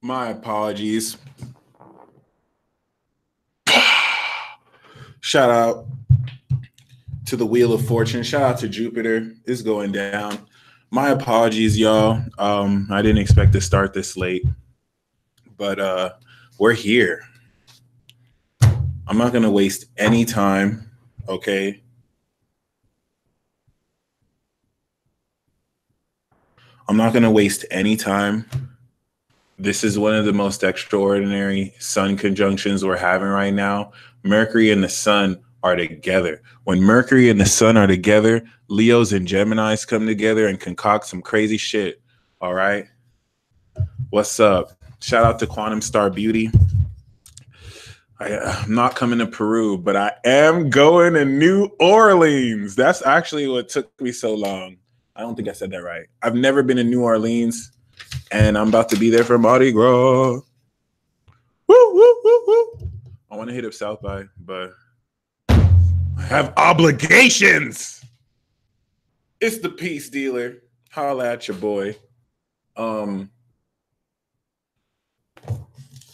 My apologies. Shout out to the Wheel of Fortune. Shout out to Jupiter. It's going down. My apologies, y'all. I didn't expect to start this late, but we're here. I'm not going to waste any time, okay? I'm not going to waste any time. This is one of the most extraordinary sun conjunctions we're having right now. Mercury and the sun are together. When Mercury and the sun are together, Leos and Geminis come together and concoct some crazy shit. All right. What's up? Shout out to Quantum Star Beauty. I'm not coming to Peru, but I am going to New Orleans. That's actually what took me so long. I don't think I said that right. I've never been to New Orleans, and I'm about to be there for Mardi Gras. Woo, woo, woo, woo. I want to hit up South by, but I have obligations. It's the Peace Dealer. Holla at your boy.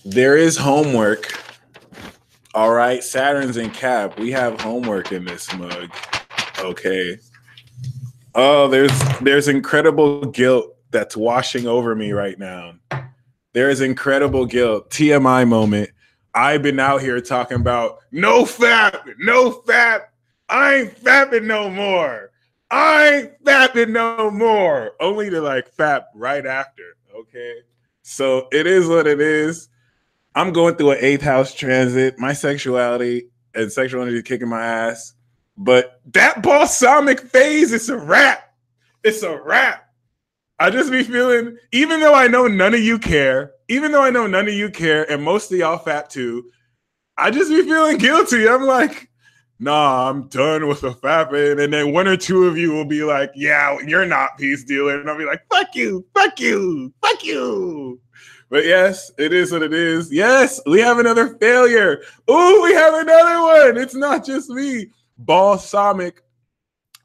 There is homework. All right, Saturn's in Cap. We have homework in this mug. Okay. Oh, there's incredible guilt that's washing over me right now. There is incredible guilt. TMI moment. I've been out here talking about no fap, no fap. I ain't fapping no more. I ain't fapping no more. Only to like fap right after. Okay. So it is what it is. I'm going through an 8th house transit. My sexuality and sexual energy kicking my ass. But that balsamic phase, it's a wrap. It's a wrap. I just be feeling, even though I know none of you care, and most of y'all fat too, I just be feeling guilty. I'm like, nah, I'm done with the fapping. And then one or two of you will be like, yeah, you're not Peace Dealer. And I'll be like, fuck you, fuck you, fuck you. But yes, it is what it is. Yes, we have another failure. Ooh, we have another one. It's not just me. Balsamic,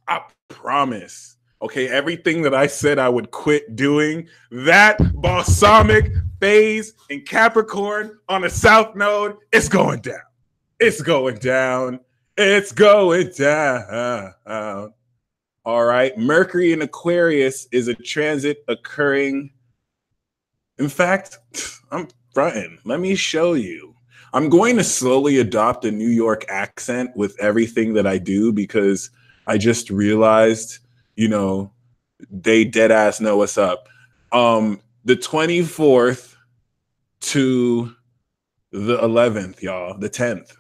I promise. Okay, everything that I said I would quit doing, that balsamic phase in Capricorn on the South Node, it's going down. It's going down. It's going down. All right, Mercury in Aquarius is a transit occurring. In fact, I'm fronting. Let me show you. I'm going to slowly adopt a New York accent with everything that I do because I just realized, you know, they dead ass know what's up. The 24th to the 11th, y'all, the 10th.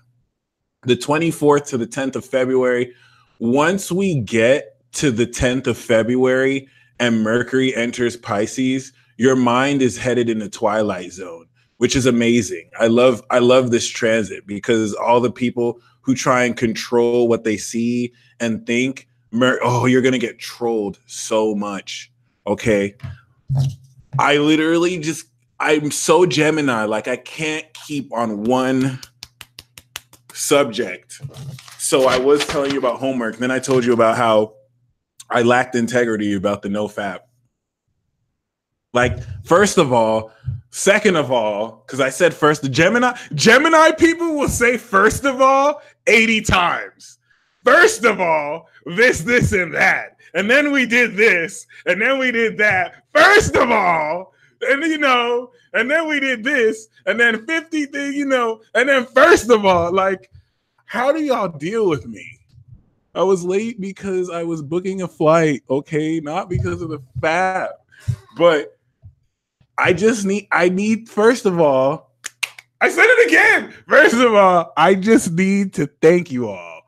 The 24th to the 10th of February. Once we get to the 10th of February and Mercury enters Pisces, your mind is headed in the twilight zone, which is amazing. I love this transit because all the people who try and control what they see and think, you're going to get trolled so much. Okay. I'm so Gemini. Like I can't keep on one subject. So I was telling you about homework. Then I told you about how I lacked integrity about the no fap. Like, first of all, second of all, because I said first, the Gemini people will say first of all 80 times. First of all, this, and that. And then we did this, and then we did that. First of all, and and then we did this, and then 50 things, and then first of all, like, how do y'all deal with me? I was late because I was booking a flight, okay? Not because of the fap. But I need, first of all, I said it again. First of all, I just need to thank you all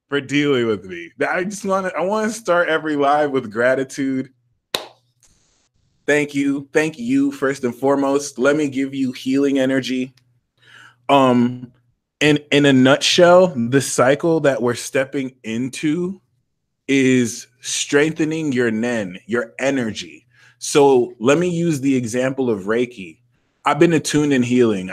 for dealing with me. I want to start every live with gratitude. Thank you. Thank you, first and foremost. Let me give you healing energy. In a nutshell, the cycle that we're stepping into is strengthening your your energy. So let me use the example of Reiki. I've been attuned in healing.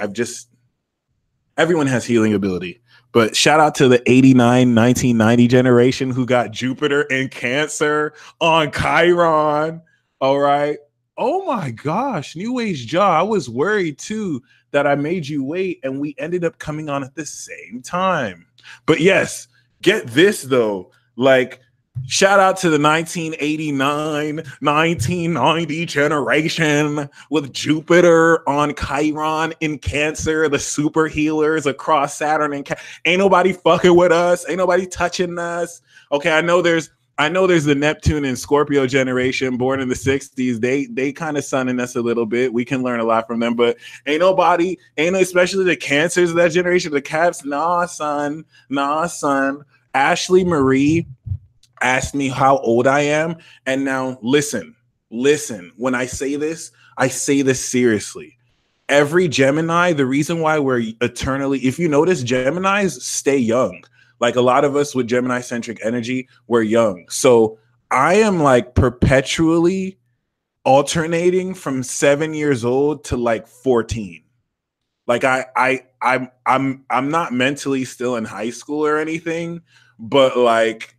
Everyone has healing ability, but shout out to the 89, 1990 generation who got Jupiter in Cancer on Chiron. All right. Oh my gosh, New Age Jaw. I was worried too that I made you wait and we ended up coming on at the same time. But yes, get this though. Like, shout out to the 1989, 1990 generation with Jupiter on Chiron in Cancer, the super healers across Saturn and ain't nobody fucking with us. Ain't nobody touching us. Okay, I know there's the Neptune and Scorpio generation born in the 60s. They kind of sunning us a little bit. We can learn a lot from them, but especially the Cancers of that generation, the Caps. Nah, son. Ashley Marie asked me how old I am. And now listen, when I say this seriously. Every Gemini, the reason why we're eternally, if you notice, Geminis stay young. Like a lot of us with Gemini-centric energy, we're young. So I am like perpetually alternating from 7 years old to like 14. Like I'm not mentally still in high school or anything, but like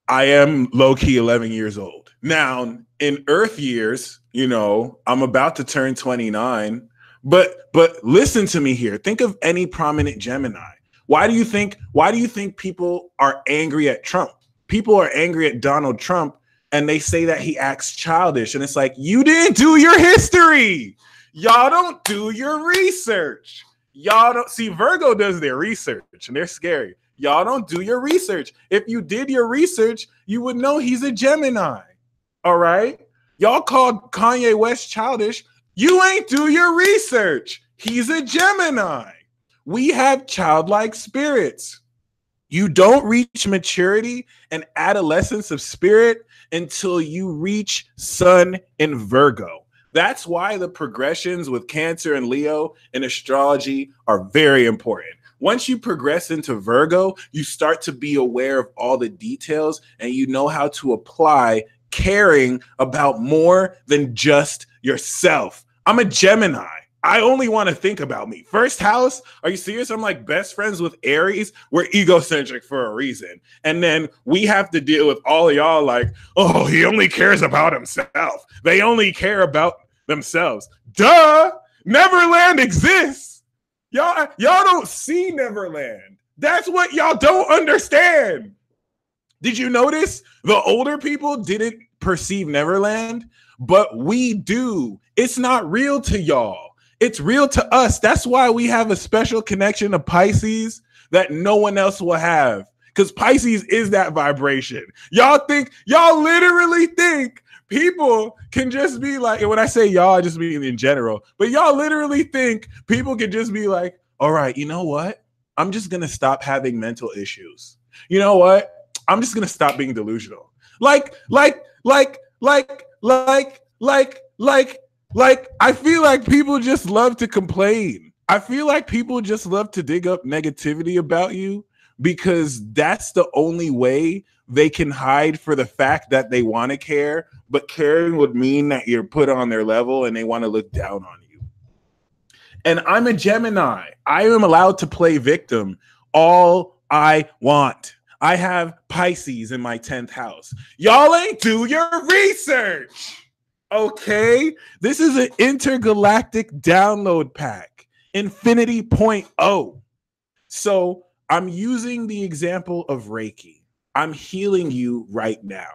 I am low-key 11 years old. Now, in Earth years, you know, I'm about to turn 29, but listen to me here. Think of any prominent Gemini. Why do you think people are angry at Trump? People are angry at Donald Trump and they say that he acts childish. And it's like, you didn't do your history. Y'all don't do your research. Y'all don't see, Virgo does their research and they're scary. Y'all don't do your research. If you did your research, you would know he's a Gemini. All right. Y'all called Kanye West childish. You ain't do your research. He's a Gemini. We have childlike spirits. You don't reach maturity and adolescence of spirit until you reach Sun in Virgo. That's why the progressions with Cancer and Leo in astrology are very important. Once you progress into Virgo, you start to be aware of all the details and you know how to apply caring about more than just yourself. I'm a Gemini. I only want to think about me. First house, are you serious? I'm like best friends with Aries. We're egocentric for a reason. And then we have to deal with all of y'all like, oh, he only cares about himself. They only care about themselves. Duh! Neverland exists. Y'all don't see Neverland. That's what y'all don't understand. Did you notice the older people didn't perceive Neverland, but we do. It's not real to y'all. It's real to us. That's why we have a special connection to Pisces that no one else will have. Because Pisces is that vibration. Y'all literally think people can just be like, and when I say y'all, I just mean in general, but y'all literally think people can just be like, all right, you know what? I'm just going to stop having mental issues. You know what? I'm just going to stop being delusional. Like, I feel like people just love to complain. I feel like people just love to dig up negativity about you because that's the only way they can hide for the fact that they want to care, but caring would mean that you're put on their level and they want to look down on you. And I'm a Gemini. I am allowed to play victim all I want. I have Pisces in my 10th house. Y'all ain't do your research. Okay, this is an intergalactic download pack, Inifinity.0. So I'm using the example of Reiki. I'm healing you right now.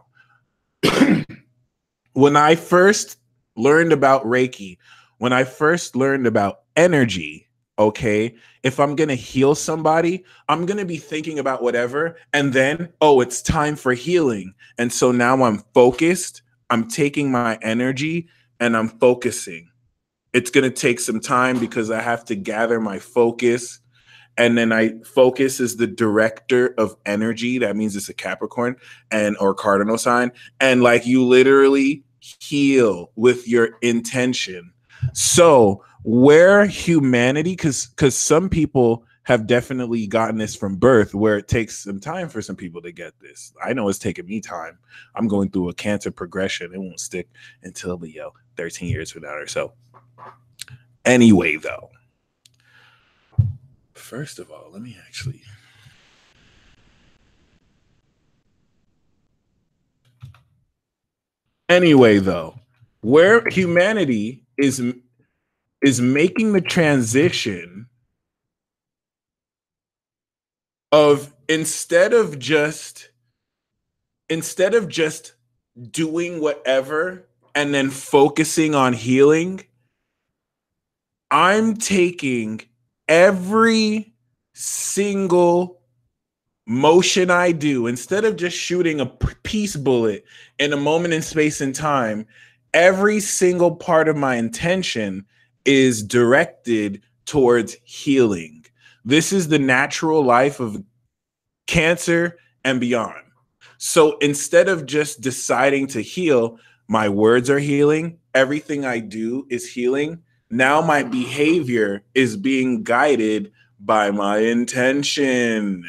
When I first learned about Reiki, when I first learned about energy, okay, if I'm going to heal somebody, I'm going to be thinking about whatever, and then, oh, it's time for healing. And so now I'm focused. I'm taking my energy and I'm focusing. It's going to take some time because I have to gather my focus. And then focus is the director of energy. That means it's a Capricorn or cardinal sign. And like you literally heal with your intention. So where humanity, because some people have definitely gotten this from birth, where it takes some time for some people to get this. I know it's taken me time. I'm going through a Cancer progression. It won't stick until 13 years from now or so. Anyway, though, first of all, let me actually. Anyway, though, where humanity is making the transition of instead of just doing whatever and then focusing on healing, I'm taking every single motion I do, instead of just shooting a peace bullet in a moment in space and time, every single part of my intention is directed towards healing. This is the natural life of Cancer and beyond. So instead of just deciding to heal, my words are healing, everything I do is healing. Now my behavior is being guided by my intention.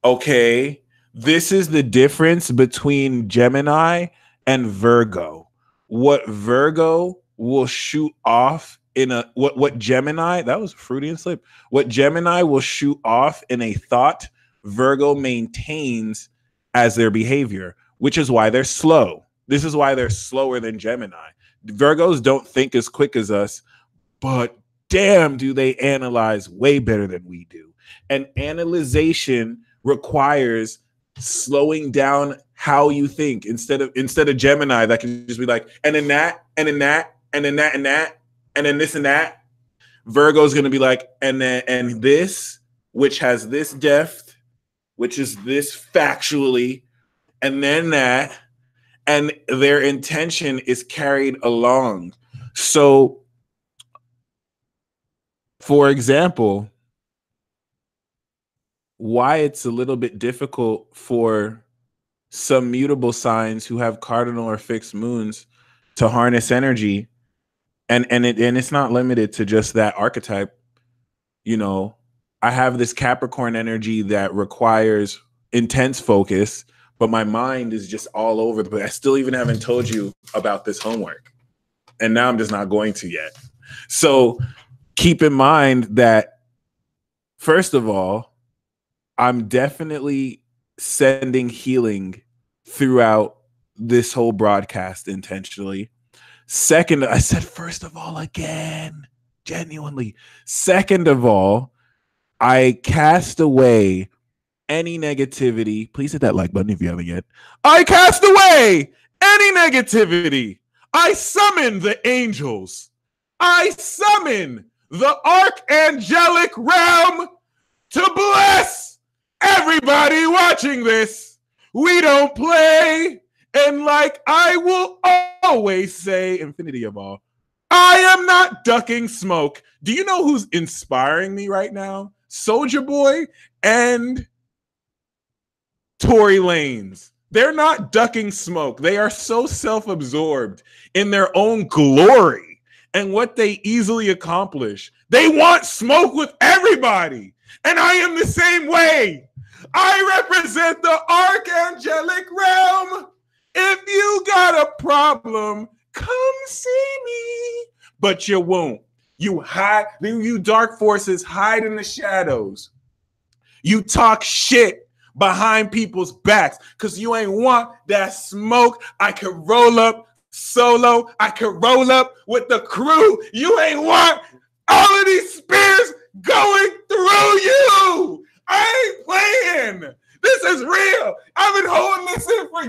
Okay, this is the difference between Gemini and Virgo. What Virgo will shoot off in a what Gemini, that was a Freudian slip. What Gemini will shoot off in a thought, Virgo maintains as their behavior, which is why they're slow. This is why they're slower than Gemini. Virgos don't think as quick as us, but damn, do they analyze way better than we do. And analyzation requires slowing down how you think instead of Gemini that can just be like, and then that, and then that, and then that, and that, and then this and that. Virgo's going to be like, and then, and this, which has this depth, which is this factually, and then that, and their intention is carried along. So, for example, why it's a little bit difficult for some mutable signs who have cardinal or fixed moons to harness energy, and it's not limited to just that archetype. You know, I have this Capricorn energy that requires intense focus, but my mind is just all over the place. I still even haven't told you about this homework, and now I'm just not going to yet. So keep in mind that, first of all, I'm definitely sending healing throughout this whole broadcast intentionally. Second, I said first of all again, genuinely. Second of all, I cast away any negativity. Please hit that like button if you haven't yet. I cast away any negativity. I summon the angels. I summon the archangelic realm to bless everybody watching this. We don't play. And like I will always say, Infinity.0, I am not ducking smoke. Do you know who's inspiring me right now? Soulja Boy and Tory Lanez. They're not ducking smoke. They are so self-absorbed in their own glory and what they easily accomplish. They want smoke with everybody. And I am the same way. I represent the archangelic realm. If you got a problem, come see me. But you won't. You hide. You dark forces hide in the shadows. You talk shit behind people's backs because you ain't want that smoke. I could roll up solo. I could roll up with the crew. You ain't want all of these spears going through you. I ain't playing. This is real. I've been holding this in for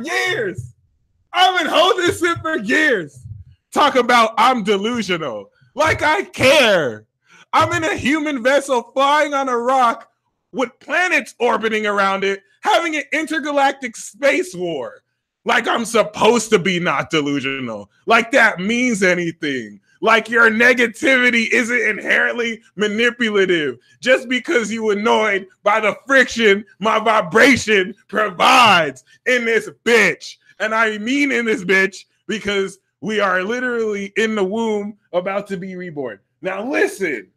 years. Talk about I'm delusional. Like I care. I'm in a human vessel flying on a rock with planets orbiting around it, having an intergalactic space war. Like I'm supposed to be not delusional. Like that means anything. Like your negativity isn't inherently manipulative just because you annoyed by the friction my vibration provides in this bitch. And I mean in this bitch because we are literally in the womb about to be reborn. Now listen.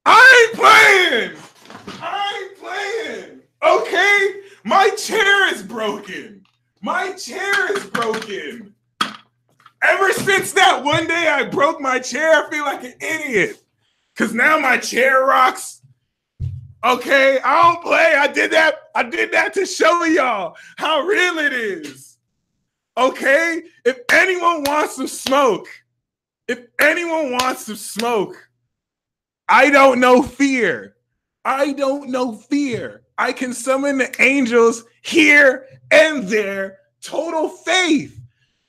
I ain't playing. Okay? My chair is broken. Ever since that one day I broke my chair, I feel like an idiot. Because now my chair rocks Okay, I don't play. I did that to show y'all how real it is. Okay, if anyone wants to smoke, I don't know fear. I can summon the angels here and there. Total faith.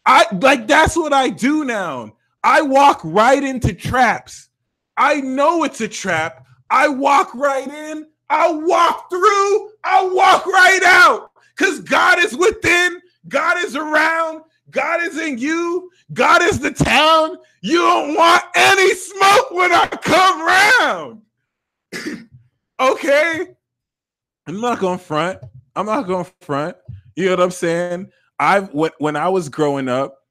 That's what I do now. I walk right into traps. I know it's a trap. I walk right in. I walk through. I walk right out. Because God is within. God is around. God is in you. God is the town. You don't want any smoke when I come round. Okay? I'm not going to front. You know what I'm saying? When I was growing up,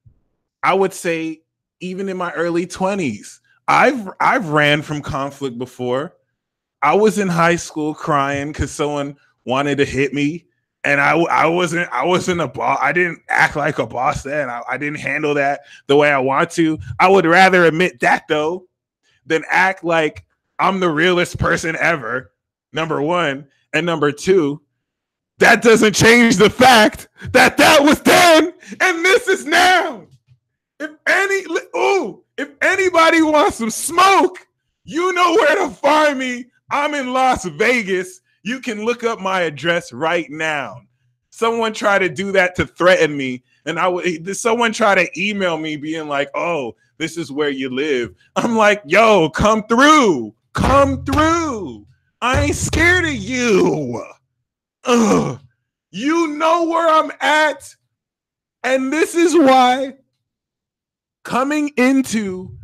I would say even in my early 20s, I've ran from conflict before. I was in high school crying because someone wanted to hit me, and I wasn't a boss. I didn't act like a boss then. I didn't handle that the way I want to. I would rather admit that though than act like I'm the realest person ever. Number one, and number two, that doesn't change the fact that was then and this is now. If anybody wants some smoke, you know where to find me. I'm in Las Vegas. You can look up my address right now. Someone tried to do that to threaten me, and someone tried to email me being like, "Oh, this is where you live." I'm like, "Yo, come through. I ain't scared of you. Ugh. You know where I'm at." And this is why coming into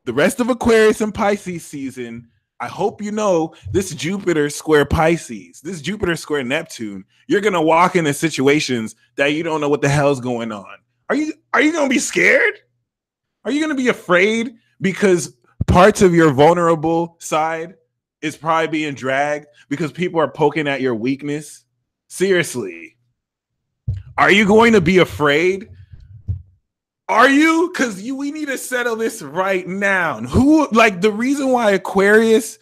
the rest of Aquarius and Pisces season, I hope you know this Jupiter square Pisces, this Jupiter square Neptune, you're going to walk into situations that you don't know what the hell's going on. Are you going to be scared? Are you going to be afraid because parts of your vulnerable side is probably being dragged because people are poking at your weakness? Seriously. Are you going to be afraid? Are you? Because we need to settle this right now. The reason why Aquarius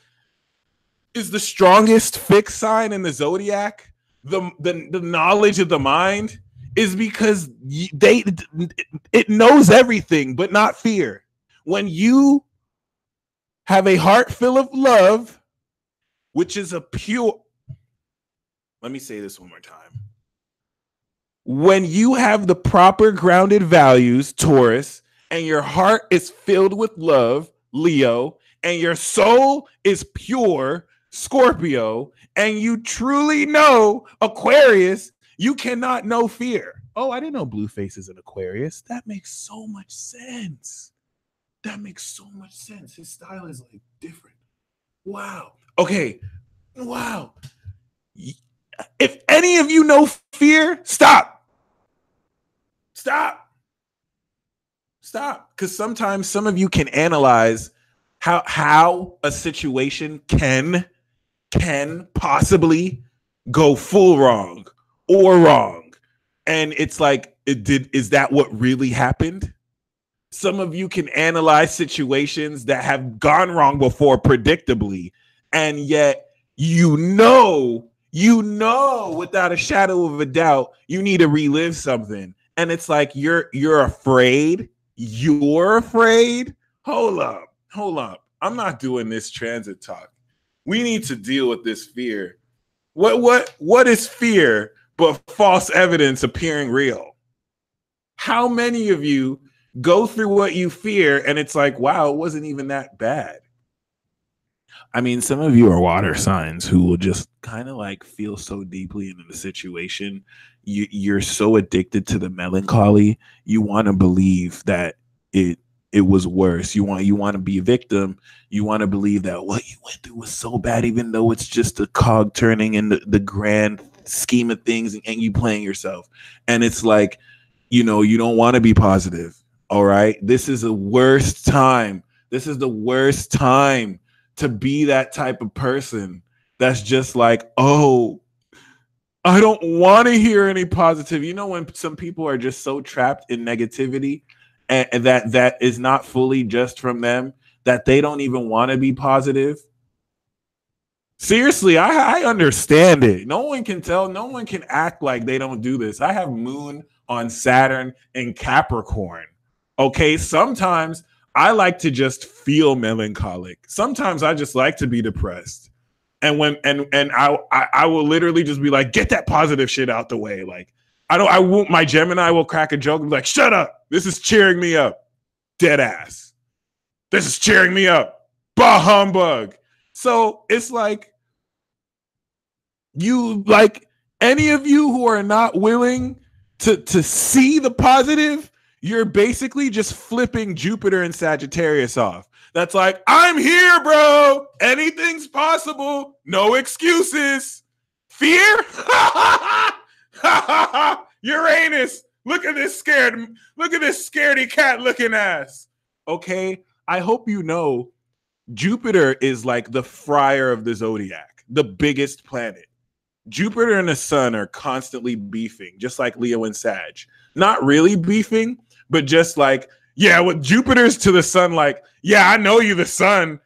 is the strongest fixed sign in the Zodiac, the knowledge of the mind, is because it knows everything, but not fear. When you have a heart full of love, which is a pure... Let me say this one more time. When you have the proper grounded values, Taurus, and your heart is filled with love, Leo, and your soul is pure, Scorpio, and you truly know, Aquarius, you cannot know fear. Oh, I didn't know Blueface is an Aquarius. That makes so much sense. His style is like different. Wow. Okay. Wow. If any of you know fear, stop. Because sometimes some of you can analyze how a situation can possibly go full wrong or wrong. And it's like, is that what really happened? Some of you can analyze situations that have gone wrong before predictably, and yet you know without a shadow of a doubt you need to relive something. And it's like you're afraid. Hold up. I'm not doing this transit talk. We need to deal with this fear. What is fear but false evidence appearing real? How many of you go through what you fear and it's like, wow, it wasn't even that bad? I mean, some of you are water signs who will just kind of like feel so deeply into the situation. You're so addicted to the melancholy. You want to believe that it was worse. You want to be a victim. You want to believe that what you went through was so bad, even though it's just a cog turning in the grand scheme of things, and you playing yourself. And it's like, you don't want to be positive. All right. This is the worst time. To be that type of person that's just like, oh, I don't want to hear any positive. When some people are just so trapped in negativity and that is not fully just from them, that they don't even want to be positive. Seriously, I understand it. No one can tell, no one can act like they don't do this. I have moon on Saturn and Capricorn. Okay, sometimes I like to just feel melancholic. Sometimes I just like to be depressed. And when and I will literally just be like, get that positive shit out the way. Like, I won't, my Gemini will crack a joke and be like, shut up. This is cheering me up. Dead ass. This is cheering me up. Bah humbug. So it's like, you, like, any of you who are not willing to see the positive, you're basically just flipping Jupiter and Sagittarius off. That's like, I'm here, bro. Anything's possible. No excuses. Fear? Uranus. Look at this scaredy cat looking ass. Okay, I hope you know Jupiter is like the friar of the zodiac, the biggest planet. Jupiter and the sun are constantly beefing, just like Leo and Sag. Not really beefing, but just like, yeah, with Jupiter's to the sun, like, yeah, I know you, the sun,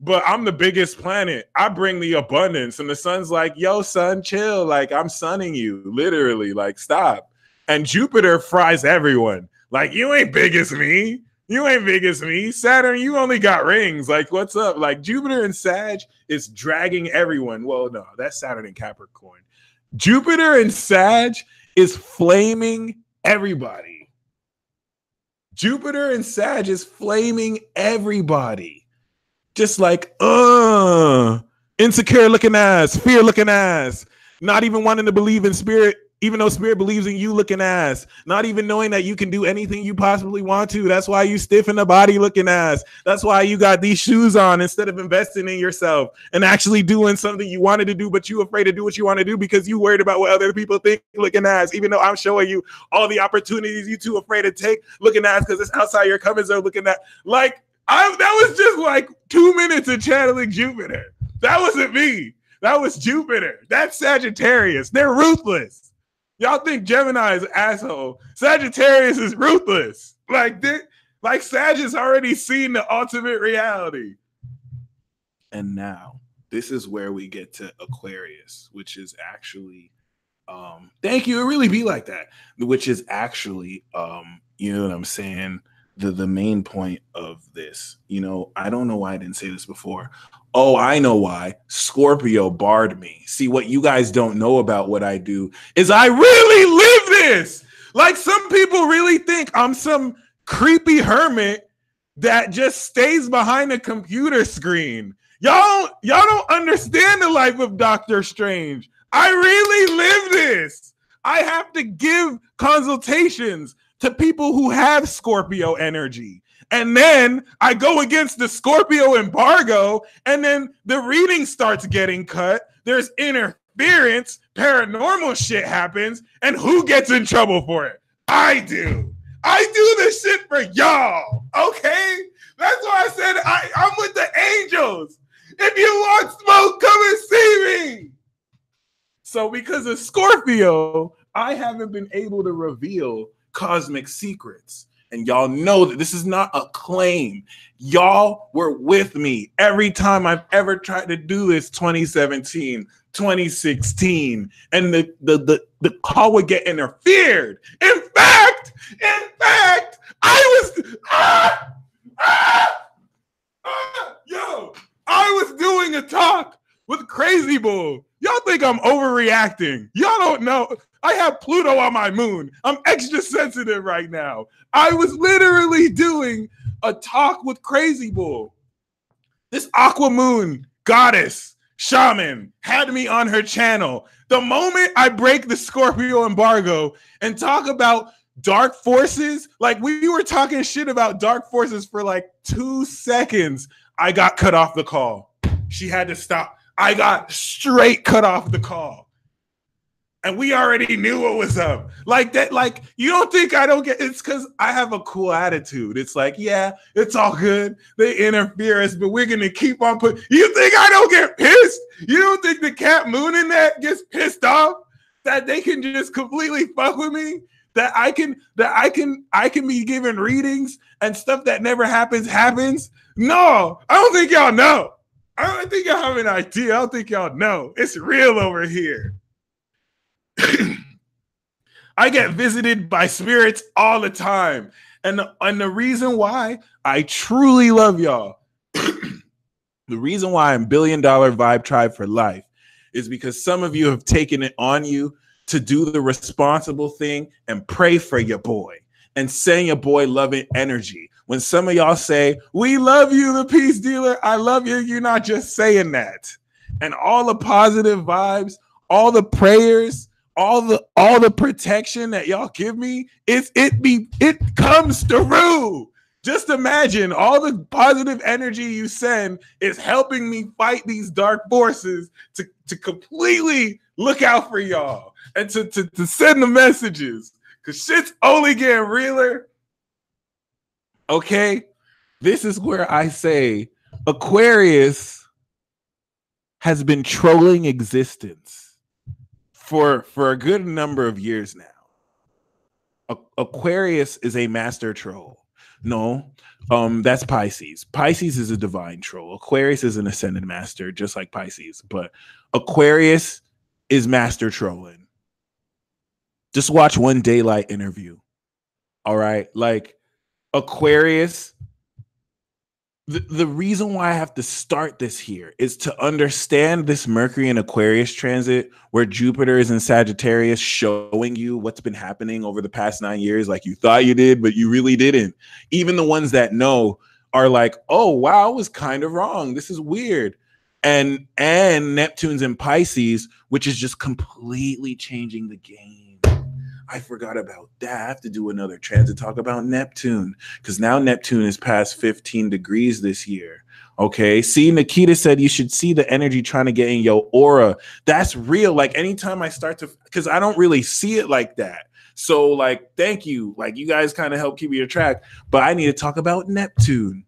but I'm the biggest planet. I bring the abundance. And the sun's like, yo, sun, chill. Like, I'm sunning you, literally, like, stop. And Jupiter fries everyone. Like, you ain't big as me. You ain't big as me. Saturn, you only got rings. Like, what's up? Like, Jupiter and Sag is dragging everyone. Well, no, that's Saturn and Capricorn. Jupiter and Sag is flaming everybody. Jupiter and Sag is flaming everybody. Just like, insecure looking ass, fear looking ass, not even wanting to believe in spirit, even though spirit believes in you looking ass, not even knowing that you can do anything you possibly want to. That's why you stiff in the body looking ass. That's why you got these shoes on instead of investing in yourself and actually doing something you wanted to do, but you afraid to do what you want to do because you worried about what other people think looking ass, even though I'm showing you all the opportunities you too afraid to take looking ass because it's outside your comfort zone looking at. Like, that was just like 2 minutes of channeling Jupiter. That wasn't me. That was Jupiter. That's Sagittarius. They're ruthless. Y'all think Gemini is an asshole. Sagittarius is ruthless. Like Sag has already seen the ultimate reality. And now, this is where we get to Aquarius, which is actually, thank you, it really be like that, which is actually, you know what I'm saying, the main point of this. You know, I don't know why I didn't say this before. Oh, I know why. Scorpio barred me. See, what you guys don't know about what I do is I really live this. Like, some people really think I'm some creepy hermit that just stays behind a computer screen. Y'all don't understand the life of Doctor Strange. I really live this. I have to give consultations to people who have Scorpio energy. And then I go against the Scorpio embargo, and then the reading starts getting cut. There's interference, paranormal shit happens, and who gets in trouble for it? I do. I do this shit for y'all, okay? That's why I said I'm with the angels. If you want smoke, come and see me. So because of Scorpio, I haven't been able to reveal cosmic secrets. And y'all know that this is not a claim. Y'all were with me every time I've ever tried to do this, 2017, 2016, and the call would get interfered. In fact, I was doing a talk with Crazy Bull. Y'all think I'm overreacting. Y'all don't know. I have Pluto on my moon. I'm extra sensitive right now. I was literally doing a talk with Crazy Bull. This Aqua Moon goddess shaman had me on her channel. The moment I break the Scorpio embargo and talk about dark forces, like we were talking shit about dark forces for like 2 seconds, I got cut off the call. She had to stop. I got straight cut off the call. And we already knew what was up. Like that, like, you don't think I don't get, it's because I have a cool attitude. It's like, yeah, it's all good. They interfere us, but we're going to keep on putting, you think I don't get pissed? You don't think the Cat Moon in that gets pissed off? That they can just completely fuck with me? That I can be given readings and stuff that never happens? No, I don't think y'all know. I don't think y'all have an idea. I don't think y'all know. It's real over here. I get visited by spirits all the time. And the reason why I truly love y'all, the reason why I'm $1 billion Vibe Tribe for life is because some of you have taken it on you to do the responsible thing and pray for your boy and send your boy loving energy. When some of y'all say, we love you, the peace dealer, I love you, you're not just saying that. And all the positive vibes, all the prayers, all the protection that y'all give me, it comes through. Just imagine all the positive energy you send is helping me fight these dark forces to completely look out for y'all and to send the messages, because shit's only getting realer. Okay, this is where I say Aquarius has been trolling existence for a good number of years now. Aquarius is a master troll. No, that's Pisces. Pisces is a divine troll. Aquarius is an ascended master, just like Pisces. But Aquarius is master trolling. Just watch one Daylight interview. All right, like Aquarius. The reason why I have to start this here is to understand this Mercury and Aquarius transit, where Jupiter is in Sagittarius, showing you what's been happening over the past 9 years. Like you thought you did, but you really didn't. Even the ones that know are like, oh, wow, I was kind of wrong. This is weird. And Neptune's in Pisces, which is just completely changing the game. I forgot about that. I have to do another transit talk about Neptune, because now Neptune is past 15 degrees this year. Okay. See, Nikita said you should see the energy trying to get in your aura. That's real. Like anytime I start to, because I don't really see it like that. So like, thank you. Like you guys kind of help keep me on track, but I need to talk about Neptune.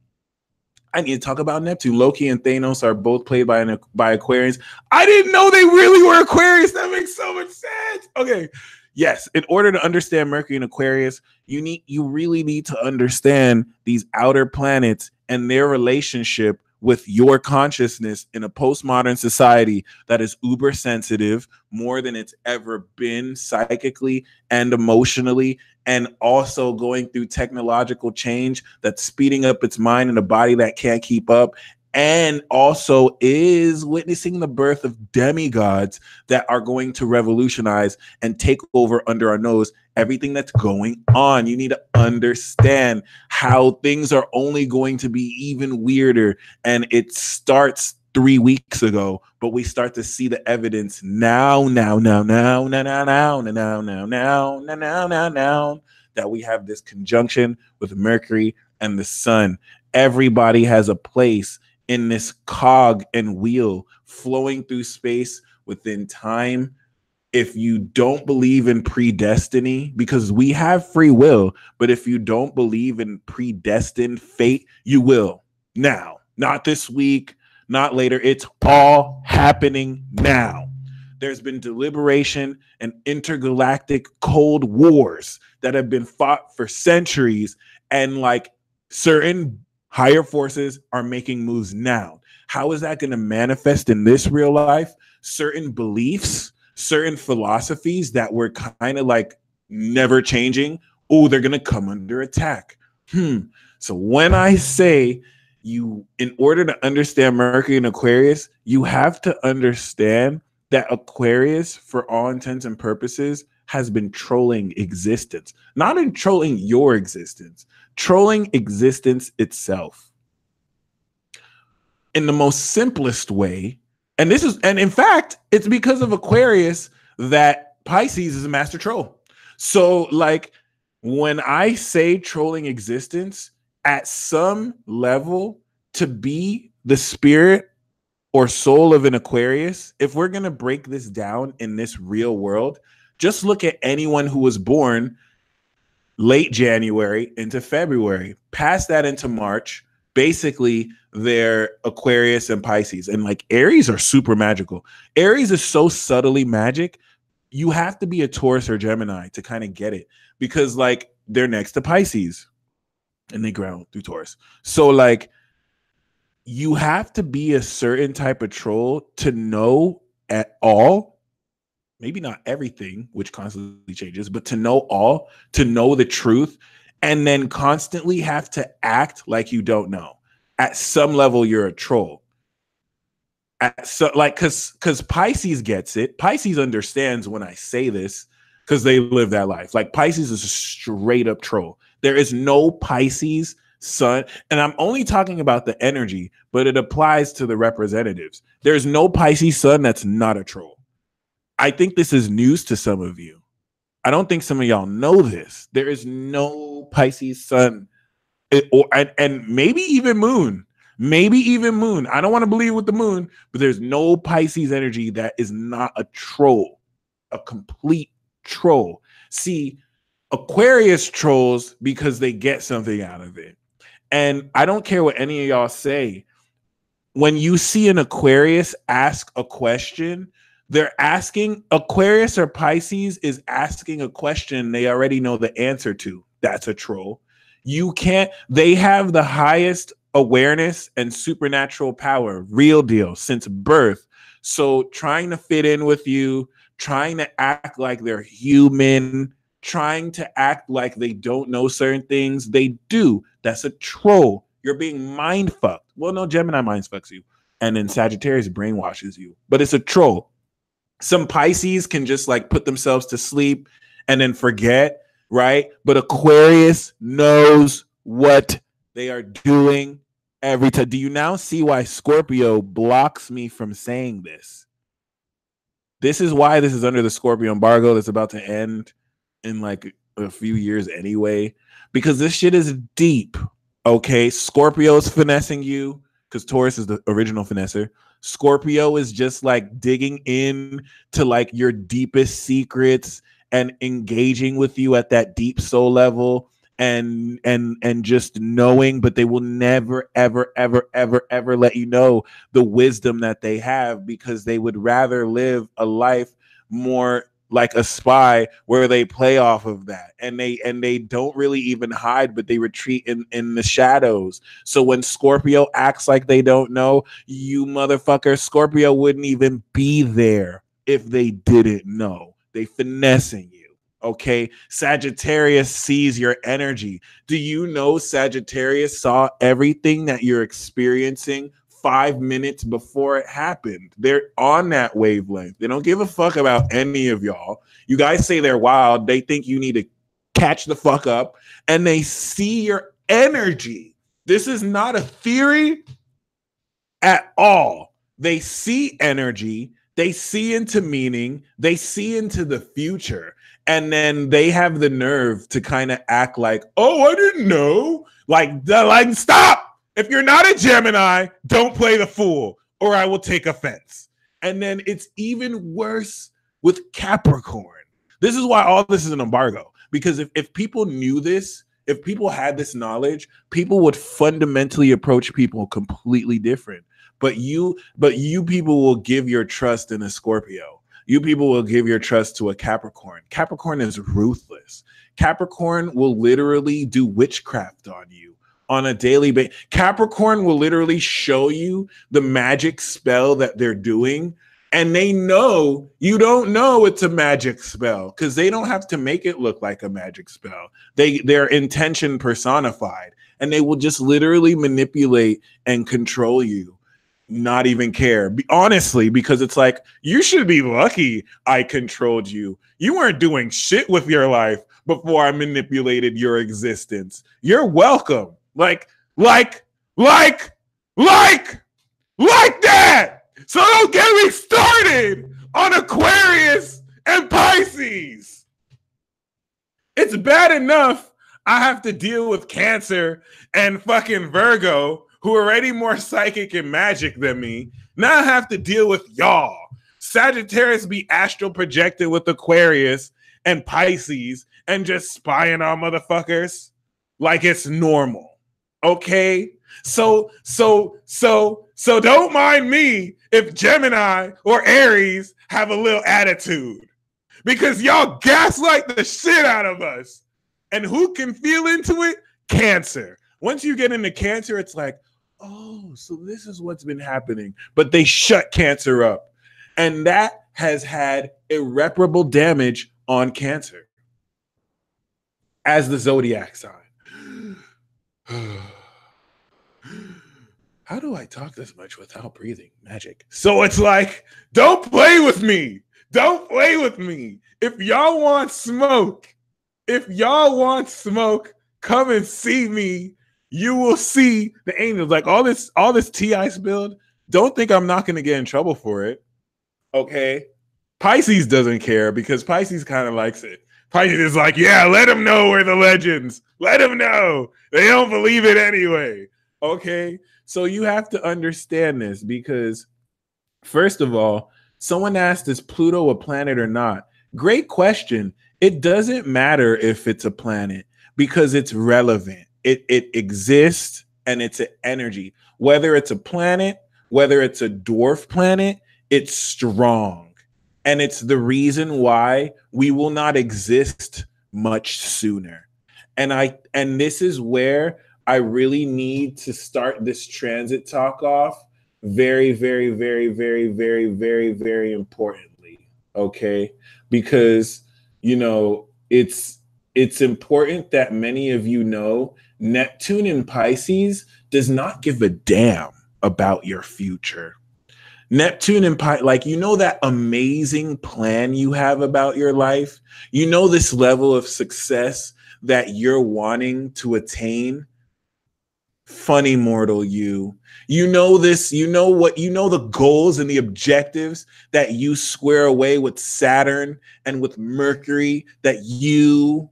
Loki and Thanos are both played by Aquarians. I didn't know they really were Aquarius. That makes so much sense. Okay. Yes, in order to understand Mercury and Aquarius, you really need to understand these outer planets and their relationship with your consciousness in a postmodern society that is uber sensitive, more than it's ever been psychically and emotionally, and also going through technological change that's speeding up its mind in a body that can't keep up, and also is witnessing the birth of demigods that are going to revolutionize and take over under our nose everything that's going on. You need to understand how things are only going to be even weirder. And it starts 3 weeks ago, but we start to see the evidence now that we have this conjunction with Mercury and the sun. Everybody has a place in this cog and wheel flowing through space within time. If you don't believe in predestiny, because we have free will, but if you don't believe in predestined fate, you will now, not this week, not later. It's all happening now. There's been deliberation and intergalactic cold wars that have been fought for centuries, and like certain higher forces are making moves now. How is that going to manifest in this real life? Certain beliefs, certain philosophies that were kind of like never changing, oh, they're going to come under attack. So when I say in order to understand Mercury and Aquarius, you have to understand that Aquarius, for all intents and purposes, has been trolling existence, not in trolling your existence, trolling existence itself in the most simplest way. And in fact, it's because of Aquarius that Pisces is a master troll. So like when I say trolling existence, at some level, to be the spirit or soul of an Aquarius, if we're going to break this down in this real world, just look at anyone who was born late January into February, past that into March. Basically, they're Aquarius and Pisces. And like Aries are super magical. Aries is so subtly magic. You have to be a Taurus or Gemini to kind of get it, because like they're next to Pisces and they ground through Taurus. So like you have to be a certain type of troll to know at all, maybe not everything, which constantly changes, but to know all, to know the truth, and then constantly have to act like you don't know. At some level, you're a troll. Because Pisces gets it. Pisces understands when I say this because they live that life. Like Pisces is a straight up troll. There is no Pisces sun, and I'm only talking about the energy, but it applies to the representatives. There's no Pisces sun that's not a troll. I think this is news to some of you. I don't think some of y'all know this. There is no Pisces sun, and maybe even moon. Maybe even moon. I don't want to believe with the moon, but there's no Pisces energy that is not a troll, a complete troll. See, Aquarius trolls because they get something out of it. And I don't care what any of y'all say. When you see an Aquarius ask a question, they're asking, Aquarius or Pisces is asking a question they already know the answer to. That's a troll. You can't, they have the highest awareness and supernatural power, real deal, since birth. So trying to fit in with you, trying to act like they're human, trying to act like they don't know certain things, they do. That's a troll. You're being mind fucked. Well, no, Gemini mind fucks you. And then Sagittarius brainwashes you. But it's a troll. Some Pisces can just like put themselves to sleep and then forget, right? But Aquarius knows what they are doing every time. Do you now see why Scorpio blocks me from saying this? This is why this is under the Scorpio embargo that's about to end in like a few years anyway, because this shit is deep. Okay, Scorpio is finessing you because Taurus is the original finesser. Scorpio is just like digging in to like your deepest secrets and engaging with you at that deep soul level and just knowing, but they will never ever let you know the wisdom that they have, because they would rather live a life more like a spy where they play off of that, and they don't really even hide, but they retreat in the shadows. So when Scorpio acts like they don't know, you motherfucker, Scorpio wouldn't even be there if they didn't know. They finessing you. Okay, Sagittarius sees your energy. Do you know Sagittarius saw everything that you're experiencing 5 minutes before it happened? They're on that wavelength. They don't give a fuck about any of y'all. You guys say they're wild. They think you need to catch the fuck up, and they see your energy. This is not a theory at all. They see energy. They see into meaning. They see into the future. And then they have the nerve to kind of act like, oh, I didn't know. Like, stop. If you're not a Gemini, don't play the fool, or I will take offense. And then it's even worse with Capricorn. This is why all this is an embargo. Because if people knew this, if people had this knowledge, people would fundamentally approach people completely different. But you people will give your trust in a Scorpio. You people will give your trust to a Capricorn. Capricorn is ruthless. Capricorn will literally do witchcraft on you on a daily basis. Capricorn will literally show you the magic spell that they're doing, and they know you don't know it's a magic spell because they don't have to make it look like a magic spell. Their intention personified, and they will just literally manipulate and control you. Not even care, honestly, because it's like, you should be lucky I controlled you. You weren't doing shit with your life before I manipulated your existence. You're welcome. Like that. So don't get me started on Aquarius and Pisces. It's bad enough I have to deal with Cancer and fucking Virgo, who are already more psychic and magic than me. Now I have to deal with y'all. Sagittarius be astral projected with Aquarius and Pisces and just spying on motherfuckers like it's normal. Okay? So don't mind me if Gemini or Aries have a little attitude, because y'all gaslight the shit out of us. And who can feel into it? Cancer. Once you get into Cancer, it's like, oh, so this is what's been happening. But they shut Cancer up. And that has had irreparable damage on Cancer as the zodiac sign. How do I talk this much without breathing? Magic. So it's like, don't play with me. Don't play with me. If y'all want smoke, come and see me. You will see the angels. Like all this tea I spilled, don't think I'm not going to get in trouble for it. Okay? Pisces doesn't care because Pisces kind of likes it. Pisces is like, yeah, let them know we're the legends. Let them know. They don't believe it anyway. Okay? So you have to understand this because, first of all, someone asked, is Pluto a planet or not? Great question. It doesn't matter if it's a planet because it's relevant. It exists and it's an energy. Whether it's a planet, whether it's a dwarf planet, it's strong. And it's the reason why we will not exist much sooner. And this is where I really need to start this transit talk off very, very, very, very, very, very, very importantly. Okay? Because, you know, it's important that many of you know Neptune in Pisces does not give a damn about your future. Neptune and Pisces, like, you know, that amazing plan you have about your life, you know, this level of success that you're wanting to attain. Funny mortal, you know this, you know the goals and the objectives that you square away with Saturn and with Mercury, that you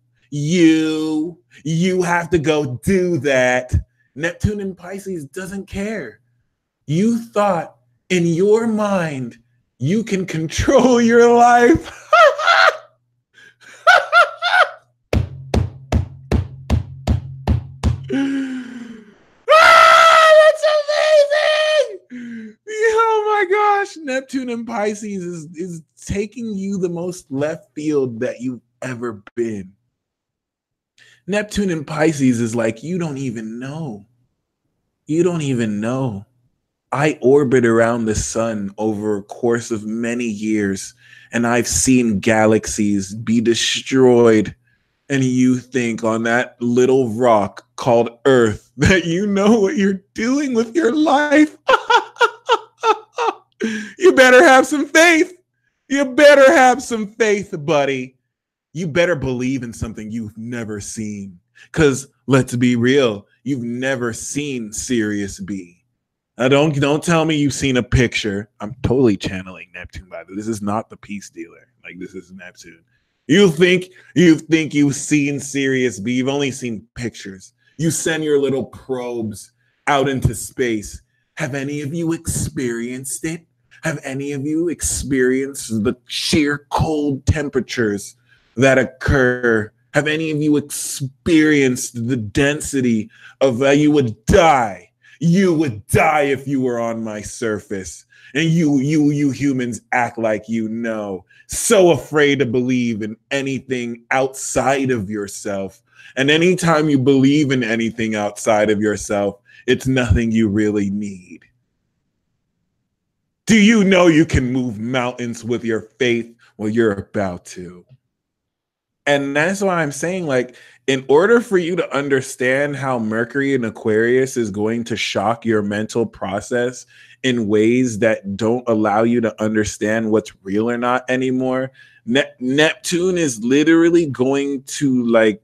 have to go do that. Neptune in Pisces doesn't care. You thought in your mind you can control your life. Oh my gosh, Neptune and Pisces is taking you the most left field that you've ever been. Neptune and Pisces is like, you don't even know. You don't even know. I orbit around the sun over a course of many years, and I've seen galaxies be destroyed. And you think on that little rock called Earth that you know what you're doing with your life. You better have some faith. You better have some faith, buddy. You better believe in something you've never seen. Because let's be real, you've never seen Sirius B. Now, don't tell me you've seen a picture. I'm totally channeling Neptune, by the way. This is not the peace dealer. Like, this is Neptune. You think you've seen Sirius B. You've only seen pictures. You send your little probes out into space. Have any of you experienced it? Have any of you experienced the sheer cold temperatures that occur? Have any of you experienced the density of you would die? You would die if you were on my surface. And you humans act like you know. So afraid to believe in anything outside of yourself. And anytime you believe in anything outside of yourself, it's nothing you really need. Do you know you can move mountains with your faith? Well, you're about to. And that's why I'm saying, like, in order for you to understand how Mercury in Aquarius is going to shock your mental process in ways that don't allow you to understand what's real or not anymore, Neptune is literally going to, like,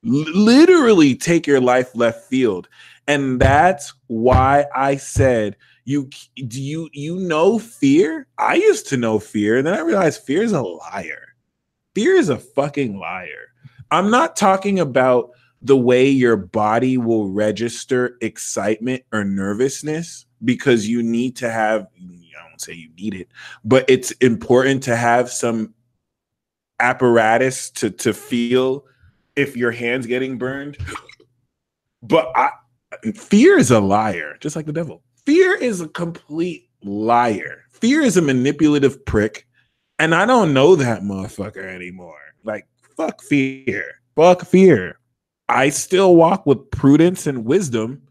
literally take your life left field. And that's why I said, you know fear? I used to know fear, and then I realized fear is a liar. Fear is a fucking liar. I'm not talking about the way your body will register excitement or nervousness, because you need to have, I don't say you need it, but it's important to have some apparatus to feel if your hand's getting burned. But fear is a liar, just like the devil. Fear is a complete liar. Fear is a manipulative prick. And I don't know that motherfucker anymore. Like, fuck fear. Fuck fear. I still walk with prudence and wisdom.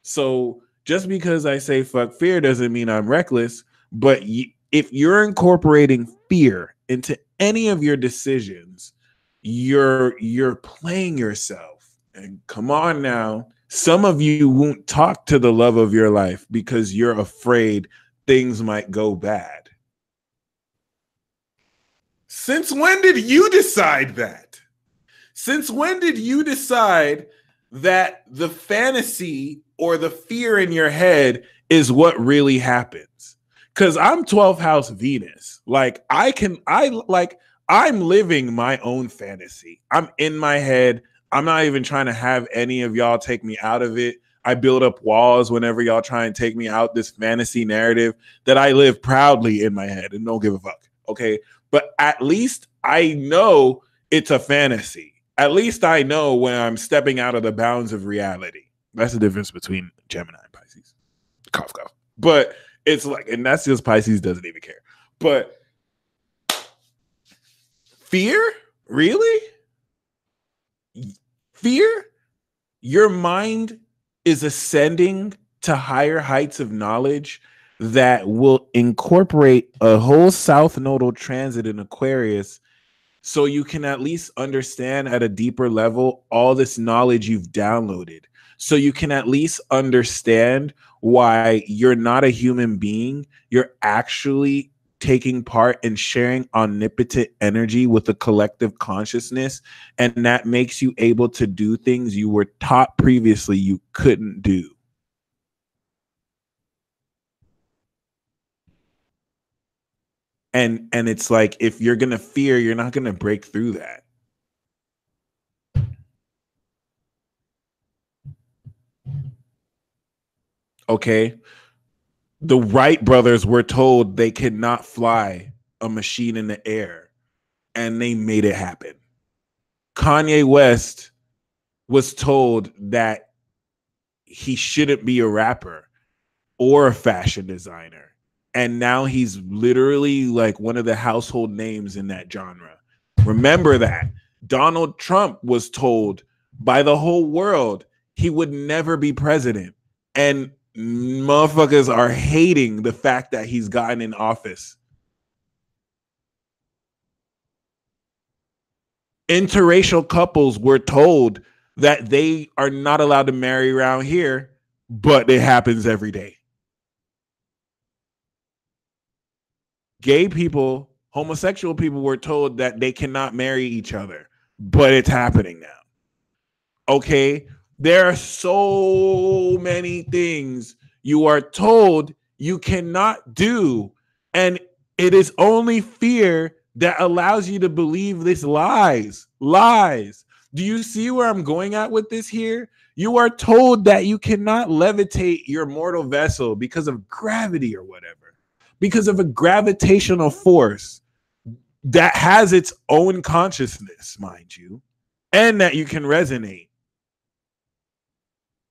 So, Just because I say fuck fear doesn't mean I'm reckless. But if you're incorporating fear into any of your decisions, you're playing yourself. And come on now. Some of you won't talk to the love of your life because you're afraid things might go bad. Since when did you decide that? Since when did you decide that the fantasy or the fear in your head is what really happens? Because I'm 12th house Venus. Like I'm living my own fantasy. I'm in my head. I'm not even trying to have any of y'all take me out of it. I build up walls whenever y'all try and take me out this fantasy narrative that I live proudly in my head and don't give a fuck. Okay. But at least I know it's a fantasy. At least I know when I'm stepping out of the bounds of reality. That's the difference between Gemini and Pisces. Cough, cough. But it's like, and that's just Pisces doesn't even care. But fear? Really? Fear? Your mind is ascending to higher heights of knowledge that will incorporate a whole South Nodal transit in Aquarius, so you can at least understand at a deeper level all this knowledge you've downloaded. So you can at least understand why you're not a human being. You're actually taking part in sharing omnipotent energy with a collective consciousness. And that makes you able to do things you were taught previously you couldn't do. And it's like, if you're going to fear, you're not going to break through that. Okay. The Wright brothers were told they could not fly a machine in the air, and they made it happen. Kanye West was told that he shouldn't be a rapper or a fashion designer. And now he's literally like one of the household names in that genre. Remember that. Donald Trump was told by the whole world he would never be president. And motherfuckers are hating the fact that he's gotten in office. Interracial couples were told that they are not allowed to marry around here, but it happens every day. Gay people, homosexual people were told that they cannot marry each other, but it's happening now. Okay, there are so many things you are told you cannot do, and it is only fear that allows you to believe this lies. Do you see where I'm going at with this here? You are told that you cannot levitate your mortal vessel because of gravity or whatever, because of a gravitational force that has its own consciousness, mind you, and that you can resonate.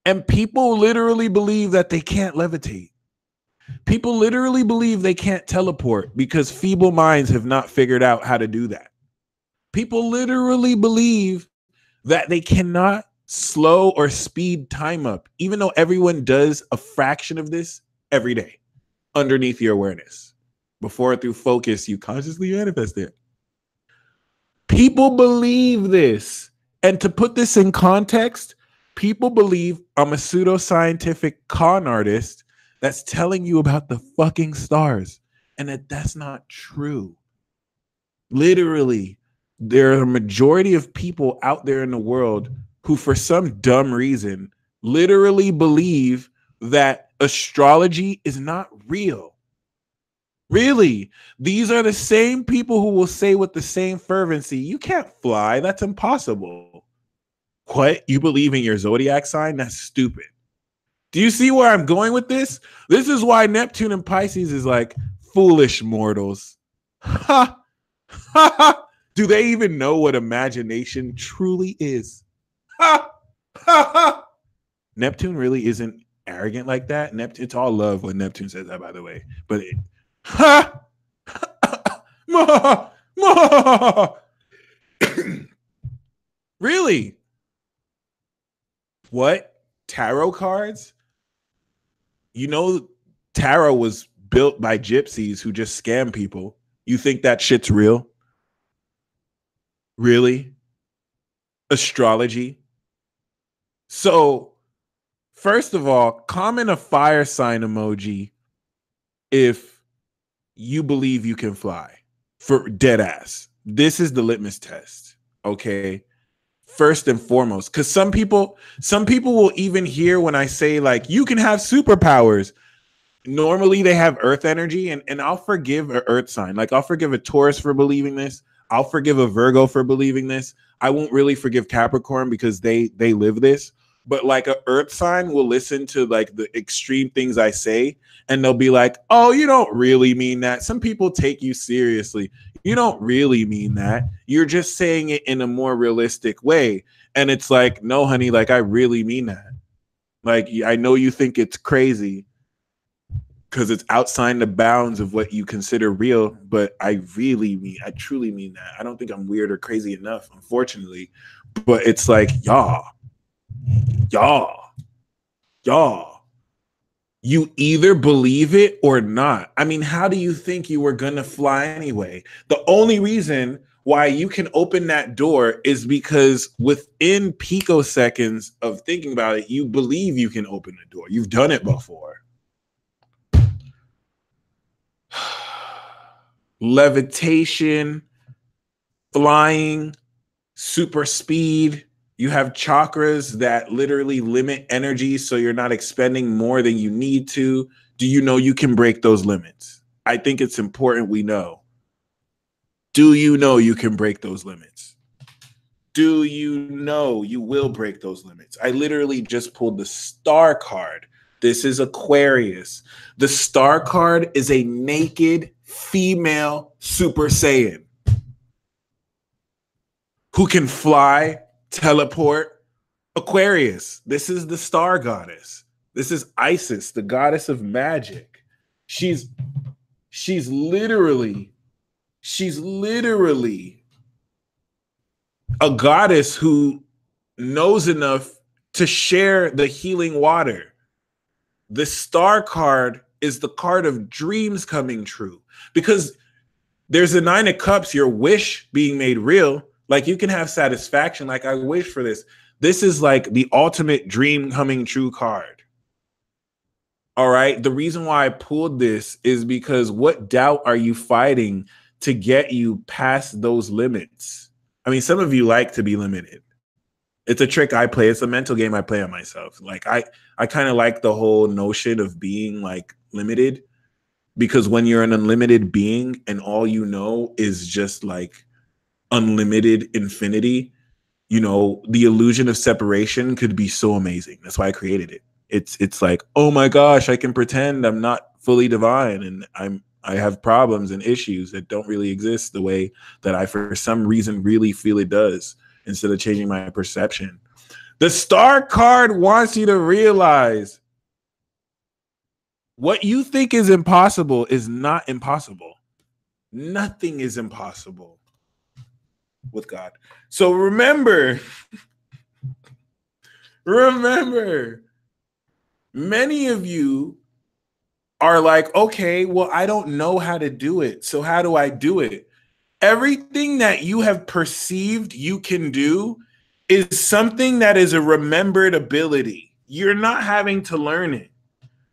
And people literally believe that they can't levitate. People literally believe they can't teleport because feeble minds have not figured out how to do that. People literally believe that they cannot slow or speed time up, even though everyone does a fraction of this every day underneath your awareness. Before, through focus, you consciously manifest it. People believe this. And to put this in context, people believe I'm a pseudoscientific con artist that's telling you about the fucking stars, and that's not true. Literally, there are a majority of people out there in the world who, for some dumb reason, literally believe that astrology is not real. Really, these are the same people who will say with the same fervency, you can't fly, that's impossible. What? You believe in your zodiac sign? That's stupid. Do you see where I'm going with this? This is why Neptune and Pisces is like, foolish mortals. Ha! Ha ha! Do they even know what imagination truly is? Ha! Ha ha! Neptune really isn't arrogant like that. It's all love when Neptune says that, by the way. But ha! Really? What? Tarot cards? You know, tarot was built by gypsies who just scam people. You think that shit's real? Really? Astrology? So, first of all, comment a fire sign emoji if you believe you can fly, for dead ass. This is the litmus test, okay? First and foremost, because some people will even hear when I say, like, you can have superpowers. Normally they have earth energy, and I'll forgive an earth sign. Like, I'll forgive a Taurus for believing this. I'll forgive a Virgo for believing this. I won't really forgive Capricorn because they live this. But like a earth sign will listen to like the extreme things I say, and they'll be like, oh, you don't really mean that. Some people take you seriously. You don't really mean that. You're just saying it in a more realistic way. And it's like, no, honey, like I really mean that. Like, I know you think it's crazy because it's outside the bounds of what you consider real, but I truly mean that. I don't think I'm weird or crazy enough, unfortunately. But it's like, y'all, you either believe it or not. I mean, how do you think you were going to fly anyway? The only reason why you can open that door is because within picoseconds of thinking about it, you believe you can open the door. You've done it before. Levitation, flying, super speed. You have chakras that literally limit energy so you're not expending more than you need to. Do you know you can break those limits? I think it's important we know. Do you know you can break those limits? Do you know you will break those limits? I literally just pulled the star card. This is Aquarius. The star card is a naked female Super Saiyan who can fly, teleport. Aquarius. This is the star goddess. This is Isis, the goddess of magic. She's literally a goddess who knows enough to share the healing water. The star card is the card of dreams coming true, because there's a 9 of cups, your wish being made real. Like, you can have satisfaction. Like, I wish for this. This is like the ultimate dream coming true card. All right. The reason why I pulled this is because what doubt are you fighting to get you past those limits? I mean, some of you like to be limited. It's a trick I play. It's a mental game I play on myself. Like, I kind of like the whole notion of being like limited, because when you're an unlimited being and all you know is just like unlimited infinity, you know, the illusion of separation could be so amazing. That's why I created it. It's like, oh my gosh, I can pretend I'm not fully divine and I have problems and issues that don't really exist the way that I for some reason really feel it does, instead of changing my perception. The star card wants you to realize what you think is impossible is not impossible. Nothing is impossible with God. So remember, many of you are like, okay, well, I don't know how to do it. So how do I do it? Everything that you have perceived you can do is something that is a remembered ability. You're not having to learn it.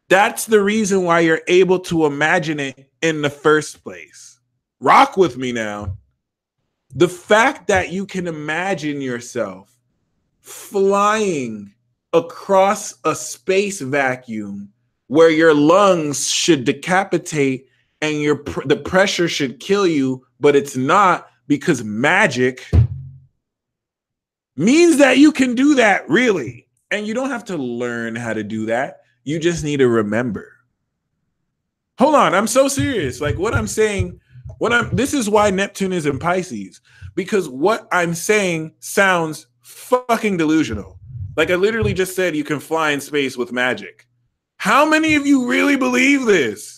That's the reason why you're able to imagine it in the first place. Rock with me now. The fact that you can imagine yourself flying across a space vacuum where your lungs should decapitate and the pressure should kill you, but it's not, because magic means that you can do that, really. And you don't have to learn how to do that. You just need to remember. Hold on, I'm so serious. Like, what I'm saying, this is why Neptune is in Pisces, because what I'm saying sounds fucking delusional. Like, I literally just said you can fly in space with magic. How many of you really believe this?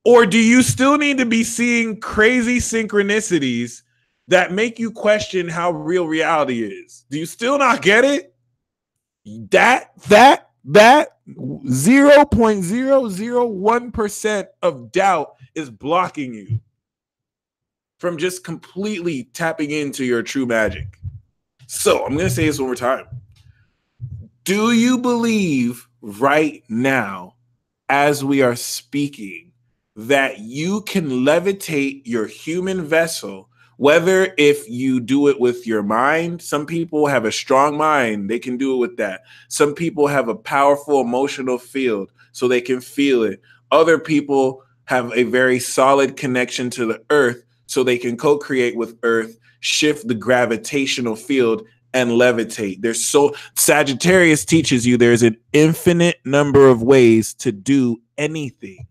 Or do you still need to be seeing crazy synchronicities that make you question how real reality is? Do you still not get it? That That 0.001% of doubt is blocking you from just completely tapping into your true magic. So I'm going to say this one more time. Do you believe right now, as we are speaking, that you can levitate your human vessel, whether if you do it with your mind? Some people have a strong mind, they can do it with that. Some people have a powerful emotional field, so they can feel it. Other people have a very solid connection to the earth, so they can co-create with earth, shift the gravitational field, and levitate. Sagittarius teaches you there's an infinite number of ways to do anything.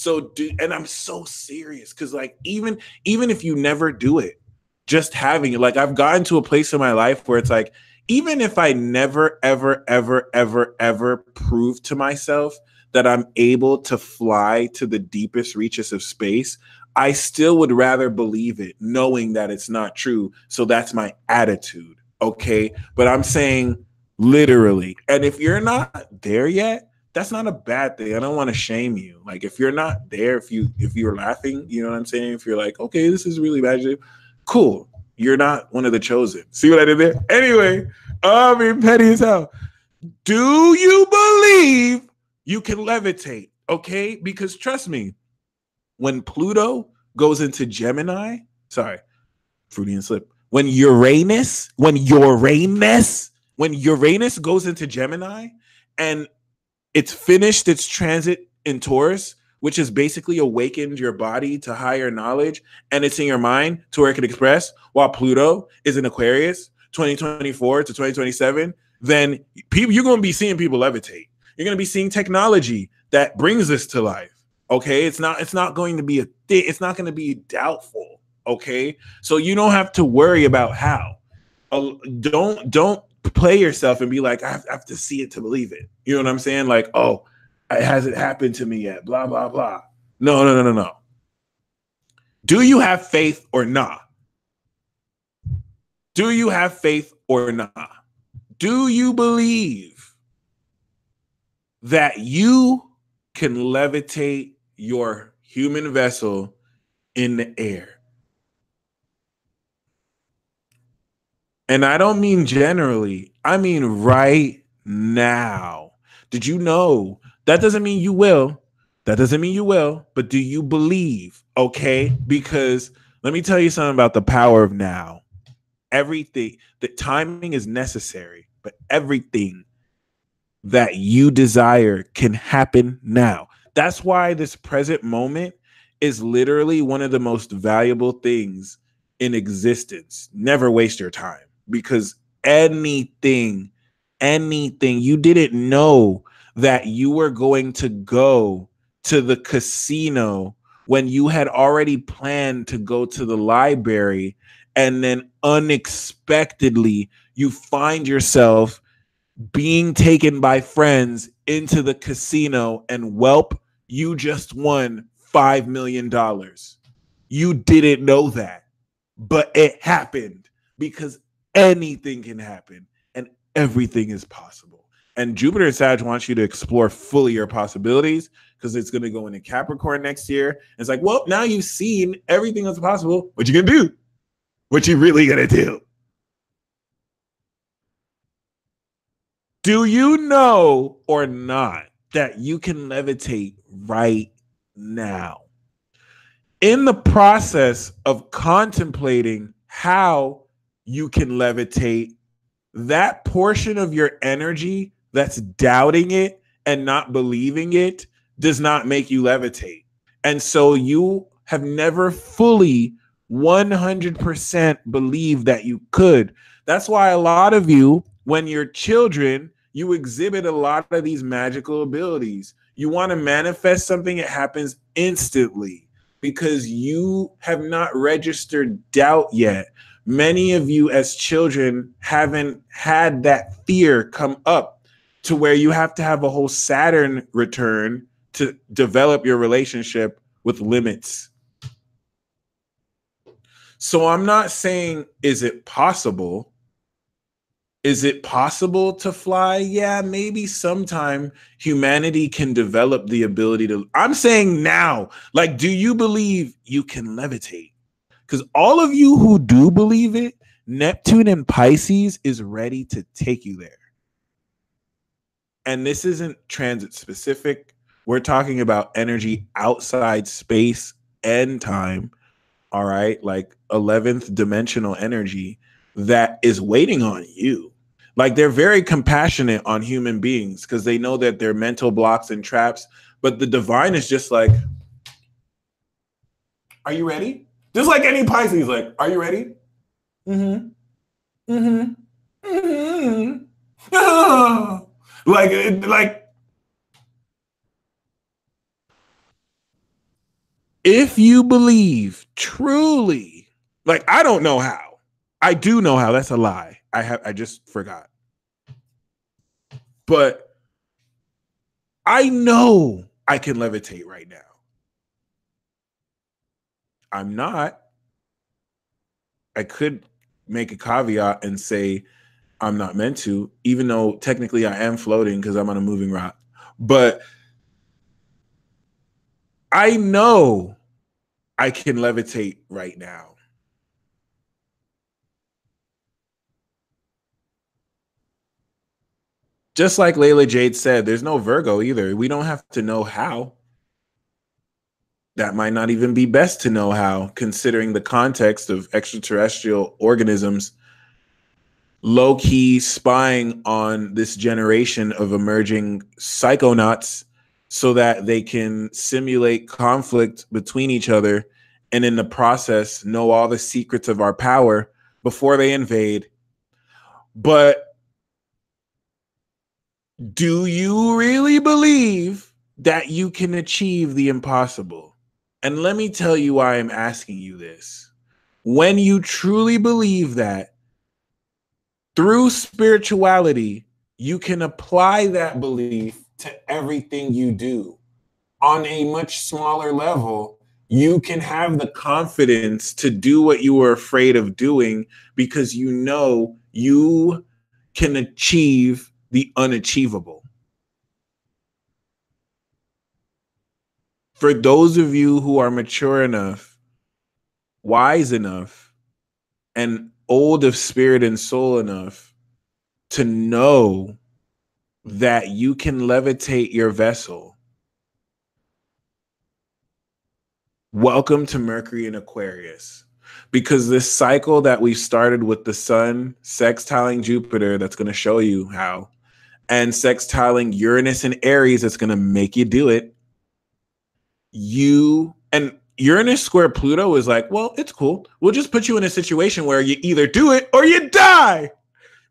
And I'm so serious, because like even if you never do it, just having it, like I've gotten to a place in my life where it's like, even if I never, ever, ever, ever, ever prove to myself that I'm able to fly to the deepest reaches of space, I still would rather believe it, knowing that it's not true. So that's my attitude. Okay. But I'm saying literally. And if you're not there yet, that's not a bad thing. I don't want to shame you. Like if you're not there, if you're laughing, you know what I'm saying? If you're like, okay, this is really magic, cool. You're not one of the chosen. See what I did there? Anyway, I mean, petty as hell. Do you believe you can levitate? Okay, because trust me, when Pluto goes into Gemini, sorry, Freudian slip. When Uranus goes into Gemini and it's finished its transit in Taurus, which has basically awakened your body to higher knowledge, and it's in your mind to where it can express, while Pluto is in Aquarius 2024 to 2027, then you're going to be seeing people levitate. You're going to be seeing technology that brings this to life. Okay, it's not going to be a thing. It's not going to be doubtful. Okay, so you don't have to worry about how. Don't play yourself and be like, I have to see it to believe it. You know what I'm saying? Like, oh, it hasn't happened to me yet. Blah blah blah. No. Do you have faith or not? Do you have faith or not? Do you believe that you can levitate your human vessel in the air? And I don't mean generally, I mean right now. Did you know? That doesn't mean you will. That doesn't mean you will, but do you believe? Okay? Because let me tell you something about the power of now. Everything, the timing is necessary, but everything that you desire can happen now. That's why this present moment is literally one of the most valuable things in existence. Never waste your time, because anything you didn't know that you were going to go to the casino when you had already planned to go to the library, and then unexpectedly you find yourself being taken by friends into the casino, and whelp, you just won $5 million. You didn't know that, but it happened, because anything can happen and everything is possible. And Jupiter and Sag wants you to explore fully your possibilities, because it's going to go into Capricorn next year. It's like, well, now you've seen everything that's possible. What you going to do? What you really going to do? Do you know or not that you can levitate right now? In the process of contemplating how you can levitate, that portion of your energy that's doubting it and not believing it does not make you levitate. And so you have never fully 100% believed that you could. That's why a lot of you, when you're children, you exhibit a lot of these magical abilities. You want to manifest something, it happens instantly, because you have not registered doubt yet. Many of you as children haven't had that fear come up to where you have to have a whole Saturn return to develop your relationship with limits. So I'm not saying, is it possible? Is it possible to fly? Yeah, maybe sometime humanity can develop the ability to. I'm saying now, like, do you believe you can levitate? Because all of you who do believe it, Neptune and Pisces is ready to take you there. And this isn't transit specific. We're talking about energy outside space and time. All right. Like 11th dimensional energy that is waiting on you. Like they're very compassionate on human beings because they know that they're mental blocks and traps. But the divine is just like, are you ready? Just like any Pisces, like, are you ready? Mm-hmm. Mm-hmm. Mm-hmm. Like, if you believe truly, like, I don't know how. I do know how. That's a lie. I just forgot. But I know I can levitate right now. I'm not. I could make a caveat and say I'm not meant to, even though technically I am floating because I'm on a moving rock. But I know I can levitate right now. Just like Layla Jade said, there's no Virgo either. We don't have to know how. That might not even be best to know how, considering the context of extraterrestrial organisms low-key spying on this generation of emerging psychonauts so that they can simulate conflict between each other and in the process know all the secrets of our power before they invade. But do you really believe that you can achieve the impossible? And let me tell you why I'm asking you this. When you truly believe that, through spirituality, you can apply that belief to everything you do. On a much smaller level, you can have the confidence to do what you were afraid of doing because you know you can achieve the unachievable. For those of you who are mature enough, wise enough, and old of spirit and soul enough to know that you can levitate your vessel, welcome to Mercury and Aquarius. Because this cycle that we started with the sun sextiling Jupiter, that's going to show you how, and sextiling Uranus and Aries, that's going to make you do it. And Uranus square Pluto is like, well, it's cool. We'll just put you in a situation where you either do it or you die.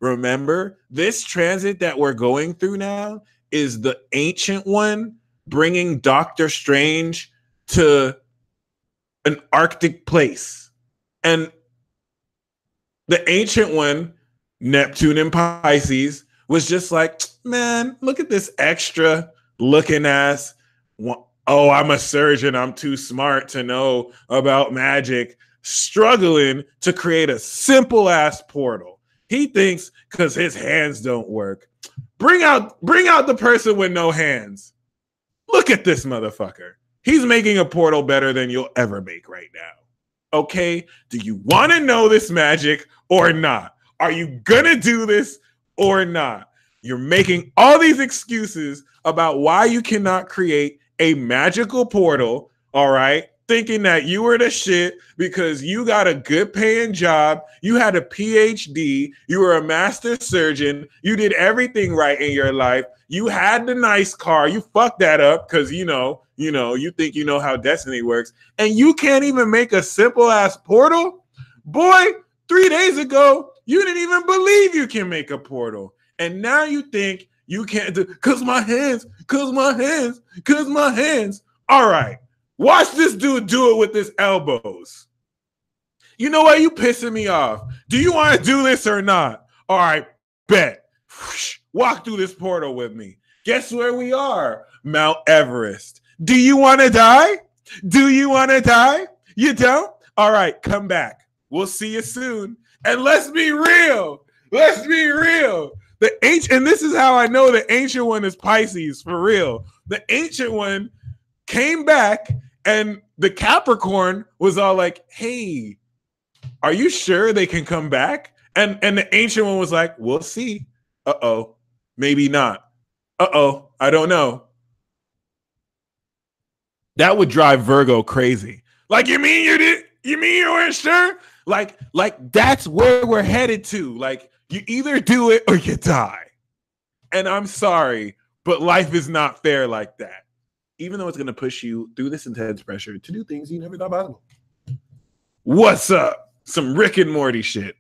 Remember, this transit that we're going through now is the ancient one bringing Doctor Strange to an Arctic place. And the ancient one, Neptune and Pisces, was just like, man, look at this extra looking ass. Oh, I'm a surgeon. I'm too smart to know about magic. Struggling to create a simple ass portal. He thinks because his hands don't work. Bring out the person with no hands. Look at this motherfucker. He's making a portal better than you'll ever make right now. Okay? Do you want to know this magic or not? Are you gonna do this or not? You're making all these excuses about why you cannot create a magical portal, all right? Thinking that you were the shit because you got a good paying job, you had a PhD, you were a master surgeon, you did everything right in your life, you had the nice car, you fucked that up because you think you know how destiny works, and you can't even make a simple ass portal? Boy, 3 days ago, you didn't even believe you can make a portal. And now you think you can't do because my hands. All right. Watch this dude do it with his elbows. You know what? You pissing me off. Do you want to do this or not? All right, bet. Walk through this portal with me. Guess where we are? Mount Everest. Do you want to die? You don't? All right, come back. We'll see you soon. And let's be real. Let's be real. And this is how I know the ancient one is Pisces for real. The ancient one came back and the Capricorn was all like, hey, are you sure they can come back? And the ancient one was like, we'll see. Uh-oh, maybe not. Uh-oh, I don't know. That would drive Virgo crazy. Like, you mean you did? You mean you weren't sure? Like that's where we're headed to. Like, you either do it or you die. And I'm sorry, but life is not fair like that. Even though it's going to push you through this intense pressure to do things you never thought possible. What's up? Some Rick and Morty shit.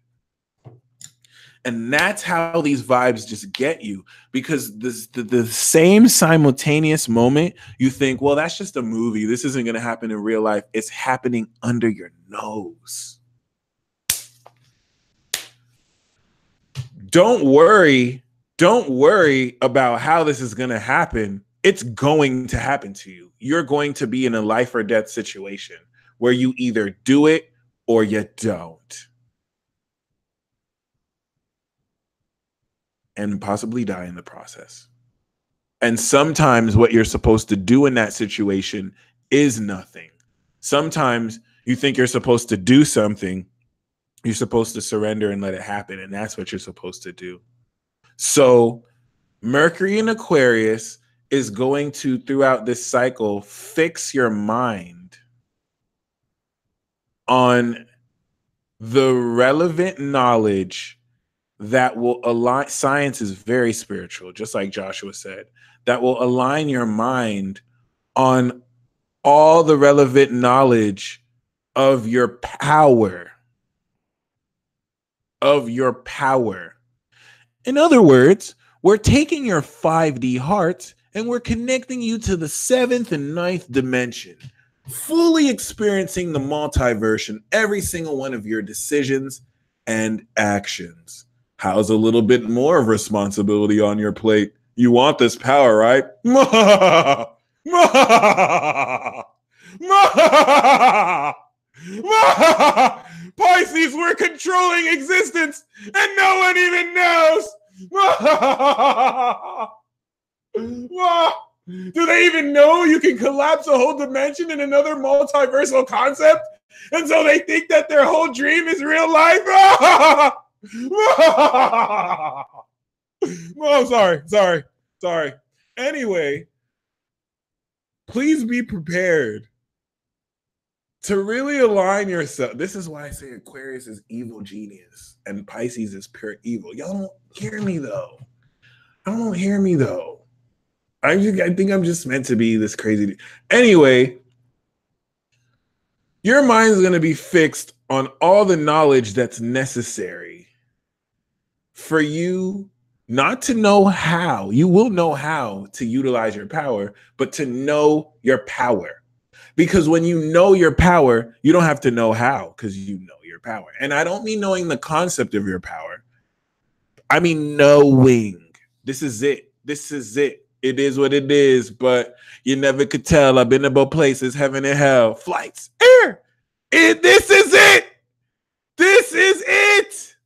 And that's how these vibes just get you, because the same simultaneous moment you think, well, that's just a movie. This isn't going to happen in real life. It's happening under your nose. Don't worry. Don't worry about how this is going to happen. It's going to happen to you. You're going to be in a life or death situation where you either do it or you don't. And possibly die in the process. And sometimes what you're supposed to do in that situation is nothing. Sometimes you think you're supposed to do something. You're supposed to surrender and let it happen. And that's what you're supposed to do. So Mercury in Aquarius is going to, throughout this cycle, fix your mind on the relevant knowledge that will align. Science is very spiritual, just like Joshua said, that will align your mind on all the relevant knowledge of your power. Of your power. In other words, we're taking your 5D heart and we're connecting you to the 7th and 9th dimension, fully experiencing the multiverse in every single one of your decisions and actions. How's a little bit more of responsibility on your plate? You want this power, right? Pisces, we're controlling existence and no one even knows. Do they even know you can collapse a whole dimension in another multiversal concept? And so they think that their whole dream is real life? Oh, sorry. Anyway, please be prepared to really align yourself. This is why I say Aquarius is evil genius and Pisces is pure evil. Y'all don't hear me though. I think I'm just meant to be this crazy. Anyway, your mind's going to be fixed on all the knowledge that's necessary for you not to know how. You will know how to utilize your power, but to know your power. Because when you know your power, you don't have to know how, because you know your power. And I don't mean knowing the concept of your power. I mean knowing. This is it. It is what it is, but you never could tell. I've been to both places, heaven and hell, flights, air. This is it. This is it.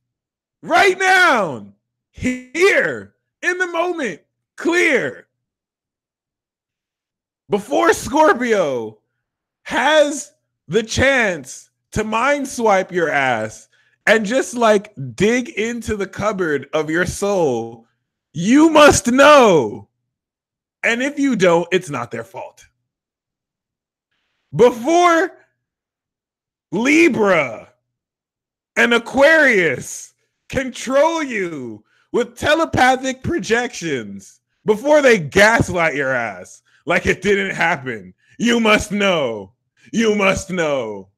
Right now. Here. In the moment. Clear. Before Scorpio has the chance to mind swipe your ass and just like dig into the cupboard of your soul, you must know. And if you don't, it's not their fault. Before Libra and Aquarius control you with telepathic projections, before they gaslight your ass like it didn't happen, you must know. You must know.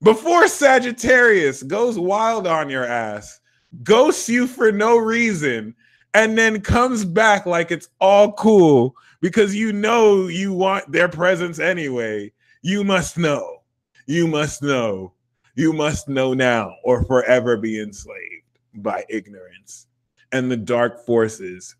Before Sagittarius goes wild on your ass, ghosts you for no reason, and then comes back like it's all cool because you know you want their presence anyway, you must know. You must know. You must know now or forever be enslaved by ignorance and the dark forces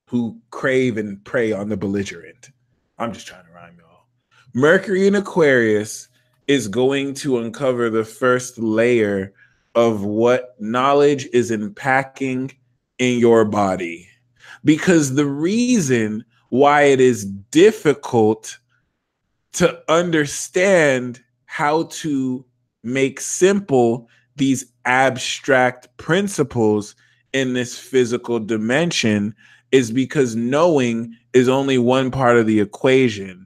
who crave and prey on the belligerent. I'm just trying to rhyme, y'all. Mercury in Aquarius is going to uncover the first layer of what knowledge is unpacking in your body. Because the reason why it is difficult to understand how to make simple these abstract principles in this physical dimension is because knowing is only one part of the equation.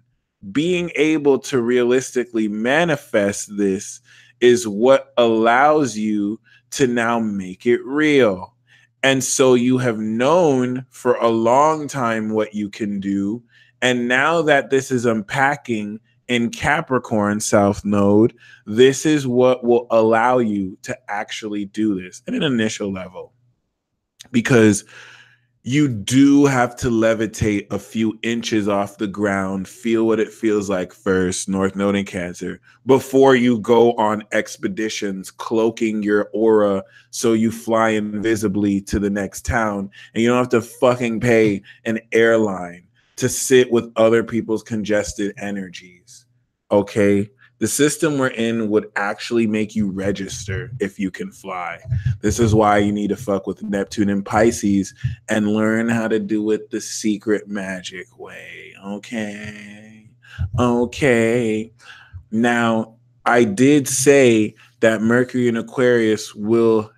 Being able to realistically manifest this is what allows you to now make it real. And so you have known for a long time what you can do. And now that this is unpacking in Capricorn South Node, this is what will allow you to actually do this at an initial level. Because you do have to levitate a few inches off the ground, feel what it feels like first, North Node in Cancer, before you go on expeditions, cloaking your aura so you fly invisibly to the next town, and you don't have to fucking pay an airline to sit with other people's congested energies. Okay? The system we're in would actually make you register if you can fly. This is why you need to fuck with Neptune and Pisces and learn how to do it the secret magic way. Okay. Okay. Now, I did say that Mercury and Aquarius will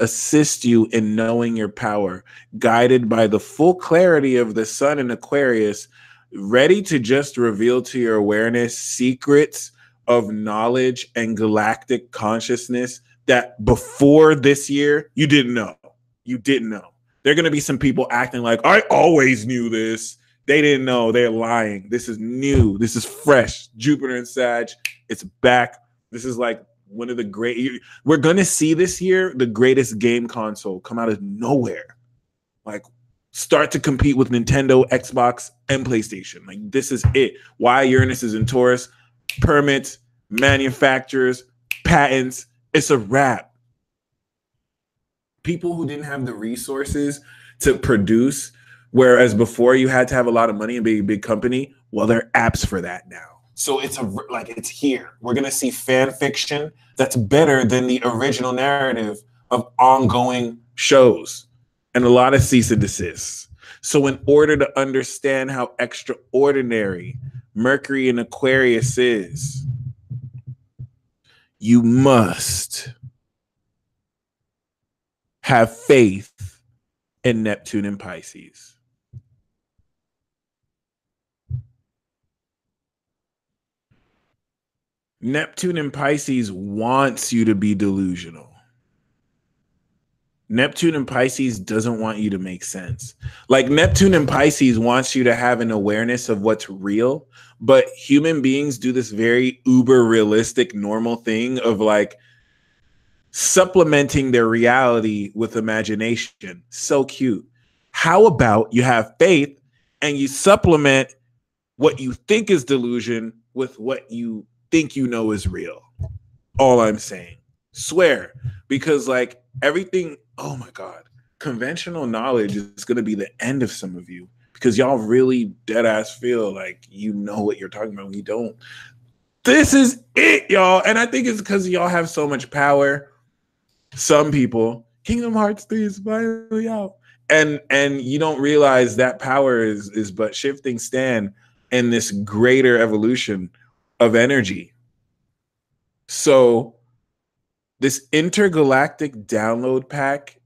assist you in knowing your power, guided by the full clarity of the sun in Aquarius, ready to just reveal to your awareness secrets of knowledge and galactic consciousness that before this year, you didn't know. You didn't know. There are going to be some people acting like, I always knew this. They didn't know. They're lying. This is new. This is fresh. Jupiter and Sag, it's back. This is like one of the great, we're going to see this year the greatest game console come out of nowhere. Like, start to compete with Nintendo, Xbox, and PlayStation. Like, this is it. Why Uranus is in Taurus. Permits, manufacturers, patents, it's a wrap. People who didn't have the resources to produce, whereas before you had to have a lot of money and be a big company, well, there are apps for that now. So it's it's here. We're gonna see fan fiction that's better than the original narrative of ongoing shows, and a lot of cease and desists. So in order to understand how extraordinary Mercury in Aquarius is, you must have faith in Neptune and Pisces. Neptune and Pisces wants you to be delusional. Neptune and Pisces doesn't want you to make sense. Like, Neptune and Pisces wants you to have an awareness of what's real, but human beings do this very uber realistic normal thing of like supplementing their reality with imagination. So cute. How about you have faith and you supplement what you think is delusion with what you think you know is real? All I'm saying. Swear. Because like everything, oh my God, conventional knowledge is going to be the end of some of you because y'all really dead ass feel like you know what you're talking about when you don't. This is it, y'all. And I think it's because y'all have so much power. Some people, Kingdom Hearts 3 is finally out. And you don't realize that power is but shifting stand in this greater evolution of energy. So this intergalactic download pack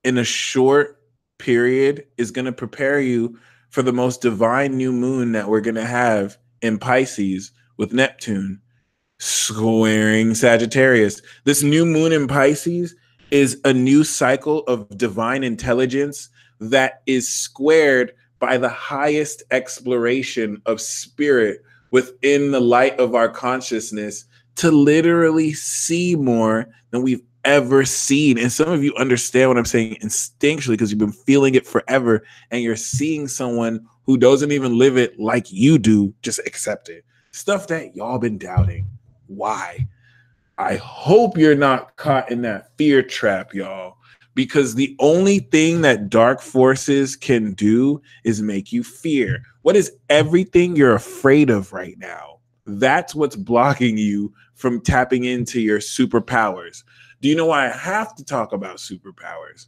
in a short period is going to prepare you for the most divine new moon that we're going to have in Pisces with Neptune squaring Sagittarius. This new moon in Pisces is a new cycle of divine intelligence that is squared by the highest exploration of spirit within the light of our consciousness to literally see more than we've ever seen. And some of you understand what I'm saying instinctually because you've been feeling it forever and you're seeing someone who doesn't even live it like you do, just accept it. Stuff that y'all been doubting. Why? I hope you're not caught in that fear trap, y'all, because the only thing that dark forces can do is make you fear. What is everything you're afraid of right now? That's what's blocking you from tapping into your superpowers. Do you know why I have to talk about superpowers?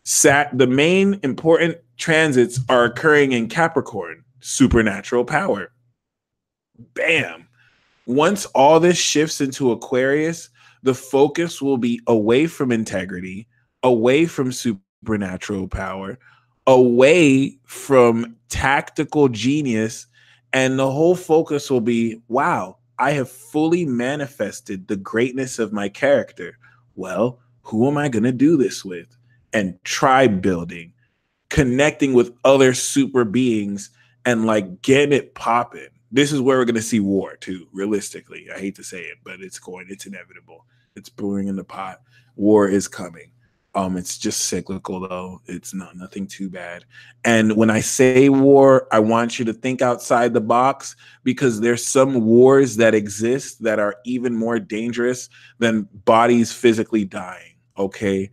The main important transits are occurring in Capricorn, supernatural power. Bam. Once all this shifts into Aquarius, the focus will be away from integrity, away from supernatural power, away from tactical genius, and the whole focus will be, wow, I have fully manifested the greatness of my character. Well, who am I going to do this with? And tribe building, connecting with other super beings, and like getting it popping. This is where we're going to see war too, realistically. I hate to say it, but it's inevitable. It's brewing in the pot. War is coming. It's just cyclical though. It's nothing too bad. And when I say war, I want you to think outside the box, because there's some wars that exist that are even more dangerous than bodies physically dying. Okay.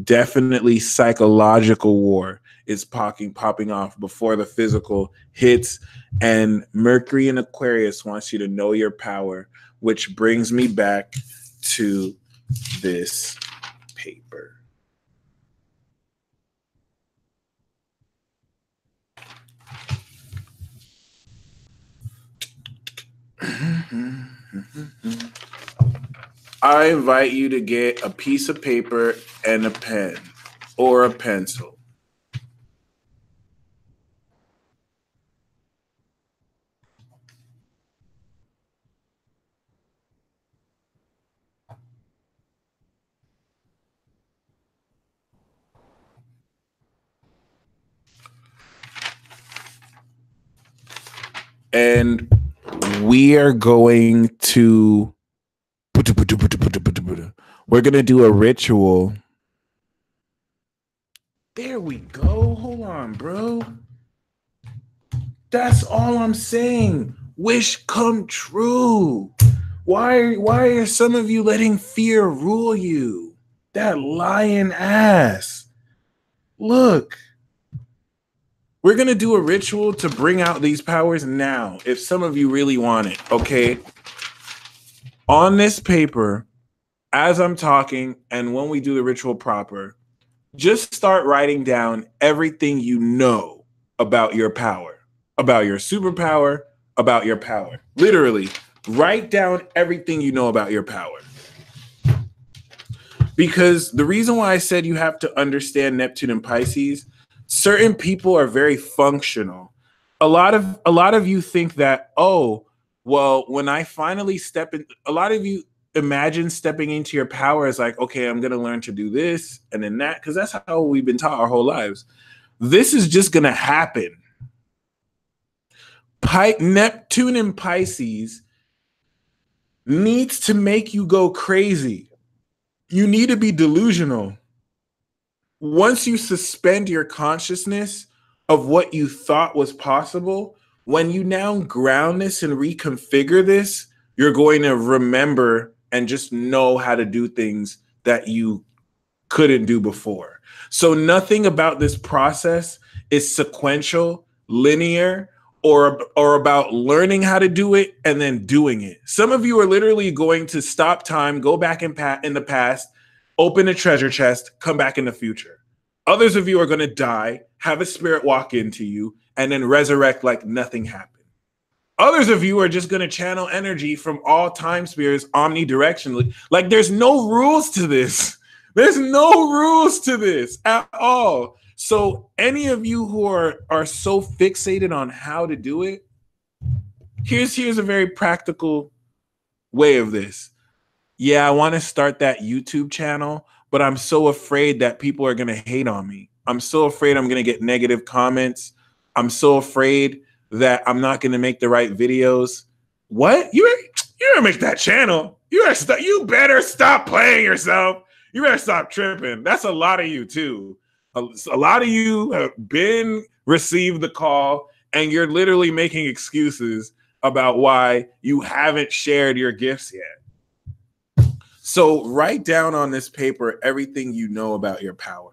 Definitely psychological war is popping off before the physical hits. And Mercury in Aquarius wants you to know your power, which brings me back to this paper. I invite you to get a piece of paper and a pen or a pencil. And we are going to do a ritual. There we go. Hold on, bro. That's all I'm saying. Wish come true. Why are some of you letting fear rule you? That lying ass. Look. We're going to do a ritual to bring out these powers now, if some of you really want it, okay? On this paper, as I'm talking, and when we do the ritual proper, just start writing down everything you know about your power, about your superpower, about your power. Literally, write down everything you know about your power. Because the reason why I said you have to understand Neptune and Pisces, certain people are very functional. A lot of you think that, oh, well, when I finally step in, a lot of you imagine stepping into your power as like, okay, I'm going to learn to do this and then that, because that's how we've been taught our whole lives. This is just going to happen. Neptune and Pisces needs to make you go crazy. You need to be delusional. Once you suspend your consciousness of what you thought was possible, when you now ground this and reconfigure this, you're going to remember and just know how to do things that you couldn't do before. So nothing about this process is sequential, linear, or about learning how to do it and then doing it. Some of you are literally going to stop time, go back in the past, open a treasure chest, come back in the future. Others of you are going to die, have a spirit walk into you, and then resurrect like nothing happened. Others of you are just going to channel energy from all time spheres omnidirectionally. Like there's no rules to this. There's no rules to this at all. So any of you who are so fixated on how to do it, here's a very practical way of this. Yeah, I want to start that YouTube channel, but I'm so afraid that people are going to hate on me. I'm so afraid I'm going to get negative comments. I'm so afraid that I'm not going to make the right videos. What? You're going to make that channel? You better stop playing yourself. You better stop tripping. That's a lot of you too. A lot of you have received the call and you're literally making excuses about why you haven't shared your gifts yet. So write down on this paper everything you know about your power.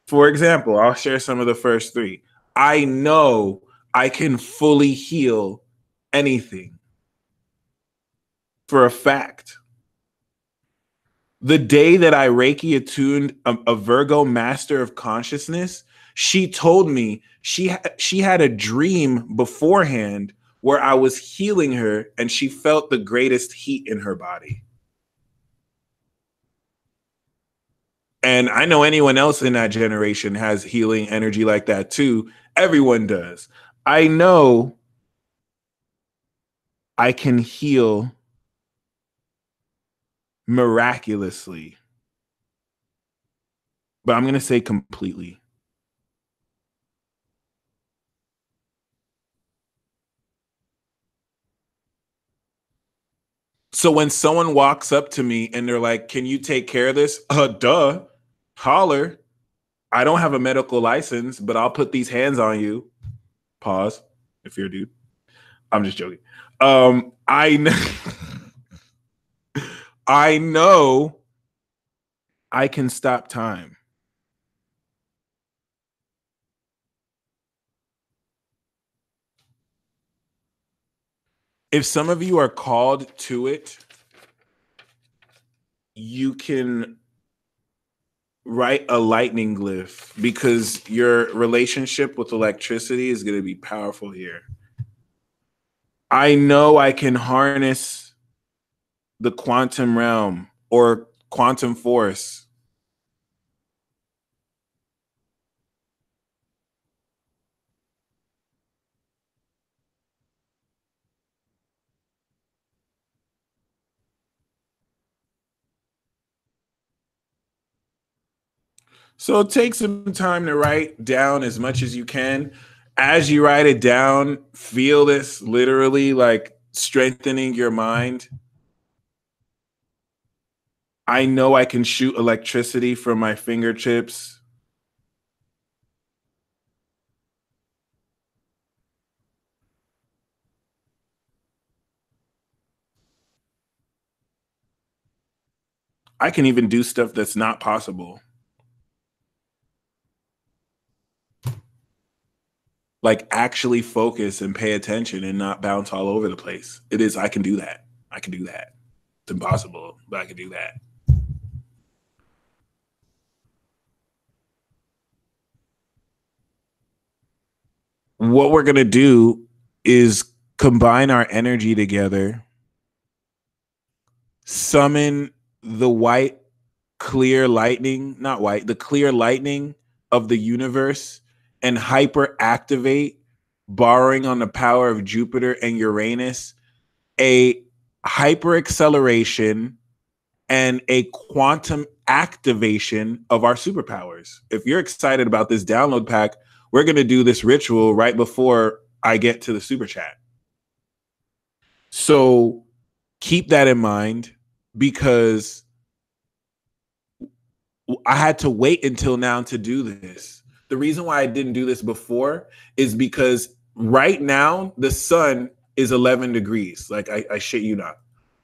For example, I'll share some of the first three. I know I can fully heal anything. For a fact. The day that I Reiki attuned a Virgo master of consciousness, she told me she had a dream beforehand where I was healing her and she felt the greatest heat in her body. And I know anyone else in that generation has healing energy like that too. Everyone does. I know I can heal miraculously, but I'm going to say completely. So when someone walks up to me and they're like, "Can you take care of this?" Duh. Holler. I don't have a medical license, but I'll put these hands on you. Pause. If you're a dude. I'm just joking. I know I can stop time. If some of you are called to it, you can write a lightning glyph because your relationship with electricity is going to be powerful here. I know I can harness the quantum realm or quantum force. So take some time to write down as much as you can. As you write it down, feel this literally like strengthening your mind. I know I can shoot electricity from my fingertips. I can even do stuff that's not possible. Like actually focus and pay attention and not bounce all over the place. It is, I can do that. I can do that. It's impossible, but I can do that. What we're going to do is combine our energy together, summon the white, clear lightning, not white, the clear lightning of the universe, and hyper activate, borrowing on the power of Jupiter and Uranus, a hyper acceleration and a quantum activation of our superpowers. If you're excited about this download pack, we're going to do this ritual right before I get to the super chat. So keep that in mind, because I had to wait until now to do this. The reason why I didn't do this before is because right now the sun is 11 degrees. Like I shit you not.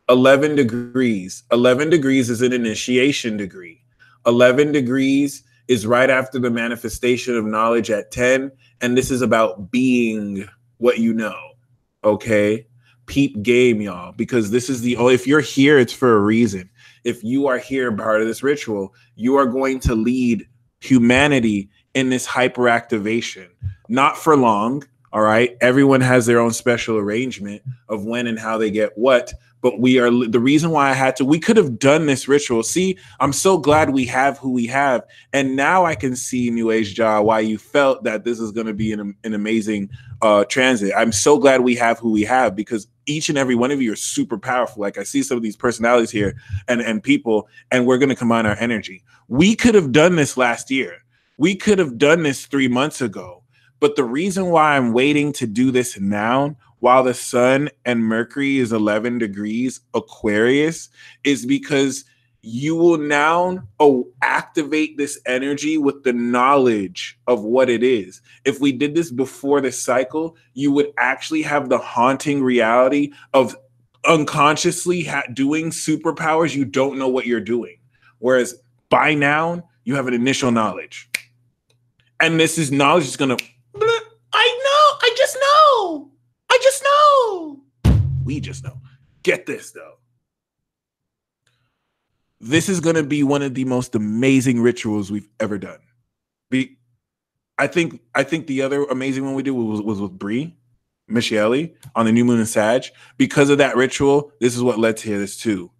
11 degrees. 11 degrees is an initiation degree. 11 degrees is right after the manifestation of knowledge at 10. And this is about being what you know. Okay? Peep game, y'all, because this is if you're here, it's for a reason. If you are here part of this ritual, you are going to lead humanity in this hyperactivation. Not for long, all right? Everyone has their own special arrangement of when and how they get what. But the reason why we could have done this ritual. See, I'm so glad we have who we have. And now I can see, New Age Jah, why you felt that this is going to be an amazing transit. I'm so glad we have who we have, because each and every one of you are super powerful. Like I see some of these personalities here and people, and we're going to combine our energy. We could have done this last year. We could have done this 3 months ago. But the reason why I'm waiting to do this now, while the sun and Mercury is 11 degrees Aquarius, is because you will now activate this energy with the knowledge of what it is. If we did this before the cycle, you would actually have the haunting reality of unconsciously doing superpowers. You don't know what you're doing. Whereas by now, you have an initial knowledge. And this is knowledge is going to, I just know. We just know. Get this, though. This is going to be one of the most amazing rituals we've ever done. I think the other amazing one we did was with Bree Michele on the new moon in Sag. Because of that ritual, this is what led to this too.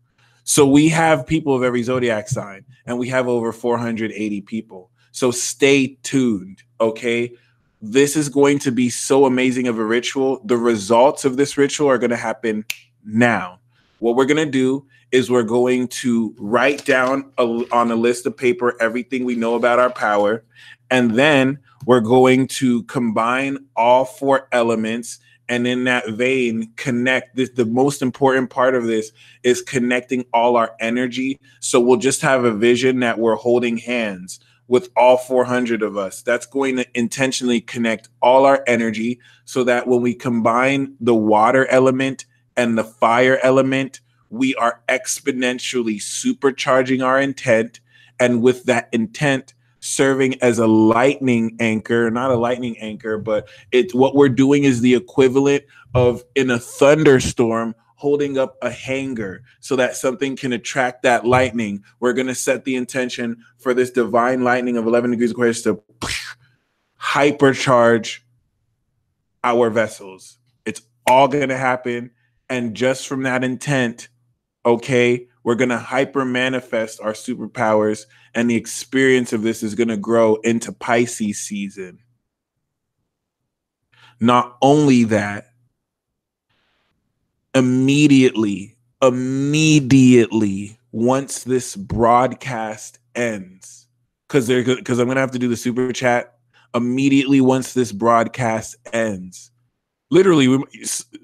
So we have people of every zodiac sign, and we have over 480 people. So stay tuned, okay? This is going to be so amazing of a ritual. The results of this ritual are going to happen now. What we're going to do is we're going to write down on a list of paper everything we know about our power, and then we're going to combine all 4 elements, and in that vein, connect this. The most important part of this is connecting all our energy. So we'll just have a vision that we're holding hands with all 400 of us. That's going to intentionally connect all our energy so that when we combine the water element and the fire element, we are exponentially supercharging our intent. And with that intent, serving as a lightning anchor, not a lightning anchor, but it's what we're doing is the equivalent of in a thunderstorm holding up a hanger so that something can attract that lightning. We're going to set the intention for this divine lightning of 11 degrees Aquarius to hypercharge our vessels. It's all going to happen. And just from that intent, okay, we're going to hyper manifest our superpowers, and the experience of this is going to grow into Pisces season. Not only that, immediately, once this broadcast ends, because I'm going to have to do the super chat, immediately once this broadcast ends, literally,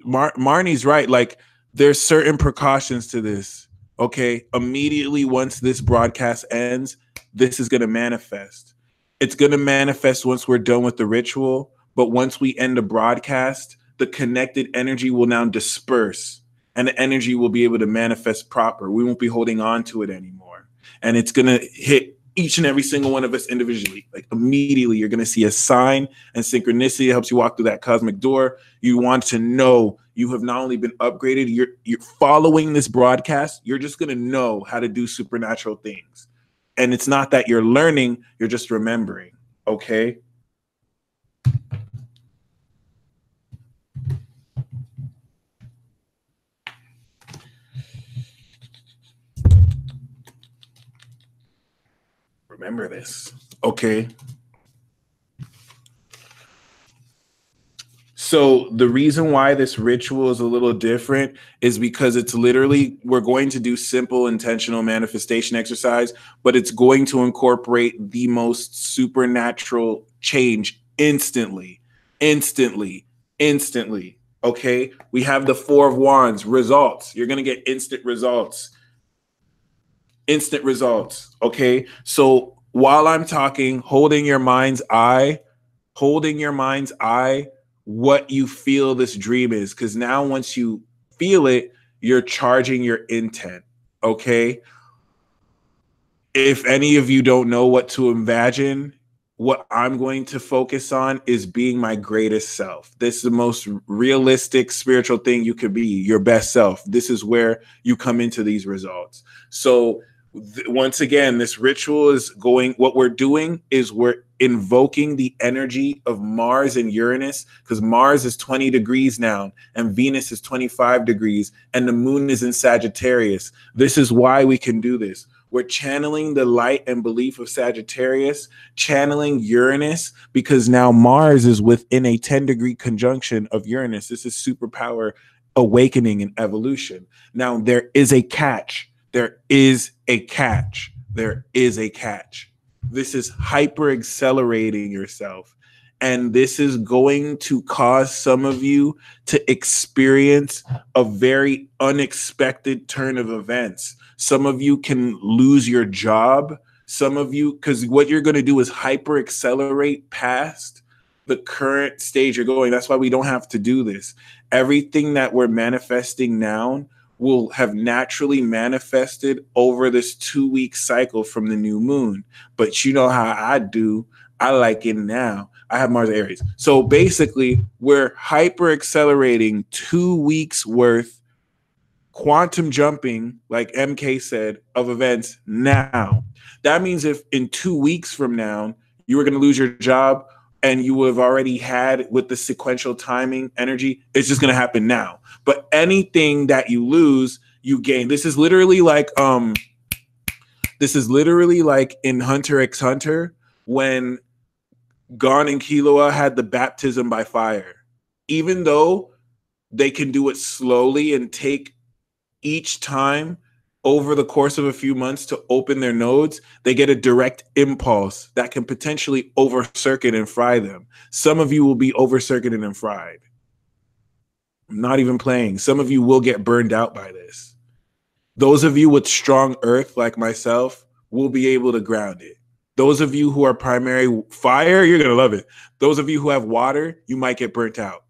Marnie's right, like there's certain precautions to this. Okay, immediately once this broadcast ends, this is going to manifest. It's going to manifest once we're done with the ritual. But once we end the broadcast, the connected energy will now disperse, and the energy will be able to manifest proper. We won't be holding on to it anymore. And it's going to hit each and every single one of us individually. Like immediately, you're going to see a sign, and synchronicity helps you walk through that cosmic door. You want to know you have not only been upgraded, you're following this broadcast. You're just going to know how to do supernatural things. And it's not that you're learning, you're just remembering. Okay. Remember this. Okay. So the reason why this ritual is a little different is because it's literally, we're going to do simple intentional manifestation exercise, but it's going to incorporate the most supernatural change instantly. Okay. We have the 4 of Wands results. You're going to get instant results. Okay. So while I'm talking, holding your mind's eye, what you feel this dream is, because now once you feel it, you're charging your intent. Okay. If any of you don't know what to imagine, what I'm going to focus on is being my greatest self. This is the most realistic spiritual thing you could be, your best self. This is where you come into these results. So once again, this ritual is going, what we're doing is we're invoking the energy of Mars and Uranus, because Mars is 20 degrees now and Venus is 25 degrees and the moon is in Sagittarius. This is why we can do this. We're channeling the light and belief of Sagittarius, channeling Uranus, because now Mars is within a 10-degree conjunction of Uranus. This is superpower awakening and evolution. Now, there is a catch. This is hyper accelerating yourself. And this is going to cause some of you to experience a very unexpected turn of events. Some of you can lose your job. Some of you, because what you're going to do is hyper accelerate past the current stage you're going. That's why we don't have to do this. Everything that we're manifesting now will have naturally manifested over this 2-week cycle from the new moon. But you know how I do. I like it now. I have Mars Aries. So basically, we're hyper accelerating 2 weeks worth quantum jumping, like MK said, of events now. That means if in 2 weeks from now you were going to lose your job and you have already had with the sequential timing energy, it's just going to happen now. But anything that you lose, you gain. This is literally like in Hunter x Hunter when Gon and Killua had the baptism by fire. Even though they can do it slowly and take each time over the course of a few months to open their nodes, they get a direct impulse that can potentially over circuit and fry them. Some of you will be over circuited and fried. I'm not even playing. Some of you will get burned out by this. Those of you with strong earth like myself will be able to ground it. Those of you who are primary fire, you're going to love it. Those of you who have water, you might get burnt out.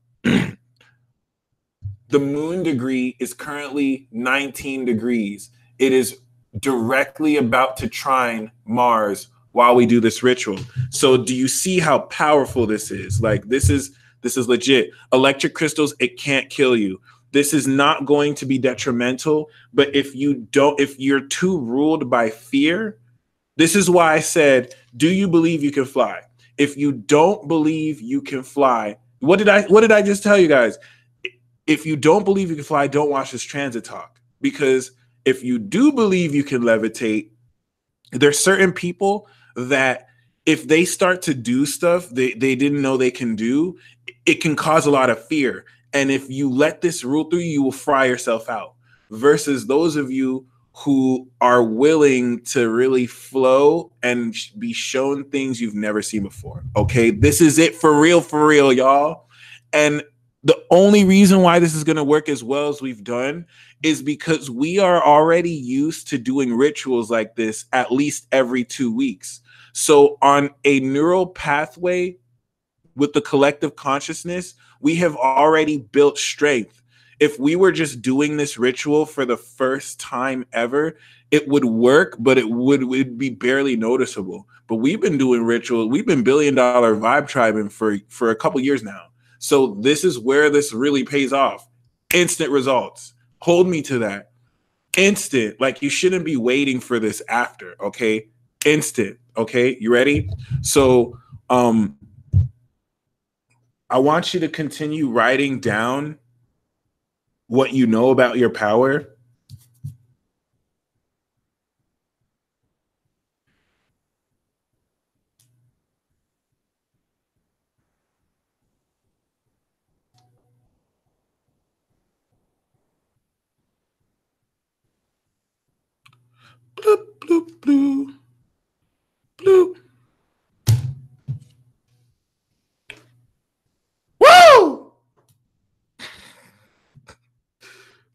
The moon degree is currently 19 degrees. It is directly about to trine Mars while we do this ritual. So do you see how powerful this is? Like this is legit. Electric crystals, it can't kill you. This is not going to be detrimental, but if you're too ruled by fear, this is why I said, do you believe you can fly? If you don't believe you can fly, what did I just tell you guys? If you don't believe you can fly, don't watch this transit talk. Because if you do believe you can levitate, there's certain people that if they start to do stuff they didn't know they can do, it can cause a lot of fear. And if you let this rule through you will fry yourself out. Versus those of you who are willing to really flow and be shown things you've never seen before. Okay, this is it for real, y'all. And the only reason why this is going to work as well as we've done is because we are already used to doing rituals like this at least every 2 weeks. So on a neural pathway with the collective consciousness, we have already built strength. If we were just doing this ritual for the first time ever, it would work, but it would be barely noticeable. But we've been doing rituals. We've been $1 billion vibe tribing for a couple years now. So this is where this really pays off. Instant results. Hold me to that. Instant. Like you shouldn't be waiting for this after, okay? Instant, okay? You ready? So I want you to continue writing down what you know about your power. Bloop, bloop, bloop. Bloop. Woo!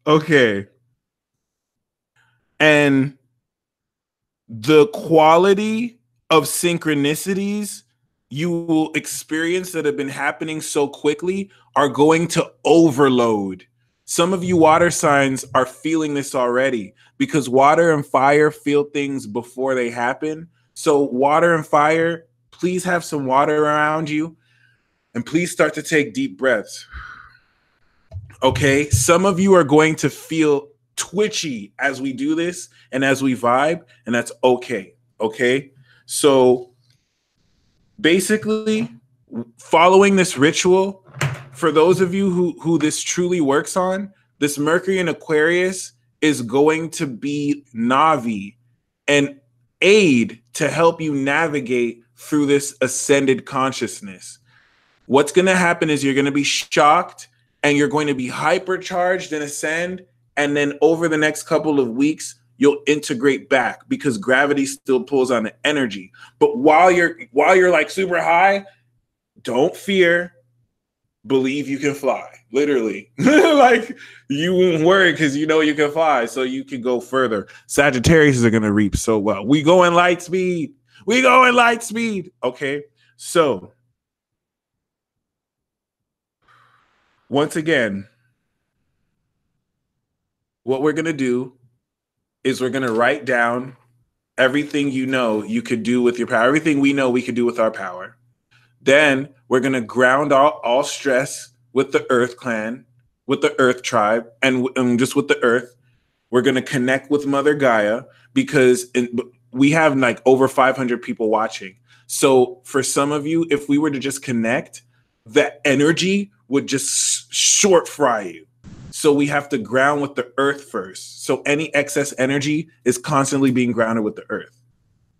Okay. And the quality of synchronicities you will experience that have been happening so quickly are going to overload. Some of you water signs are feeling this already because water and fire feel things before they happen. So water and fire, please have some water around you and please start to take deep breaths. Okay, some of you are going to feel twitchy as we do this and as we vibe, and that's okay. Okay, so basically, following this ritual, for those of you who this truly works on, this Mercury in Aquarius is going to be Navi, an aid to help you navigate through this ascended consciousness. What's going to happen is you're going to be shocked and you're going to be hypercharged and ascend. And then over the next couple of weeks, you'll integrate back because gravity still pulls on the energy. But while you're like super high, don't fear, believe you can fly. Literally. Like you won't worry because you know you can fly, so you can go further. Sagittarius are gonna reap so well. We go in light speed. We go in light speed. Okay. So once again, what we're gonna do is we're gonna write down everything you know you could do with your power, everything we know we could do with our power. Then we're going to ground all stress with the Earth clan, with the Earth tribe, and just with the Earth. We're going to connect with Mother Gaia because we have like over 500 people watching. So for some of you, if we were to just connect, that energy would just short fry you. So we have to ground with the earth first. So any excess energy is constantly being grounded with the earth.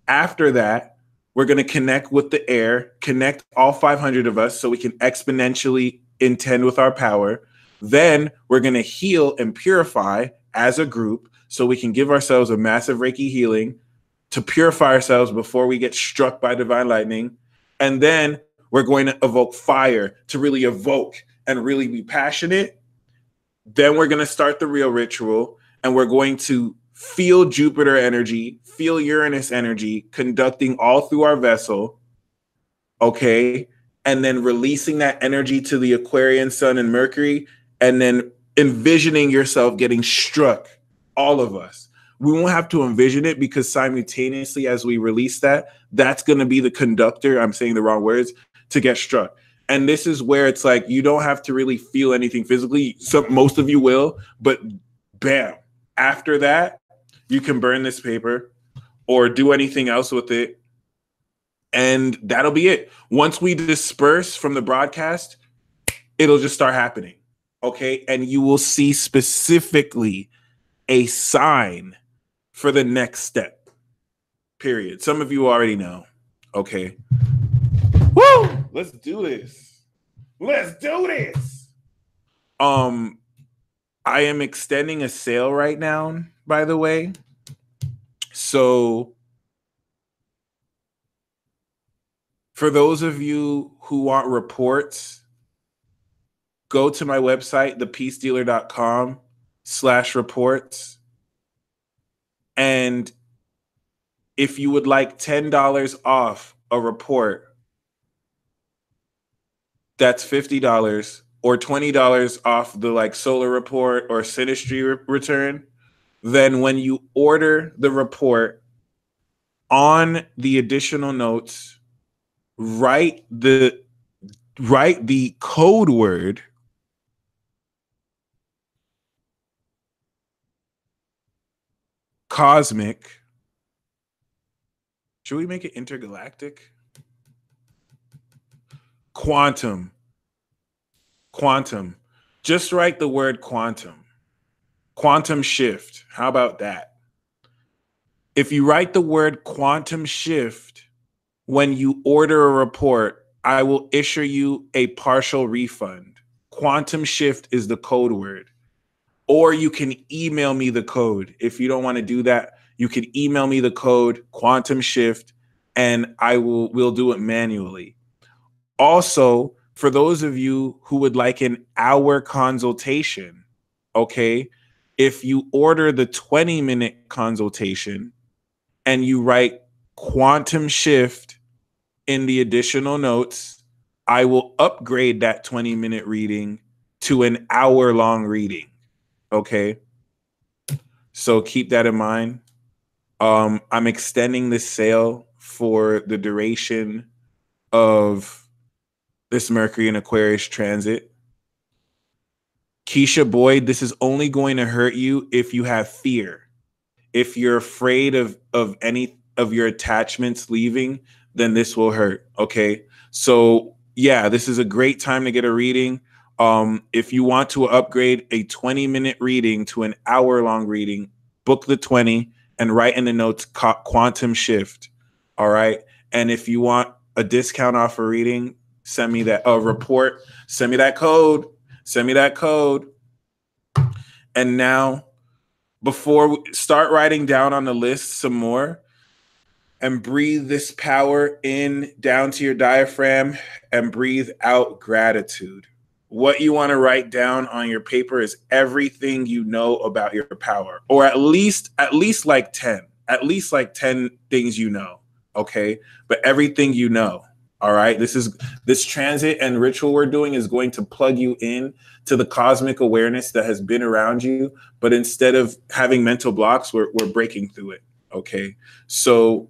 After that, we're going to connect with the air, connect all 500 of us so we can exponentially intend with our power. Then we're going to heal and purify as a group so we can give ourselves a massive Reiki healing to purify ourselves before we get struck by divine lightning. And then we're going to evoke fire to really evoke and really be passionate. Then we're going to start the real ritual, and we're going to feel Jupiter energy, feel Uranus energy conducting all through our vessel. Okay. And then releasing that energy to the Aquarian sun and Mercury, and then envisioning yourself getting struck, all of us. We won't have to envision it because simultaneously as we release that, that's going to be the conductor, I'm saying the wrong words, to get struck. And this is where it's like, you don't have to really feel anything physically. Most of you will, but bam. After that, you can burn this paper or do anything else with it. And that'll be it. Once we disperse from the broadcast, it'll just start happening. Okay. And you will see specifically a sign for the next step. Period. Some of you already know. Okay. Woo! Let's do this. Let's do this. I am extending a sale right now, by the way. So for those of you who want reports, go to my website, thepeacedealer.com/reports. And if you would like $10 off a report, that's $50, or $20 off the like solar report or synastry return. Then when you order the report, on the additional notes, write the code word cosmic. Should we make it intergalactic? Quantum. Just write the word quantum. Quantum shift. How about that? If you write the word quantum shift when you order a report, I will issue you a partial refund. Quantum shift is the code word. Or you can email me the code. If you don't want to do that, you can email me the code quantum shift, and we'll do it manually. Also, for those of you who would like an hour consultation, okay, if you order the 20-minute consultation and you write quantum shift in the additional notes, I will upgrade that 20-minute reading to an hour-long reading. Okay. So keep that in mind. I'm extending this sale for the duration of this Mercury and Aquarius transit. Keisha Boyd, this is only going to hurt you if you have fear. If you're afraid of any of your attachments leaving, then this will hurt. Okay. So yeah, this is a great time to get a reading. If you want to upgrade a 20-minute reading to an hour-long reading, book the 20 and write in the notes quantum shift. All right. And if you want a discount off a reading, send me that report. Send me that code. And now, before we start writing down on the list some more, and breathe this power in down to your diaphragm and breathe out gratitude. What you want to write down on your paper is everything you know about your power, or at least like 10 things you know. Okay. But everything you know. All right. This transit and ritual we're doing is going to plug you in to the cosmic awareness that has been around you. But instead of having mental blocks, we're breaking through it. Okay. So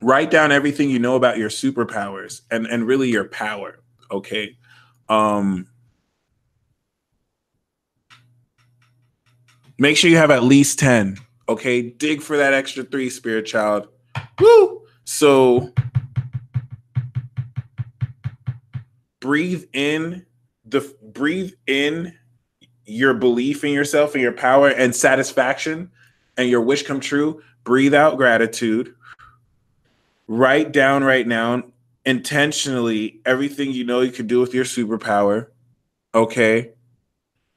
write down everything you know about your superpowers and really your power. Okay. Make sure you have at least 10. Okay, dig for that extra 3, spirit child. Woo! So breathe in your belief in yourself and your power and satisfaction and your wish come true. Breathe out gratitude. Write down right now intentionally everything you know you can do with your superpower. Okay.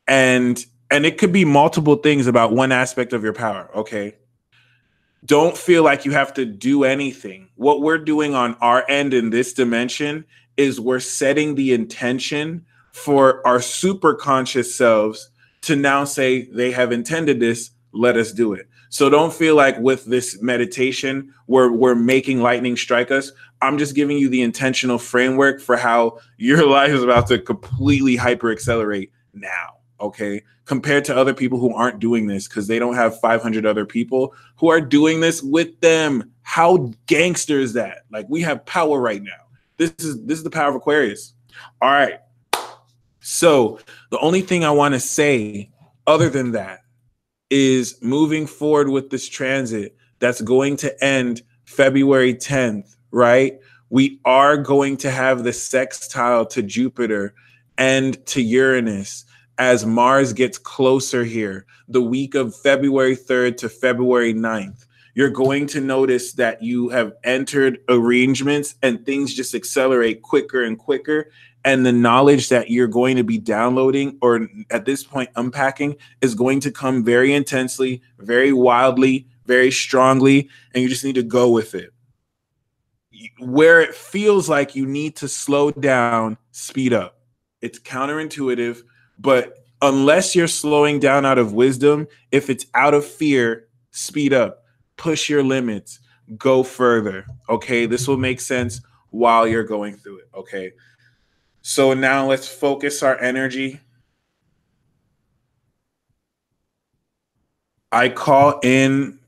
And it could be multiple things about one aspect of your power. Okay. Don't feel like you have to do anything. What we're doing on our end in this dimension is we're setting the intention for our super conscious selves to now say they have intended this, let us do it. So don't feel like with this meditation we're making lightning strike us. I'm just giving you the intentional framework for how your life is about to completely hyper accelerate now. Okay, compared to other people who aren't doing this because they don't have 500 other people who are doing this with them. How gangster is that? Like, we have power right now. This is the power of Aquarius. All right. So the only thing I want to say other than that is moving forward with this transit that's going to end February 10th, right? We are going to have the sextile to Jupiter and to Uranus as Mars gets closer here, the week of February 3rd to February 9th. You're going to notice that you have entered arrangements and things just accelerate quicker and quicker. And the knowledge that you're going to be downloading, or at this point unpacking, is going to come very intensely, very wildly, very strongly, and you just need to go with it. Where it feels like you need to slow down, speed up. It's counterintuitive, but unless you're slowing down out of wisdom, if it's out of fear, speed up, push your limits, go further. Okay, this will make sense while you're going through it. Okay, so now let's focus our energy. I call in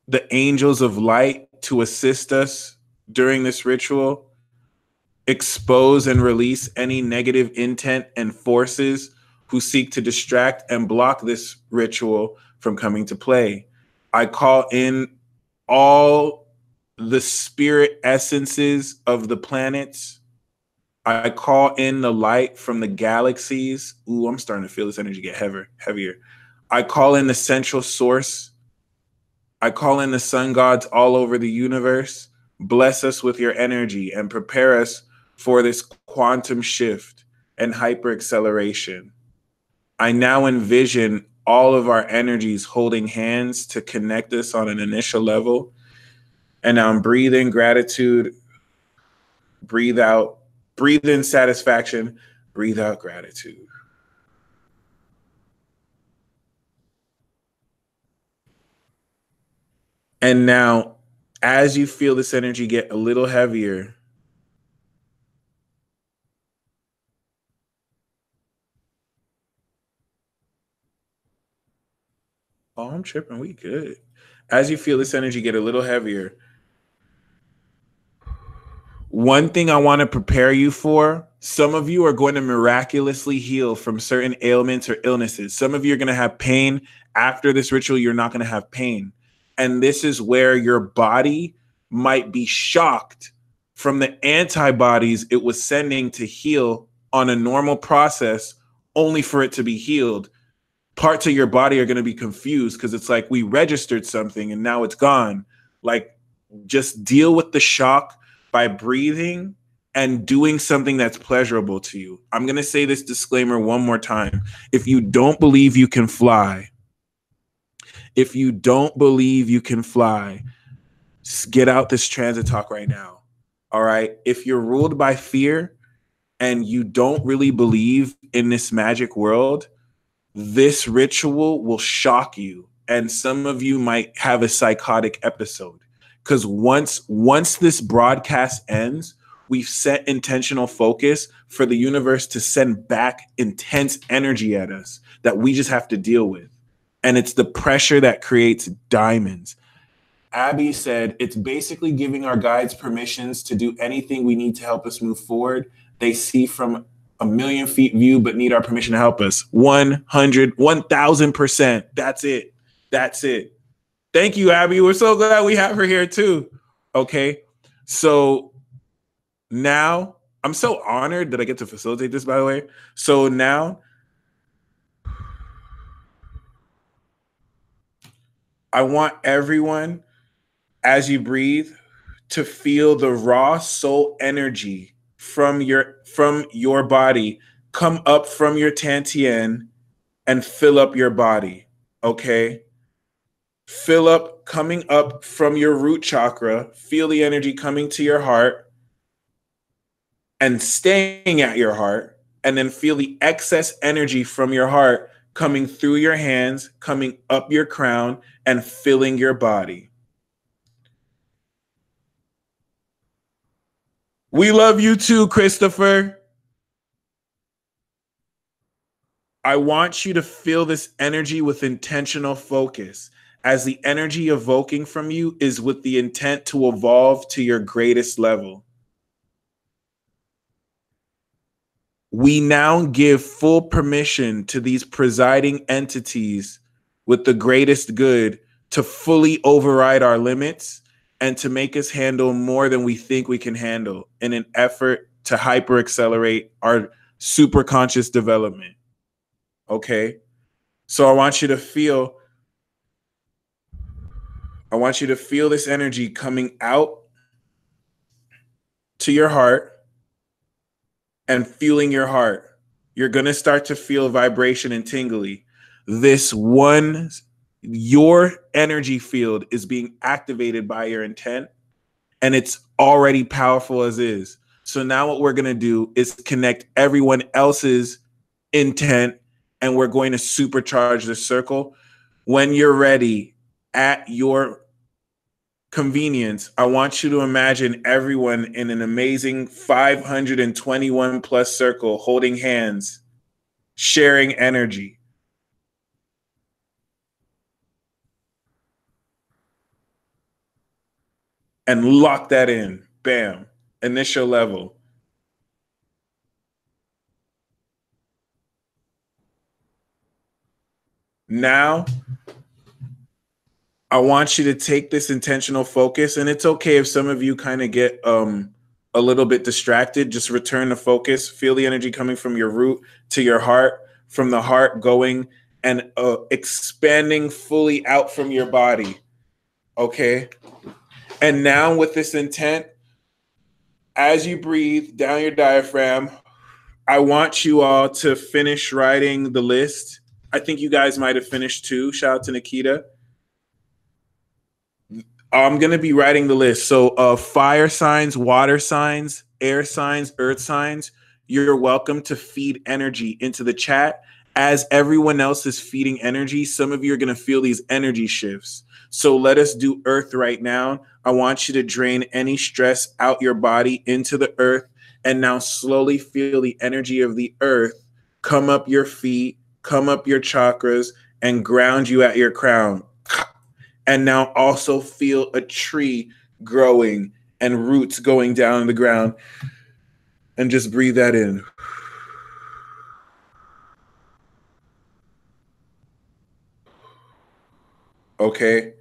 the angels of light to assist us during this ritual. Expose and release any negative intent and forces who seek to distract and block this ritual from coming to play. I call in all the spirit essences of the planets. I call in the light from the galaxies. Ooh, I'm starting to feel this energy get heavier. I call in the central source. I call in the sun gods all over the universe. Bless us with your energy and prepare us for this quantum shift and hyper acceleration. I now envision all of our energies holding hands to connect us on an initial level. And now I'm breathing gratitude, breathe out, breathe in satisfaction, breathe out gratitude. And now, as you feel this energy get a little heavier, oh, I'm tripping. We good. As you feel this energy get a little heavier, one thing I want to prepare you for, some of you are going to miraculously heal from certain ailments or illnesses. Some of you are going to have pain. After this ritual, you're not going to have pain. And this is where your body might be shocked from the antibodies it was sending to heal on a normal process, only for it to be healed. Parts of your body are going to be confused because it's like we registered something and now it's gone. Like, just deal with the shock by breathing and doing something that's pleasurable to you. I'm going to say this disclaimer one more time. If you don't believe you can fly, get out this transit talk right now. All right. If you're ruled by fear and you don't really believe in this magic world, this ritual will shock you. And some of you might have a psychotic episode. Because once this broadcast ends, we've set intentional focus for the universe to send back intense energy at us that we just have to deal with. And it's the pressure that creates diamonds. Abby said, it's basically giving our guides permissions to do anything we need to help us move forward. They see from a million feet view, but need our permission to help us. 100, 1000%. That's it. That's it. Thank you, Abby. We're so glad we have her here too. Okay. So now I'm so honored that I get to facilitate this, by the way. So now I want everyone, as you breathe, to feel the raw soul energy from your body come up from your Tantien and fill up your body. Okay? Fill up, coming up from your root chakra. Feel the energy coming to your heart and staying at your heart, and then feel the excess energy from your heart coming through your hands, coming up your crown, and filling your body. We love you too, Christopher. I want you to feel this energy with intentional focus, as the energy evoking from you is with the intent to evolve to your greatest level. We now give full permission to these presiding entities with the greatest good to fully override our limits and to make us handle more than we think we can handle in an effort to hyper accelerate our super conscious development. Okay? So I want you to feel this energy coming out to your heart and fueling your heart. You're going to start to feel vibration and tingly. Your energy field is being activated by your intent, and it's already powerful as is. So now what we're going to do is connect everyone else's intent, and we're going to supercharge the circle. When you're ready, at your convenience, I want you to imagine everyone in an amazing 521 plus circle, holding hands, sharing energy. And lock that in. Bam. Initial level. Now, I want you to take this intentional focus, and it's okay if some of you kind of get a little bit distracted. Just return the focus. Feel the energy coming from your root to your heart, from the heart going and expanding fully out from your body. Okay? And now with this intent, as you breathe down your diaphragm, I want you all to finish writing the list. I think you guys might have finished too. Shout out to Nikita. I'm going to be writing the list. So fire signs, water signs, air signs, earth signs, you're welcome to feed energy into the chat. As everyone else is feeding energy, some of you are going to feel these energy shifts. So let us do earth right now. I want you to drain any stress out your body into the earth, and now slowly feel the energy of the earth come up your feet, come up your chakras, and ground you at your crown. And now also feel a tree growing and roots going down in the ground. And just breathe that in. Okay?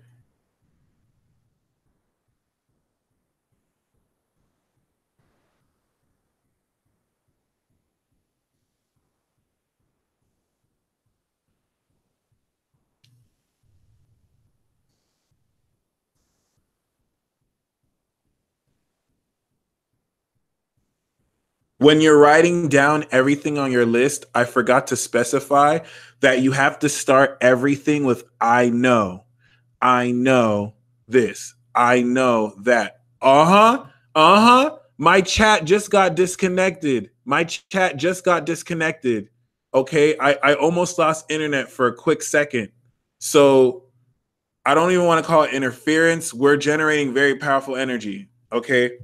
When you're writing down everything on your list, I forgot to specify that you have to start everything with I know. I know this. I know that. Uh-huh. Uh-huh. My chat just got disconnected. Okay. I almost lost internet for a quick second. So I don't even want to call it interference. We're generating very powerful energy. Okay.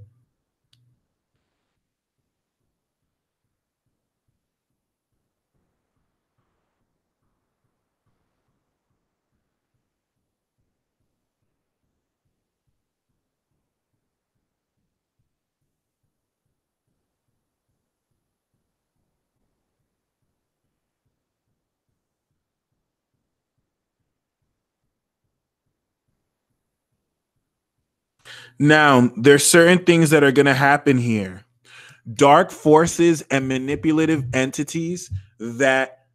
Now, there's certain things that are going to happen here. Dark forces and manipulative entities that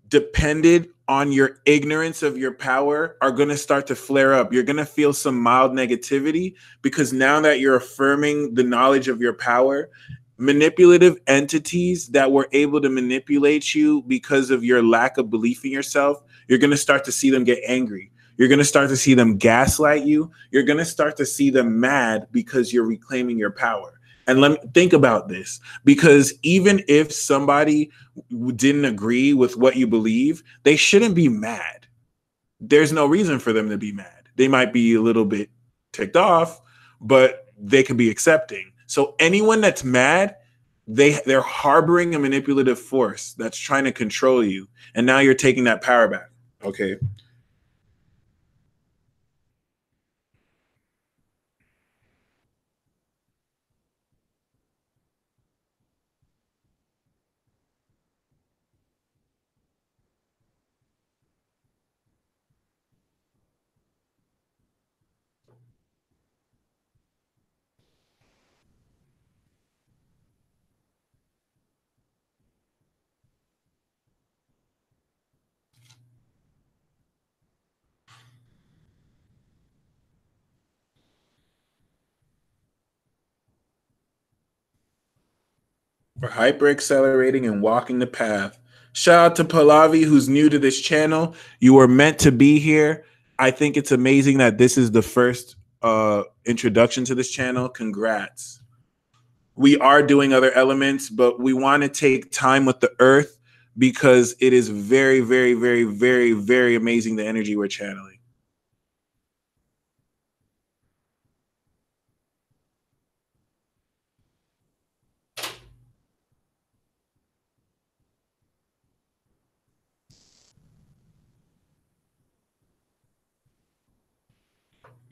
depended on your ignorance of your power are going to start to flare up. You're going to feel some mild negativity because now that you're affirming the knowledge of your power, manipulative entities that were able to manipulate you because of your lack of belief in yourself, you're going to start to see them get angry. You're going to start to see them gaslight you. You're going to start to see them mad because you're reclaiming your power. And let me think about this, because even if somebody didn't agree with what you believe, they shouldn't be mad. There's no reason for them to be mad. They might be a little bit ticked off, but they can be accepting. So anyone that's mad, they're harboring a manipulative force that's trying to control you. And now you're taking that power back. Okay. We're hyper accelerating and walking the path. Shout out to Pallavi, who's new to this channel. You were meant to be here. I think it's amazing that this is the first introduction to this channel. Congrats. We are doing other elements, but we want to take time with the earth because it is very, very, very, very, very amazing the energy we're channeling.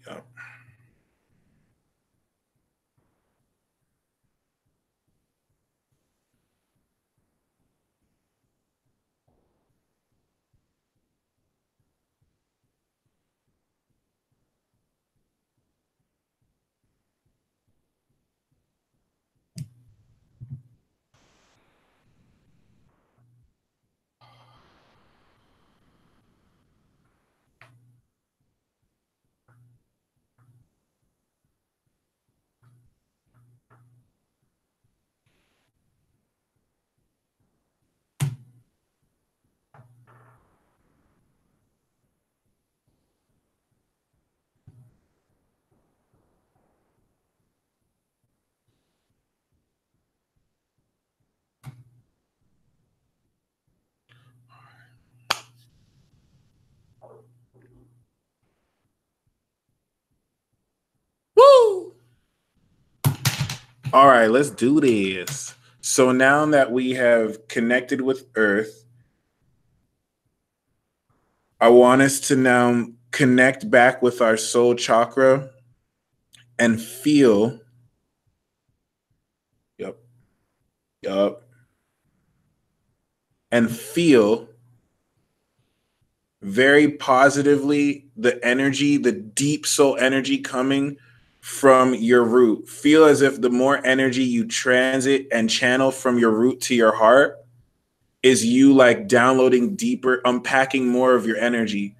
Yep. Woo! All right, let's do this. So now that we have connected with Earth, I want us to now connect back with our soul chakra and feel, yep, yep, and feel very positively the energy, the deep soul energy coming from your root. Feel as if the more energy you transit and channel from your root to your heart is you like downloading deeper, unpacking more of your energy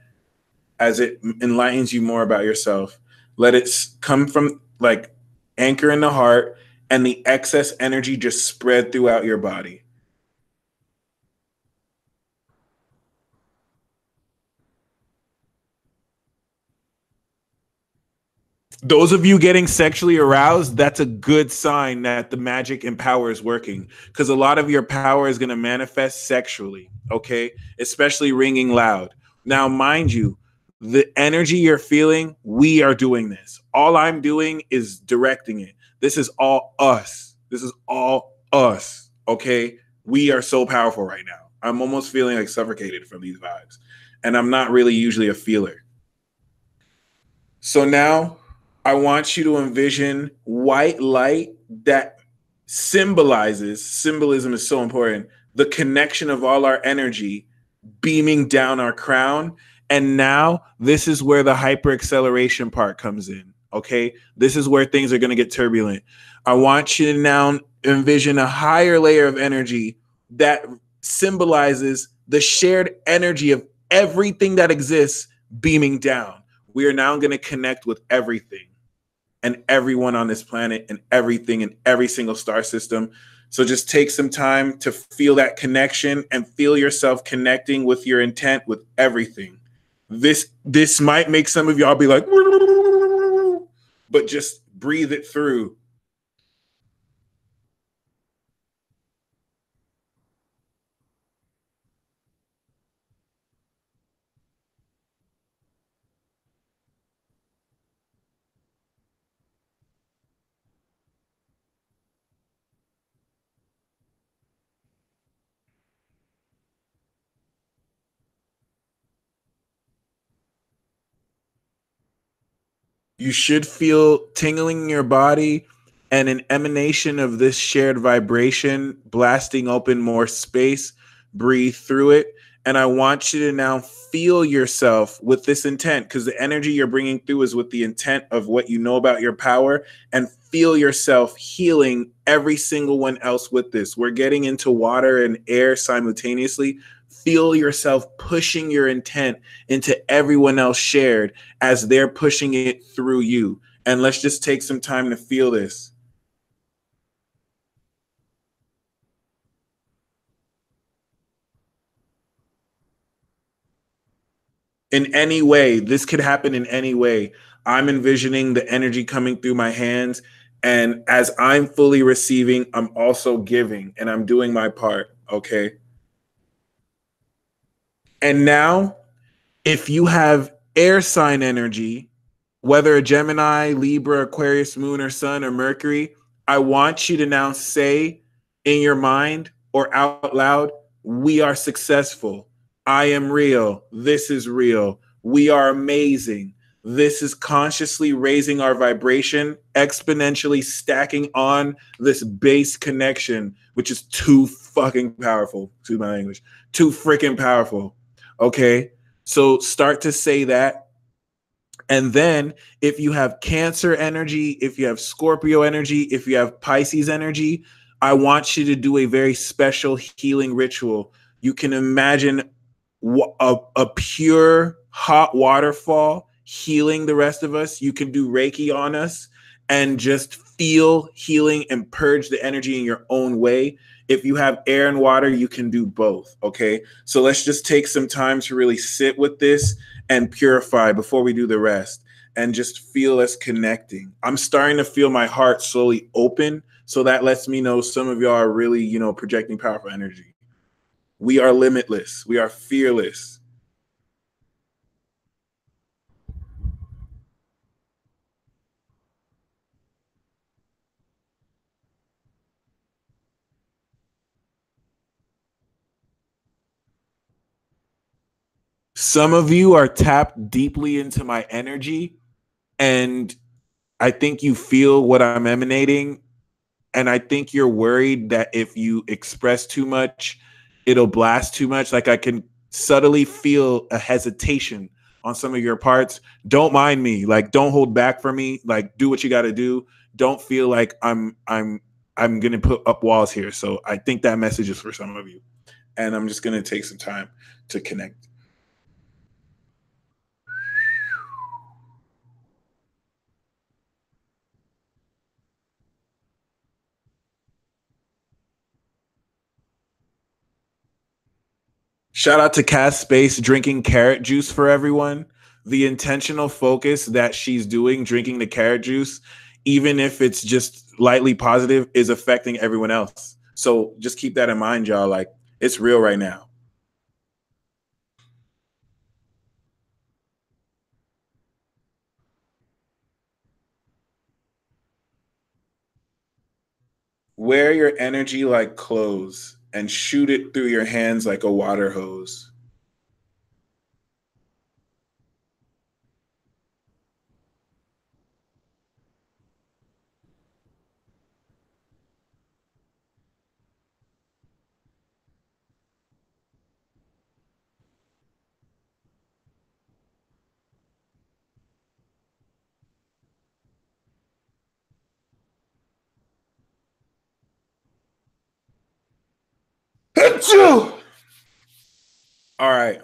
as it enlightens you more about yourself. Let it come from like anchor in the heart, and the excess energy just spread throughout your body. Those of you getting sexually aroused, that's a good sign that the magic and power is working, because a lot of your power is going to manifest sexually, okay? Especially ringing loud. Now, mind you, the energy you're feeling, we are doing this. All I'm doing is directing it. This is all us. This is all us, okay? We are so powerful right now. I'm almost feeling like suffocated from these vibes, and I'm not really usually a feeler. So now I want you to envision white light that symbolism is so important, the connection of all our energy beaming down our crown. And now this is where the hyper acceleration part comes in. Okay. This is where things are going to get turbulent. I want you to now envision a higher layer of energy that symbolizes the shared energy of everything that exists beaming down. We are now going to connect with everything and everyone on this planet and everything in every single star system. So just take some time to feel that connection and feel yourself connecting with your intent with everything. This might make some of y'all be like, but just breathe it through. You should feel tingling in your body and an emanation of this shared vibration blasting open more space. Breathe through it. And I want you to now feel yourself with this intent, because the energy you're bringing through is with the intent of what you know about your power, and feel yourself healing every single one else with this. We're getting into water and air simultaneously. Feel yourself pushing your intent into everyone else shared as they're pushing it through you. And let's just take some time to feel this. In any way, this could happen in any way. I'm envisioning the energy coming through my hands. And as I'm fully receiving, I'm also giving and I'm doing my part. Okay. And now, if you have air sign energy, whether a Gemini, Libra, Aquarius, Moon, or Sun, or Mercury, I want you to now say in your mind or out loud, we are successful. I am real. This is real. We are amazing. This is consciously raising our vibration, exponentially stacking on this base connection, which is too fucking powerful. To my English, too freaking powerful. Okay. So start to say that. And then if you have Cancer energy, if you have Scorpio energy, if you have Pisces energy, I want you to do a very special healing ritual. You can imagine a pure hot waterfall healing the rest of us. You can do Reiki on us and just feel healing and purge the energy in your own way. If you have air and water, you can do both. Okay. So let's just take some time to really sit with this and purify before we do the rest and just feel us connecting. I'm starting to feel my heart slowly open. So that lets me know some of y'all are really, projecting powerful energy. We are limitless. We are fearless. Some of you are tapped deeply into my energy, and I think you feel what I'm emanating. And I think you're worried that if you express too much, it'll blast too much. Like I can subtly feel a hesitation on some of your parts. Don't mind me. Like don't hold back for me. Like do what you got to do. Don't feel like I'm going to put up walls here. So I think that message is for some of you. And I'm just going to take some time to connect. Shout out to Cass Space drinking carrot juice for everyone. The intentional focus that she's doing, drinking the carrot juice, even if it's just lightly positive, is affecting everyone else. So just keep that in mind, y'all. Like it's real right now. Wear your energy like clothes and shoot it through your hands like a water hose. All right.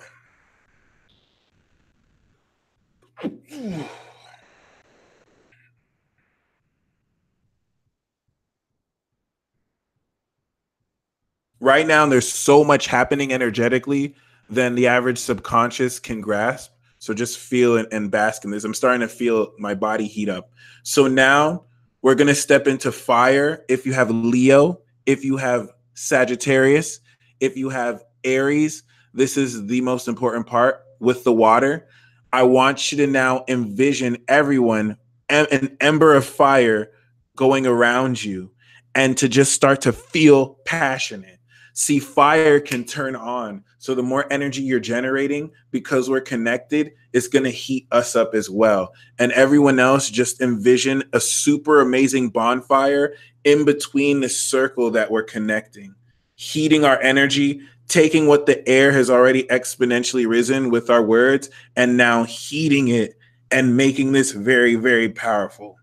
Right now, there's so much happening energetically than the average subconscious can grasp. So just feel and bask in this. I'm starting to feel my body heat up. So now we're going to step into fire. If you have Leo, if you have Sagittarius, if you have Aries, this is the most important part with the water. I want you to now envision everyone, an ember of fire going around you, and to just start to feel passionate. See, fire can turn on. So the more energy you're generating, because we're connected, it's going to heat us up as well. And everyone else, just envision a super amazing bonfire in between the circle that we're connecting, heating our energy, taking what the air has already exponentially risen with our words, and now heating it and making this very, very powerful.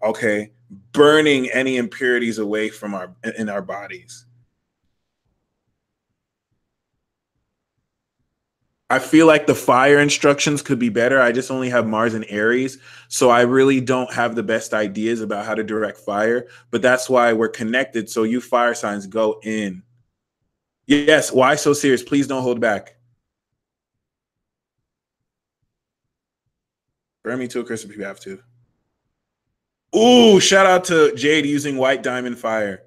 Okay. Burning any impurities away from our bodies. I feel like the fire instructions could be better. I just only have Mars and Aries, so I really don't have the best ideas about how to direct fire, but that's why we're connected. So you fire signs, go in. Yes, why so serious? Please don't hold back. Burn me to a crisp if you have to. Ooh, shout out to Jade using white diamond fire.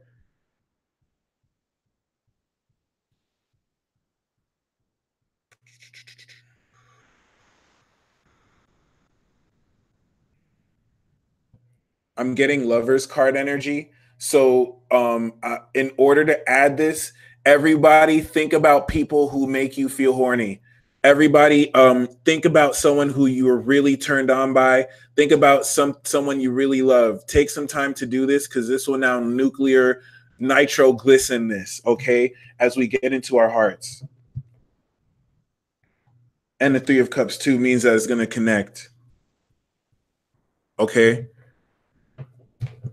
I'm getting lovers card energy. So, in order to add this, everybody think about people who make you feel horny. Everybody, think about someone who you are really turned on by. Think about someone you really love. Take some time to do this because this will now nuclear nitroglycerin this. Okay, as we get into our hearts, and the Three of Cups too means that it's going to connect. Okay.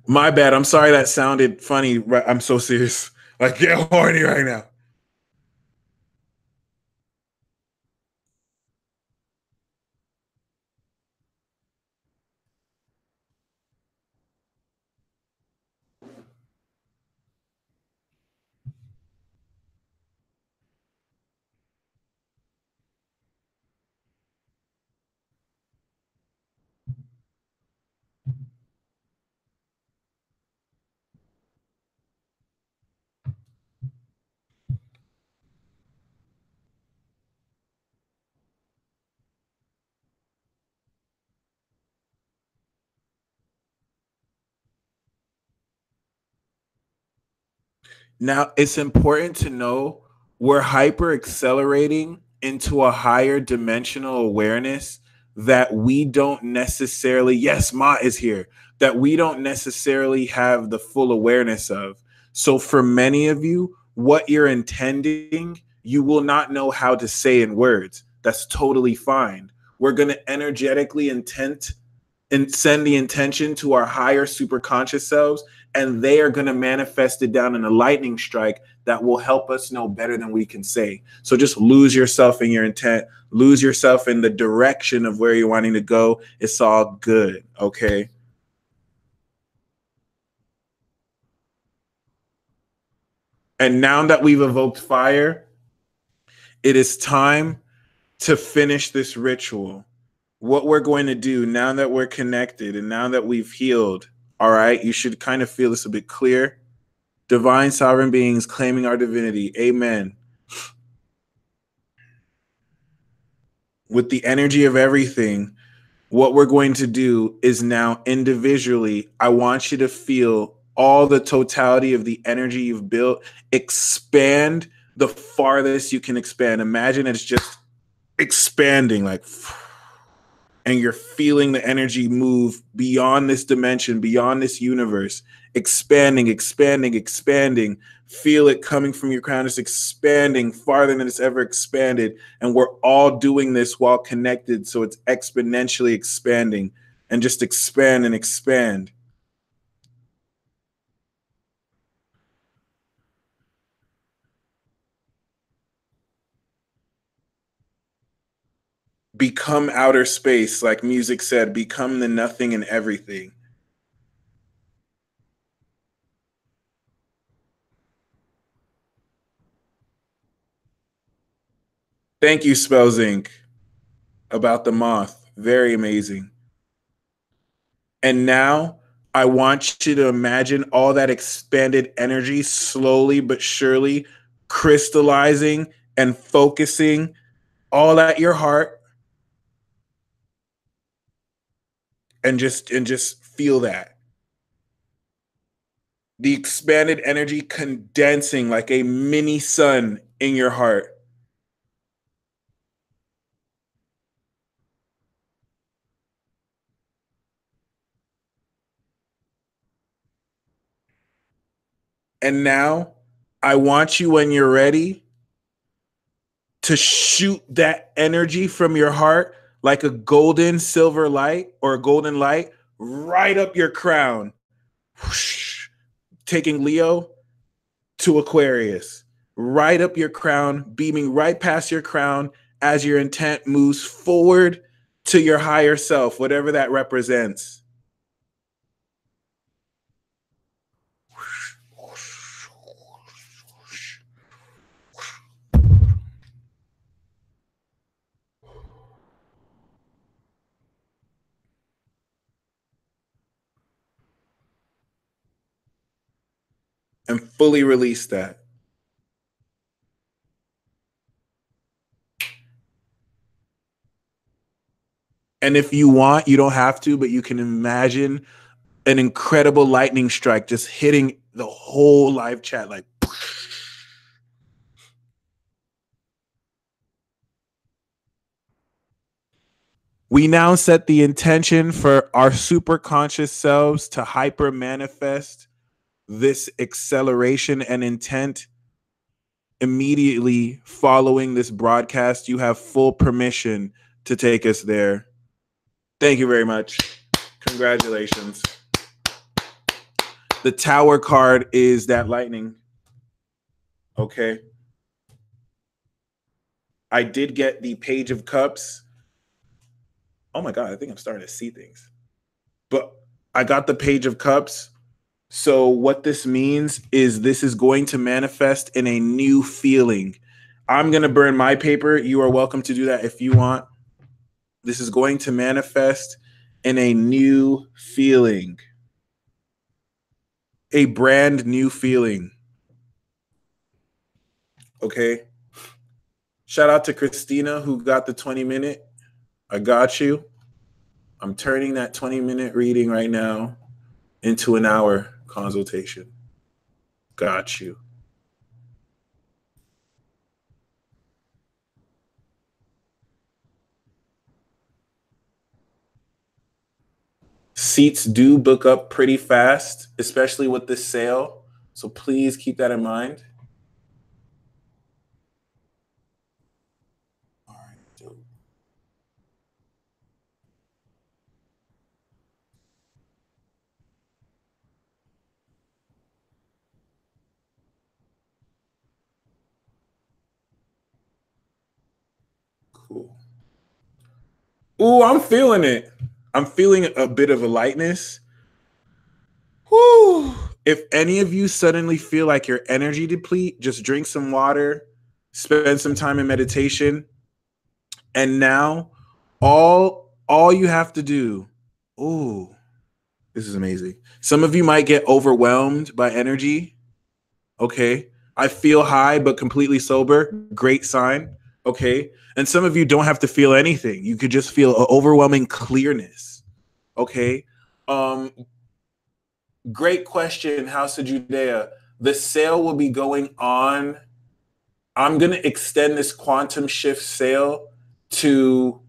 My bad. I'm sorry that sounded funny. I'm so serious. Like, get horny right now. Now, it's important to know we're hyper accelerating into a higher dimensional awareness that we don't necessarily, yes, Ma is here, that we don't necessarily have the full awareness of. So, for many of you, what you're intending, you will not know how to say in words. That's totally fine. We're going to energetically intent and send the intention to our higher superconscious selves, and they are going to manifest it down in a lightning strike that will help us know better than we can say. So just lose yourself in your intent, lose yourself in the direction of where you're wanting to go. It's all good. Okay. And now that we've evoked fire, it is time to finish this ritual. What we're going to do now that we're connected and now that we've healed, all right, you should kind of feel this a bit clear. Divine sovereign beings claiming our divinity. Amen. With the energy of everything, what we're going to do is now individually, I want you to feel all the totality of the energy you've built expand the farthest you can expand. Imagine it's just expanding like, and you're feeling the energy move beyond this dimension, beyond this universe, expanding, expanding, expanding. Feel it coming from your crown, it's expanding farther than it's ever expanded. And we're all doing this while connected. So it's exponentially expanding and just expand and expand. Become outer space, like music said, become the nothing and everything. Thank you, Spells Inc. About the moth. Very amazing. And now I want you to imagine all that expanded energy slowly but surely crystallizing and focusing all at your heart, and just feel that. The expanded energy condensing like a mini sun in your heart. And now I want you, when you're ready, to shoot that energy from your heart like a golden silver light or a golden light right up your crown. Whoosh, taking Leo to Aquarius, right up your crown, beaming right past your crown as your intent moves forward to your higher self, whatever that represents. And fully release that. And if you want, you don't have to, but you can imagine an incredible lightning strike just hitting the whole live chat like. We now set the intention for our super conscious selves to hyper manifest this acceleration and intent immediately following this broadcast. You have full permission to take us there. Thank you very much. Congratulations. The Tower card is that lightning. Okay. I did get the Page of Cups. Oh my God, I think I'm starting to see things. But I got the Page of Cups. So what this means is this is going to manifest in a new feeling. I'm going to burn my paper. You are welcome to do that if you want. This is going to manifest in a new feeling. A brand new feeling. Okay. Shout out to Christina who got the 20-minute. I got you. I'm turning that 20-minute reading right now into an hour consultation. Got you. Seats do book up pretty fast, especially with this sale. So please keep that in mind. All right, dope. Cool. Ooh, I'm feeling it. I'm feeling a bit of a lightness. Whew. If any of you suddenly feel like your energy deplete, just drink some water, spend some time in meditation. And now all you have to do, ooh, this is amazing. Some of you might get overwhelmed by energy. Okay. I feel high but completely sober. Great sign. Okay. And some of you don't have to feel anything. You could just feel an overwhelming clearness. Okay. Great question, House of Judea. The sale will be going on. I'm going to extend this quantum shift sale to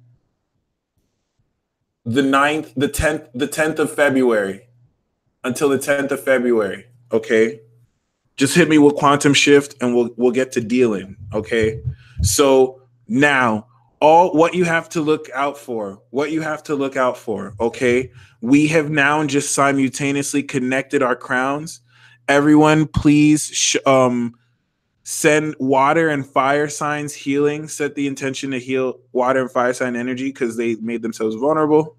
the 9th, the 10th of February, until the 10th of February. Okay. Just hit me with quantum shift and we'll get to dealing. Okay. So now what you have to look out for, okay? We have now just simultaneously connected our crowns. Everyone, please Send water and fire signs healing. Set the intention to heal water and fire sign energy because they made themselves vulnerable.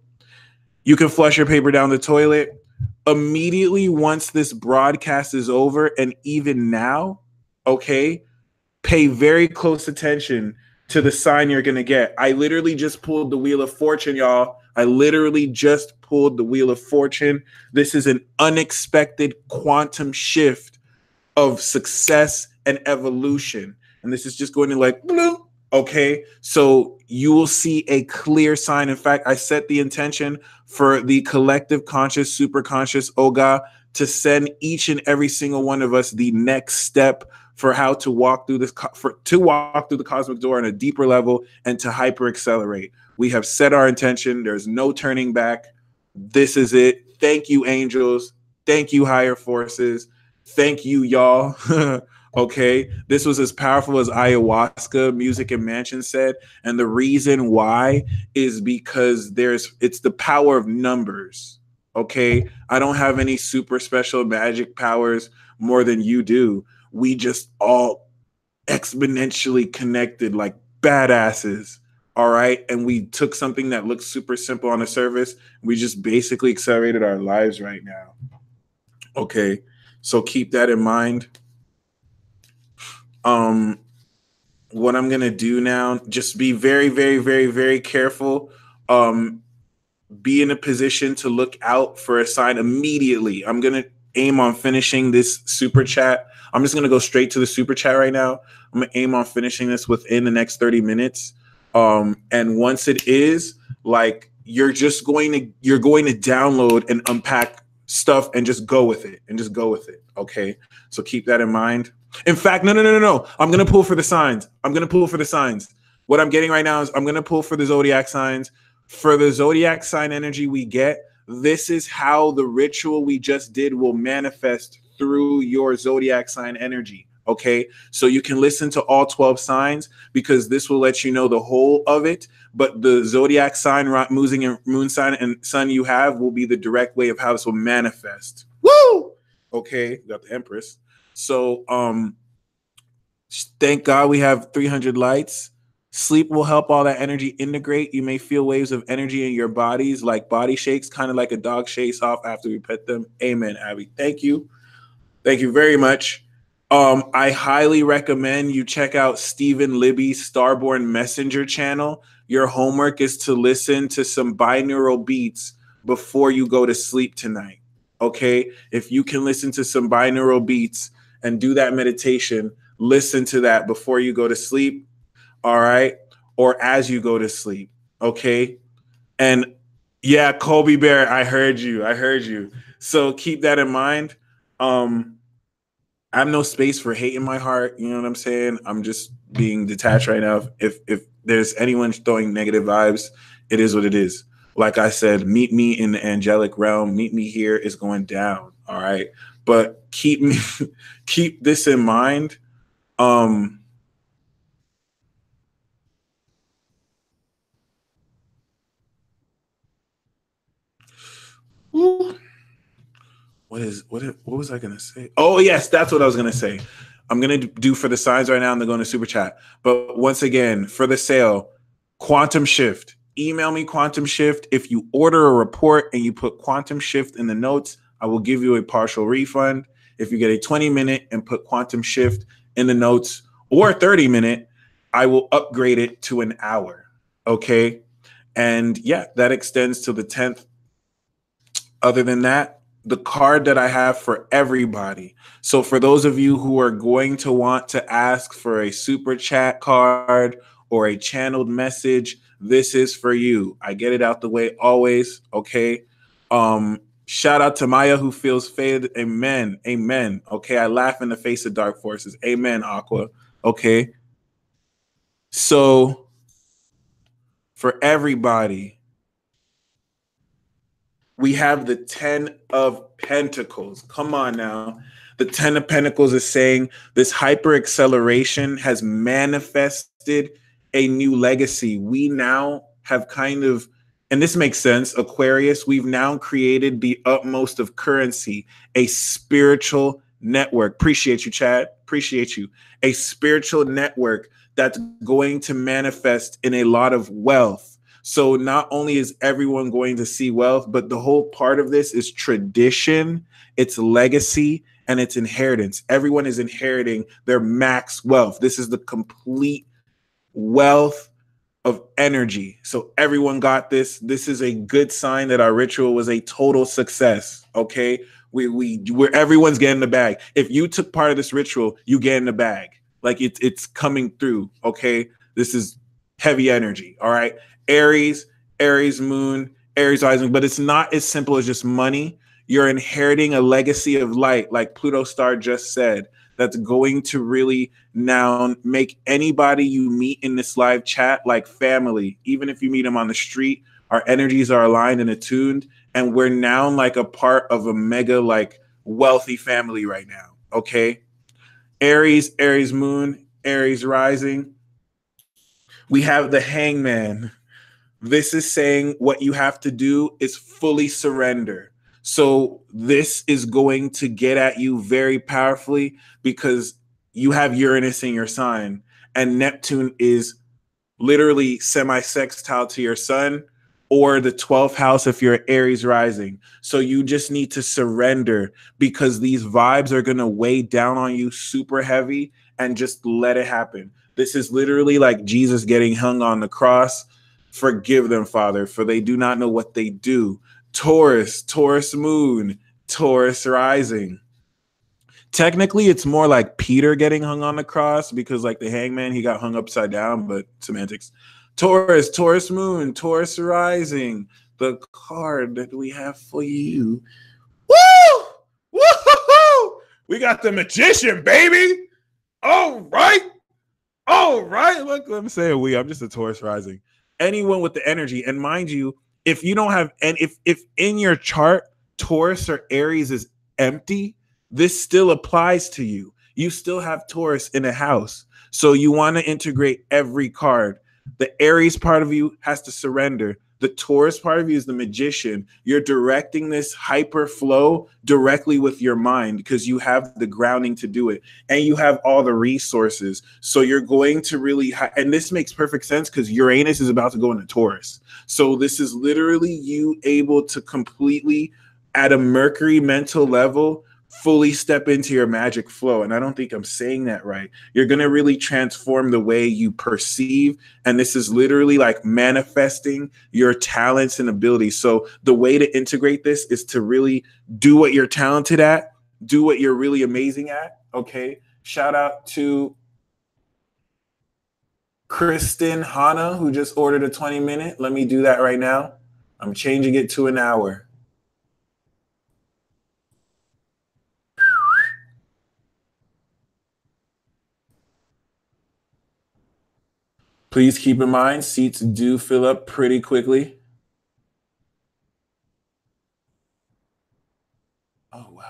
You can flush your paper down the toilet. Immediately once this broadcast is over, and even now, okay, pay very close attention to the sign you're going to get. I literally just pulled the Wheel of Fortune, y'all. I literally just pulled the Wheel of Fortune. This is an unexpected quantum shift of success and evolution. And this is just going to like, bloop, okay? So you will see a clear sign. In fact, I set the intention for the collective conscious, super conscious Oga to send each and every single one of us the next step for how to walk through this, to walk through the cosmic door on a deeper level and to hyper accelerate. We have set our intention. There's no turning back. This is it. Thank you, angels. Thank you, higher forces. Thank you, y'all. Okay. This was as powerful as ayahuasca, Music and Mansion said. And the reason why is because it's the power of numbers. Okay. I don't have any super special magic powers more than you do. We just all exponentially connected like badasses. All right. And we took something that looks super simple on the surface. We just basically accelerated our lives right now. Okay. So keep that in mind. What I'm going to do now, just be very, very, very, very careful. Be in a position to look out for a sign immediately. I'm going to aim on finishing this super chat. I'm just going to go straight to the super chat right now. I'm going to aim on finishing this within the next 30 minutes. And once it is, like, you're going to download and unpack stuff and just go with it Okay. So keep that in mind. In fact, no. I'm going to pull for the signs. What I'm getting right now is I'm going to pull for the zodiac signs. For the zodiac sign energy we get, this is how the ritual we just did will manifest through your zodiac sign energy. Okay, so you can listen to all 12 signs because this will let you know the whole of it. But the zodiac sign, moon sign, and sun you have will be the direct way of how this will manifest. Woo! Okay, got the Empress. So thank God we have 300 lights. Sleep will help all that energy integrate. You may feel waves of energy in your bodies, like body shakes, kind of like a dog shakes off after we pet them. Amen, Abby. Thank you. Thank you very much. I highly recommend you check out Stephen Libby's Starborn Messenger channel. Your homework is to listen to some binaural beats before you go to sleep tonight. Okay? If you can listen to some binaural beats and do that meditation, listen to that before you go to sleep. All right? Or as you go to sleep. Okay? And yeah, Colby Bear, I heard you. So keep that in mind. I have no space for hate in my heart. You know what I'm saying? I'm just being detached right now. If there's anyone throwing negative vibes, it is what it is. Like I said, meet me in the angelic realm. Meet me here. It's going down. All right. But keep this in mind. What was I gonna say? Oh yes, that's what I was gonna say. I'm gonna do for the signs right now, and they're going to super chat. But once again, for the sale, Quantum Shift. Email me Quantum Shift. If you order a report and you put Quantum Shift in the notes, I will give you a partial refund. If you get a 20-minute and put Quantum Shift in the notes, or a 30-minute, I will upgrade it to an hour. Okay, and yeah, that extends to the 10th. Other than that, the card that I have for everybody. So for those of you who are going to want to ask for a super chat card or a channeled message, this is for you. I get it out the way always. Okay. Shout out to Maya who feels faded. Amen. Amen. Okay. I laugh in the face of dark forces. Amen, Aqua. Okay. So for everybody, we have the 10 of Pentacles. Come on now. The 10 of Pentacles is saying this hyper acceleration has manifested a new legacy. We now have kind of, and this makes sense, Aquarius, we've now created the utmost of currency, a spiritual network. Appreciate you, Chad. Appreciate you. A spiritual network that's going to manifest in a lot of wealth. So not only is everyone going to see wealth, but the whole part of this is tradition, it's legacy, and it's inheritance. Everyone is inheriting their max wealth. This is the complete wealth of energy. So everyone got this. This is a good sign that our ritual was a total success. Okay. We're everyone's getting the bag. If you took part of this ritual, you get in the bag. Like it's coming through. Okay. This is heavy energy. All right. Aries moon, Aries rising, but it's not as simple as just money. You're inheriting a legacy of light, like Pluto Star just said, that's going to really now make anybody you meet in this live chat like family. Even if you meet them on the street, our energies are aligned and attuned, and we're now like a part of a mega like wealthy family right now. Okay. Aries moon, Aries rising. We have the Hangman. This is saying what you have to do is fully surrender. So this is going to get at you very powerfully because you have Uranus in your sign, and Neptune is literally semi-sextile to your sun, or the 12th house if you're Aries rising. So you just need to surrender because these vibes are going to weigh down on you super heavy, and just let it happen. This is literally like Jesus getting hung on the cross. Forgive them, Father, for they do not know what they do. Taurus moon, Taurus rising. Technically, it's more like Peter getting hung on the cross because like the Hangman, he got hung upside down, but semantics. Taurus moon, Taurus rising. The card that we have for you. Woo! Woo-hoo-hoo! We got the Magician, baby. All right. Look, I'm saying I'm just a Taurus rising. Anyone with the energy, and mind you, if you don't have, and if in your chart Taurus or Aries is empty, this still applies to you. You still have Taurus in a house. So you want to integrate every card. The Aries part of you has to surrender. The Taurus part of you is the Magician. You're directing this hyper flow directly with your mind because you have the grounding to do it and you have all the resources. So you're going to really, and this makes perfect sense because Uranus is about to go into Taurus. So this is literally you able to completely, at a Mercury mental level, fully step into your magic flow. And I don't think I'm saying that right. You're going to really transform the way you perceive. And this is literally like manifesting your talents and abilities. So the way to integrate this is to really do what you're talented at, do what you're really amazing at. Okay. Shout out to Kristen Hanna, who just ordered a 20-minute. Let me do that right now. I'm changing it to an hour. Please keep in mind, seats do fill up pretty quickly. Oh, wow.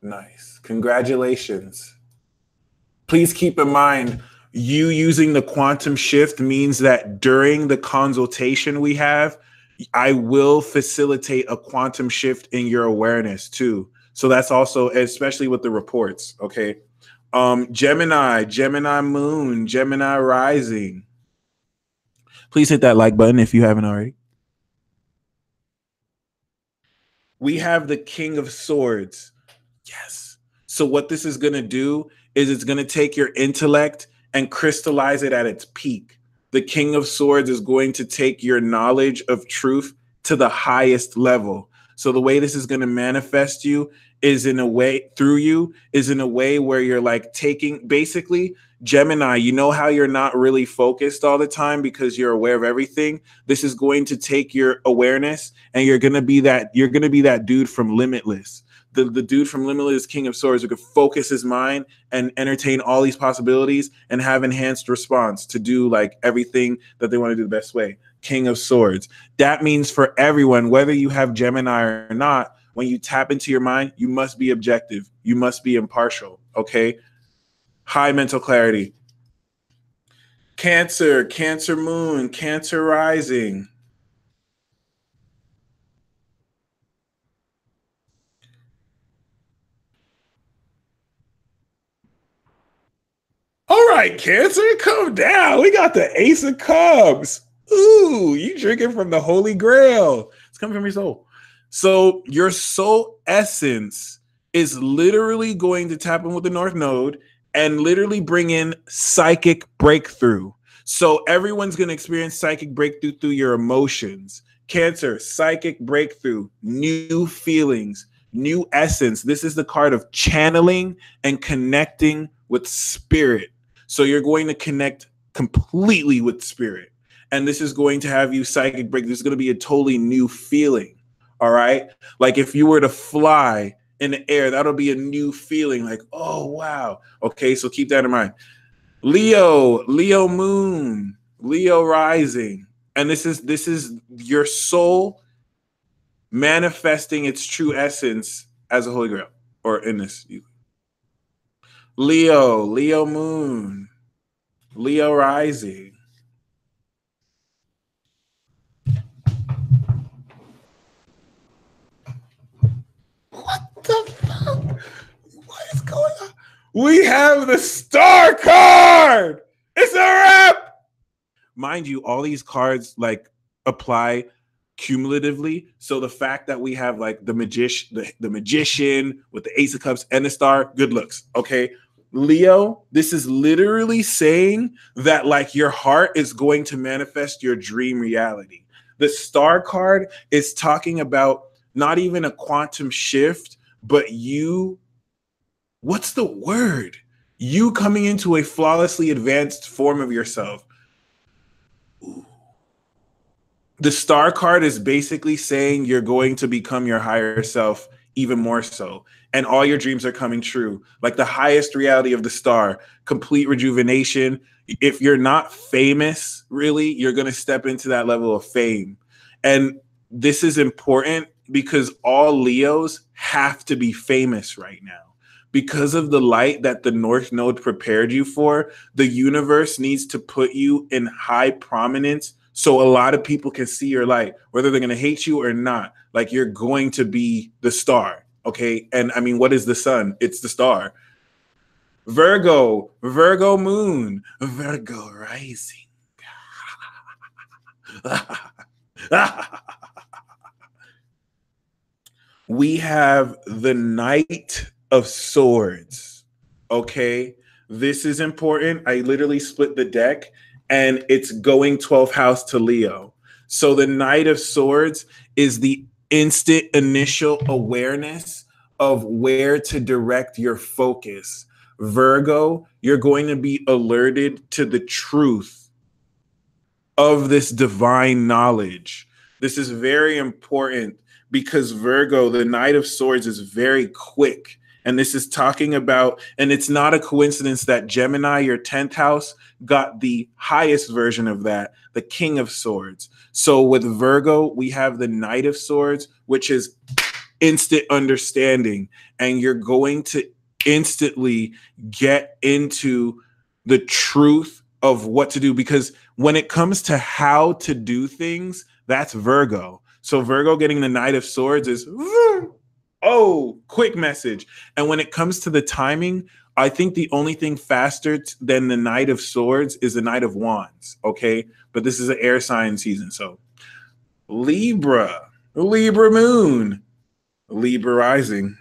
Nice. Congratulations. Please keep in mind, you using the quantum shift means that during the consultation we have, I will facilitate a quantum shift in your awareness too. So that's also, especially with the reports. Okay. Gemini moon, Gemini rising. Please hit that like button if you haven't already. We have the King of Swords. Yes. So what this is going to do is it's going to take your intellect and crystallize it at its peak. The King of Swords is going to take your knowledge of truth to the highest level. So the way this is going to manifest you is in a way through you is in a way where you're like taking basically Gemini, you know how you're not really focused all the time because you're aware of everything. This is going to take your awareness and you're going to be that dude from Limitless. The dude from Limitless, King of Swords, who could focus his mind and entertain all these possibilities and have enhanced response to do like everything that they want to do the best way. King of Swords. That means for everyone, whether you have Gemini or not, when you tap into your mind, you must be objective. You must be impartial. Okay. High mental clarity. Cancer, Cancer moon, Cancer rising. All right, Cancer, come down. We got the Ace of Cups. Ooh, you drinking from the Holy Grail. It's coming from your soul. So your soul essence is literally going to tap in with the North Node and literally bring in psychic breakthrough. So everyone's going to experience psychic breakthrough through your emotions. Cancer, psychic breakthrough, new feelings, new essence. This is the card of channeling and connecting with spirit. So you're going to connect completely with spirit. And this is going to have you psychic break. This is going to be a totally new feeling. All right. Like if you were to fly in the air, that'll be a new feeling. Like, oh, wow. Okay. So keep that in mind. Leo, Leo moon, Leo rising. And this is your soul manifesting its true essence as a holy grail, or in this. Leo, Leo moon, Leo rising. What the fuck? What is going on? We have the star card. It's a wrap. Mind you, all these cards like apply cumulatively. So the fact that we have like the magician with the Ace of Cups and the star, good looks. Okay. Leo, this is literally saying that like your heart is going to manifest your dream reality. The star card is talking about not even a quantum shift, but you, what's the word? You coming into a flawlessly advanced form of yourself. Ooh. The star card is basically saying you're going to become your higher self even more so. And all your dreams are coming true. Like the highest reality of the star, complete rejuvenation. If you're not famous, really, you're going to step into that level of fame. And this is important because all Leos have to be famous right now. Because of the light that the North Node prepared you for, the universe needs to put you in high prominence so a lot of people can see your light, whether they're going to hate you or not. Like you're going to be the star. Okay. And I mean, what is the sun? It's the star. Virgo, Virgo moon, Virgo rising. We have the Knight of Swords. Okay. This is important. I literally split the deck and it's going 12th house to Leo. So the Knight of Swords is the instant initial awareness of where to direct your focus. Virgo, you're going to be alerted to the truth of this divine knowledge. This is very important because Virgo, the Knight of Swords, is very quick. And this is talking about, and it's not a coincidence that Gemini, your 10th house, got the highest version of that, the King of Swords. So with Virgo, we have the Knight of Swords, which is instant understanding. And you're going to instantly get into the truth of what to do. Because when it comes to how to do things, that's Virgo. So Virgo getting the Knight of Swords is, oh, quick message. And when it comes to the timing, I think the only thing faster than the Knight of Swords is the Knight of Wands. Okay. But this is an air sign season. So Libra, Libra moon, Libra rising.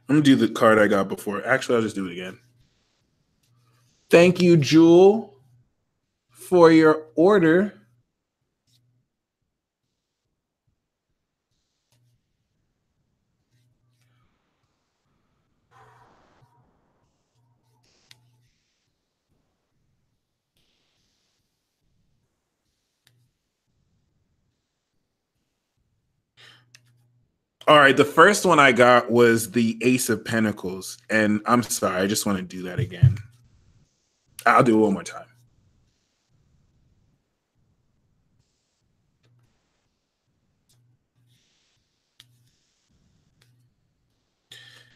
I'm going to do the card I got before. Actually, I'll just do it again. Thank you, Jewel, for your order. All right, the first one I got was the Ace of Pentacles. And I'm sorry, I just want to do that again. I'll do it one more time.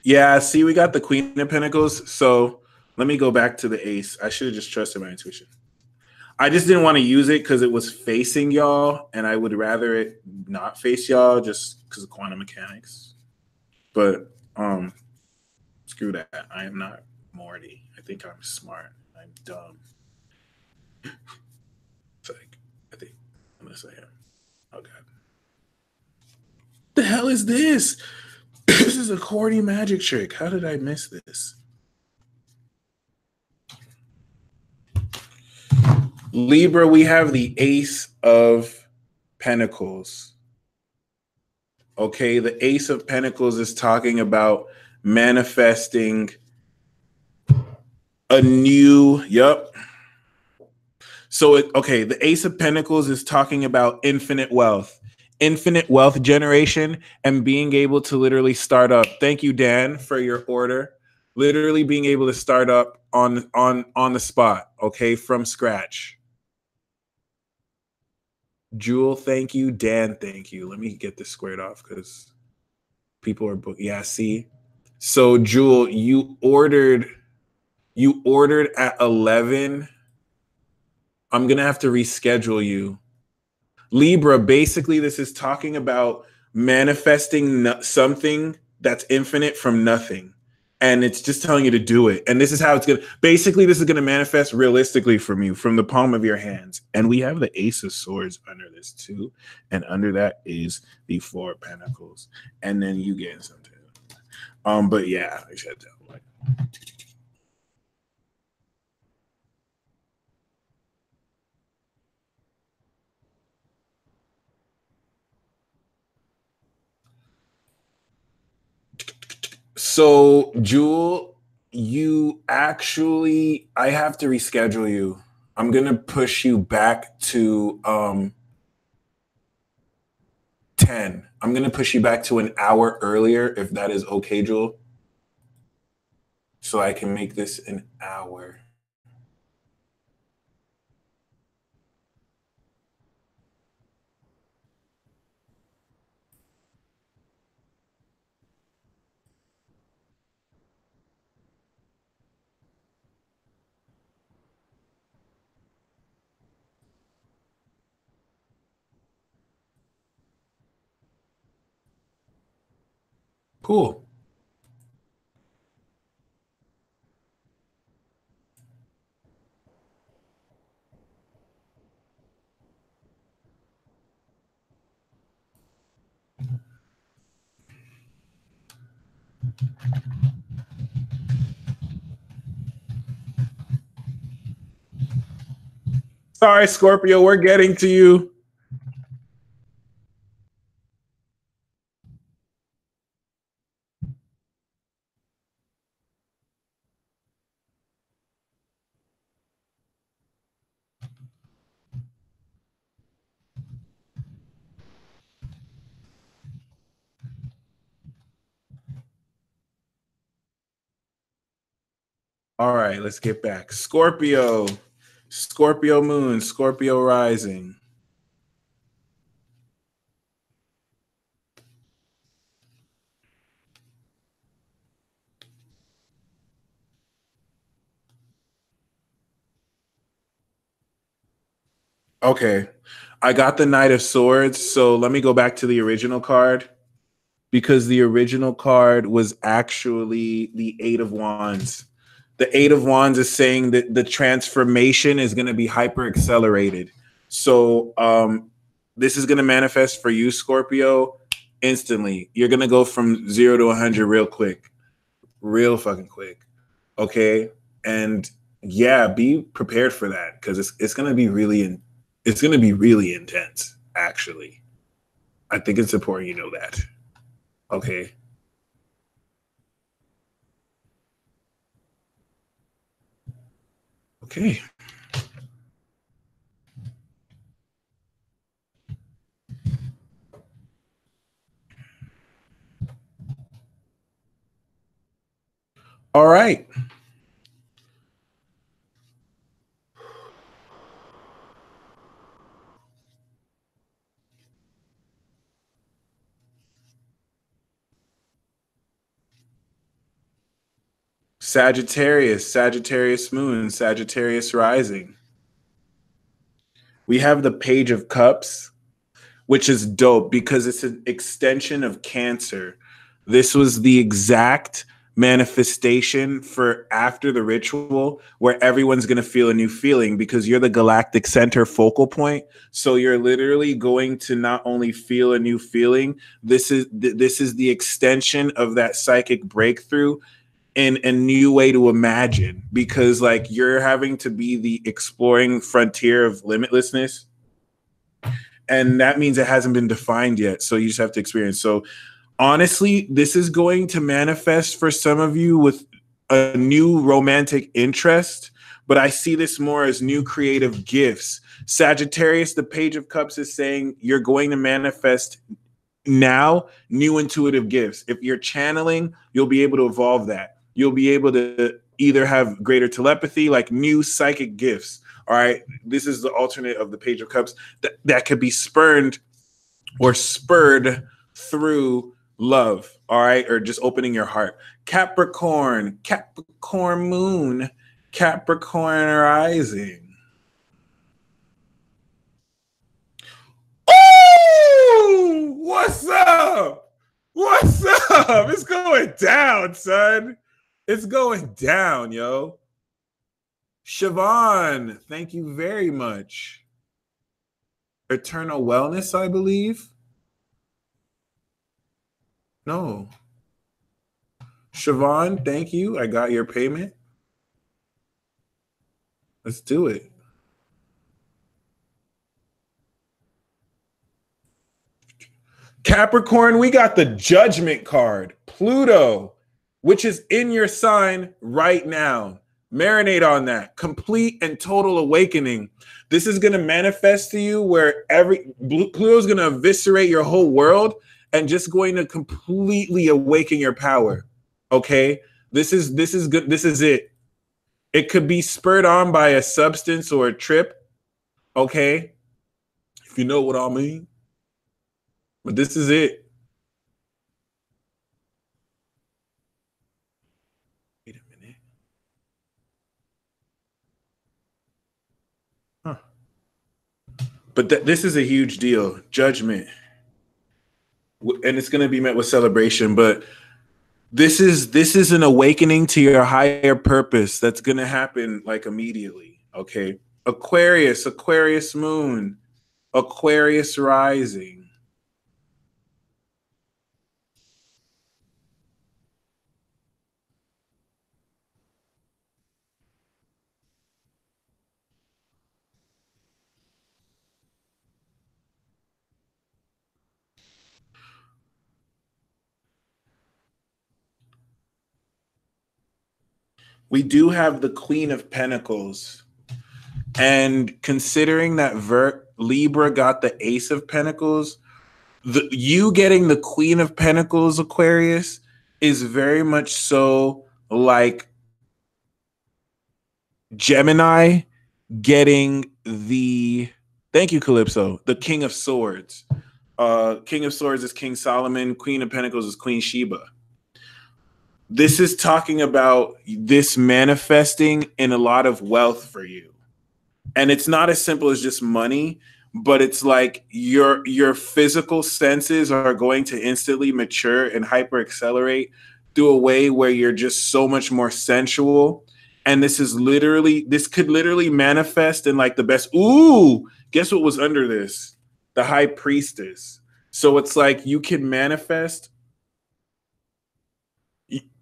Yeah, see, we got the Queen of Pentacles. So let me go back to the Ace. I should have just trusted my intuition. I just didn't want to use it because it was facing y'all, and I would rather it not face y'all just because of quantum mechanics. But screw that. I am not Morty. I think I'm smart. I'm dumb. It's like, I think, unless I am. Oh god. The hell is this? This is a corny magic trick. How did I miss this? Libra, we have the Ace of Pentacles. Okay, the Ace of Pentacles is talking about manifesting a new, yep. So, okay, the Ace of Pentacles is talking about infinite wealth generation, and being able to literally start up. Thank you, Dan, for your order. Literally being able to start up on the spot, okay, from scratch. Jewel, thank you. Dan, thank you. Let me get this squared off because people are book. Yeah, see. So, Jewel, you ordered at 11. I'm gonna have to reschedule you. Libra, basically, this is talking about manifesting something that's infinite from nothing. And it's just telling you to do it. And this is how it's going to, basically, this is going to manifest realistically from you, from the palm of your hands. And we have the Ace of Swords under this too. And under that is the Four of Pentacles. And then you get something. But yeah, I said that. Like, so, Jewel, I have to reschedule you. I'm gonna push you back to 10. I'm gonna push you back to an hour earlier, if that is okay, Jewel. So I can make this an hour. Cool. Sorry, Scorpio, we're getting to you. All right, let's get back. Scorpio, Scorpio moon, Scorpio rising. Okay, I got the Knight of Swords. So let me go back to the original card, because the original card was actually the Eight of Wands. The Eight of Wands is saying that the transformation is going to be hyper accelerated. So this is going to manifest for you, Scorpio, instantly. You're going to go from 0 to 100 real quick, real fucking quick. Okay. And yeah, be prepared for that, because it's going to be it's going to be really intense, actually. I think it's important you know that. Okay. Okay. All right. Sagittarius, Sagittarius moon, Sagittarius rising. We have the Page of Cups, which is dope because it's an extension of Cancer. This was the exact manifestation for after the ritual where everyone's going to feel a new feeling because you're the galactic center focal point. So you're literally going to not only feel a new feeling, this is the extension of that psychic breakthrough in a new way to imagine, because like you're having to be the exploring frontier of limitlessness. And that means it hasn't been defined yet. So you just have to experience. So honestly, this is going to manifest for some of you with a new romantic interest, but I see this more as new creative gifts. Sagittarius, the Page of Cups is saying you're going to manifest now new intuitive gifts. If you're channeling, you'll be able to evolve that. You'll be able to either have greater telepathy, like new psychic gifts. All right. This is the alternate of the Page of Cups that could be spurned or spurred through love. All right. Or just opening your heart. Capricorn, Capricorn moon, Capricorn rising. Oh, what's up? What's up? It's going down, son. It's going down, yo. Siobhan, thank you very much. Eternal Wellness, I believe. No. Siobhan, thank you. I got your payment. Let's do it. Capricorn, we got the Judgment card. Pluto, which is in your sign right now. Marinate on that. Complete and total awakening. This is going to manifest to you where Pluto's going to eviscerate your whole world and just going to completely awaken your power. Okay? This is good. This is it. It could be spurred on by a substance or a trip. Okay? If you know what I mean. But this is it. Wait a minute. Huh. But this is a huge deal. Judgment. And it's going to be met with celebration. But this is an awakening to your higher purpose that's going to happen like immediately. Okay. Aquarius, Aquarius moon, Aquarius rising. We do have the Queen of Pentacles. And considering that Libra got the Ace of Pentacles, you getting the Queen of Pentacles, Aquarius, is very much so like Gemini getting thank you, Calypso, the King of Swords. King of Swords is King Solomon. Queen of Pentacles is Queen Sheba. This is talking about this manifesting in a lot of wealth for you. And it's not as simple as just money, but it's like your physical senses are going to instantly mature and hyper accelerate through a way where you're just so much more sensual. And this could literally manifest in like the best. Ooh, guess what was under this? The High Priestess. So it's like you can manifest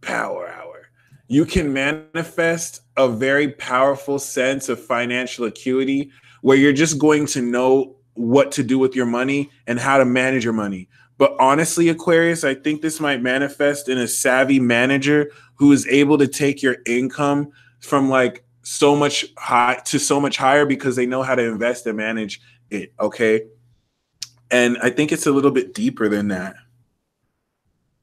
power hour. You can manifest a very powerful sense of financial acuity where you're just going to know what to do with your money and how to manage your money. But honestly, Aquarius, I think this might manifest in a savvy manager who is able to take your income from like so much high to so much higher because they know how to invest and manage it. Okay. And I think it's a little bit deeper than that.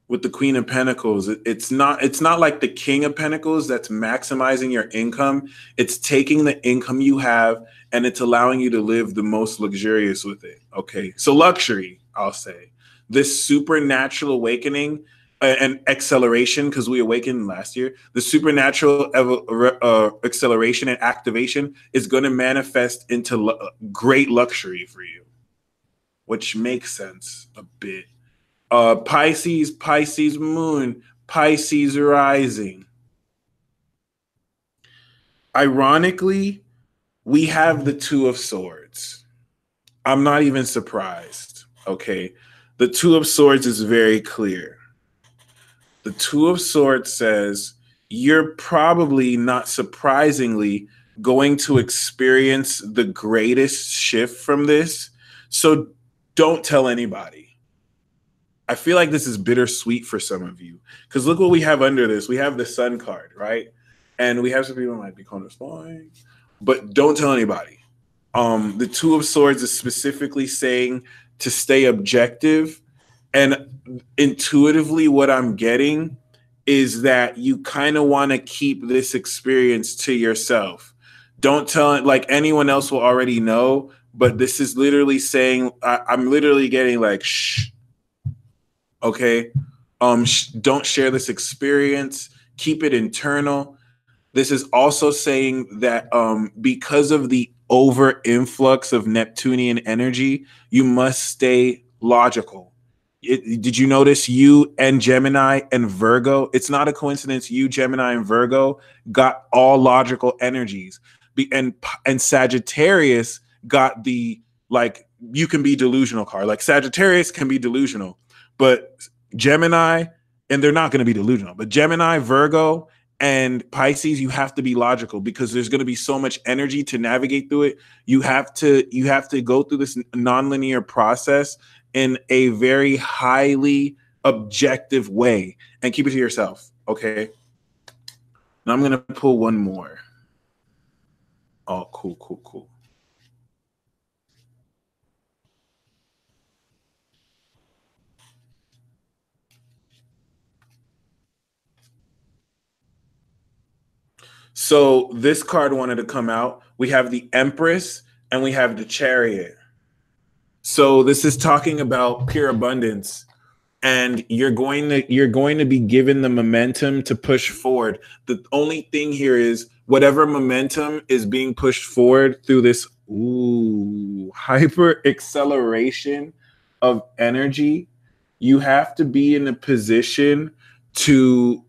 With the Queen of Pentacles, it's not like the King of Pentacles that's maximizing your income. It's taking the income you have and it's allowing you to live the most luxurious with it. Okay. So luxury, I'll say. This supernatural awakening and acceleration, because we awakened last year. The supernatural acceleration and activation is going to manifest into great luxury for you, which makes sense a bit. Pisces moon, Pisces rising. Ironically, we have the Two of Swords. I'm not even surprised. Okay. The Two of Swords is very clear. The Two of Swords says you're probably, not surprisingly, going to experience the greatest shift from this. So don't tell anybody. I feel like this is bittersweet for some of you, because look what we have under this. We have the Sun card, right? And we have some people who might be corresponding, but don't tell anybody. The Two of Swords is specifically saying to stay objective. And intuitively, what I'm getting is that you kind of want to keep this experience to yourself. Don't tell it, like anyone else will already know, but this is literally saying, I'm literally getting like, shh. Okay. Don't share this experience. Keep it internal. This is also saying that because of the over influx of Neptunian energy, you must stay logical. Did you notice you and Gemini and Virgo? It's not a coincidence. You, Gemini, and Virgo got all logical energies, and Sagittarius got the, like, you can be delusional card. Like Sagittarius can be delusional, but Gemini, and they're not going to be delusional, but Gemini, Virgo, and Pisces, you have to be logical, because there's going to be so much energy to navigate through it. You have to go through this nonlinear process in a very highly objective way, and keep it to yourself. Okay. Now I'm going to pull one more. Oh, cool. So this card wanted to come out. We have the Empress and we have the Chariot. So this is talking about pure abundance, and you're going to be given the momentum to push forward. The only thing here is whatever momentum is being pushed forward through this hyper acceleration of energy, you have to be in a position to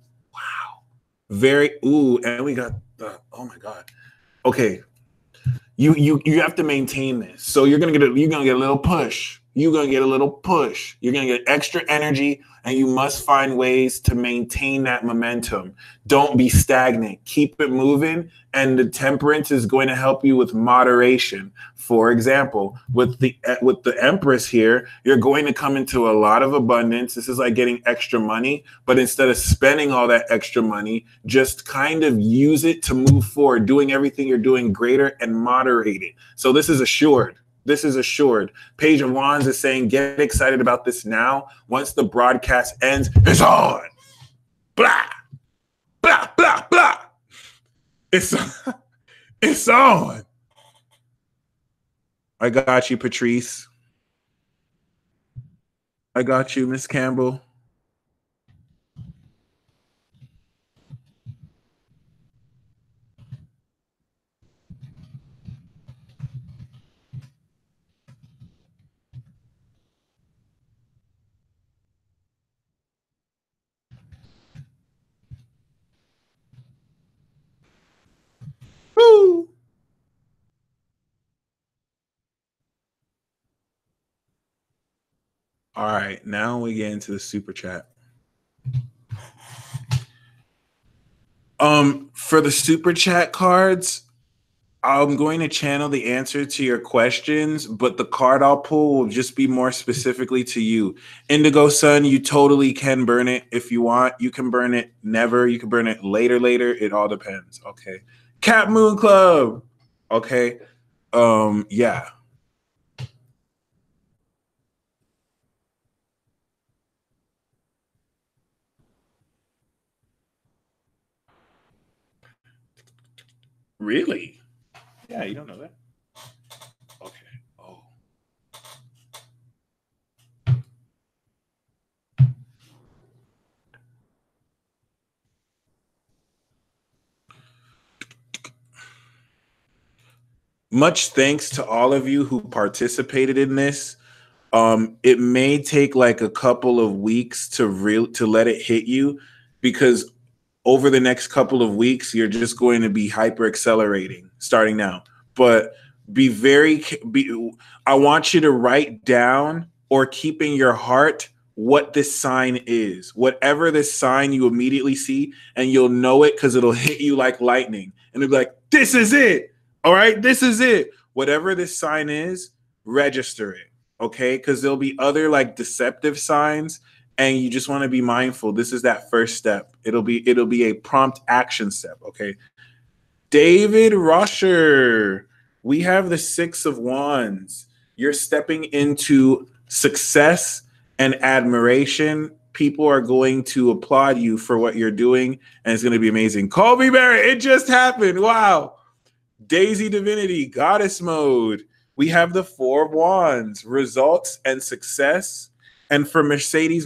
and we got the, oh my god. Okay. You have to maintain this. So you're gonna get a little push. You're gonna get a little push. You're gonna get extra energy, and you must find ways to maintain that momentum. Don't be stagnant. Keep it moving. And the Temperance is going to help you with moderation. For example, with the Empress here, you're going to come into a lot of abundance. This is like getting extra money, but instead of spending all that extra money, just kind of use it to move forward, doing everything you're doing greater and moderate it. So this is assured. This is assured. Page of Wands is saying, get excited about this now. Once the broadcast ends, it's on. Blah, blah, blah, blah. It's on. I got you, Patrice. I got you, Miss Campbell. Woo! All right, now we get into the super chat. For the super chat cards, I'm going to channel the answer to your questions, but the card I'll pull will just be more specifically to you. Indigo Sun, you totally can burn it if you want. You can burn it never. You can burn it later. It all depends. Okay. Cat Moon Club. Okay. Yeah. Really? Yeah, you don't know that. Okay. Oh. Much thanks to all of you who participated in this. It may take like a couple of weeks to let it hit you, because over the next couple of weeks, you're just going to be hyper accelerating starting now. But I want you to write down or keep in your heart what this sign is. Whatever this sign you immediately see, and you'll know it because it'll hit you like lightning. And it'll be like, this is it. All right, this is it. Whatever this sign is, register it. Okay, because there'll be other like deceptive signs, and you just want to be mindful. This is that first step. It'll be a prompt action step. Okay. David Rosher, we have the 6 of Wands. You're stepping into success and admiration. People are going to applaud you for what you're doing, and it's going to be amazing. Colby Barrett, it just happened. Wow. Daisy Divinity, Goddess Mode. We have the 4 of Wands, results and success. And for Mercedes,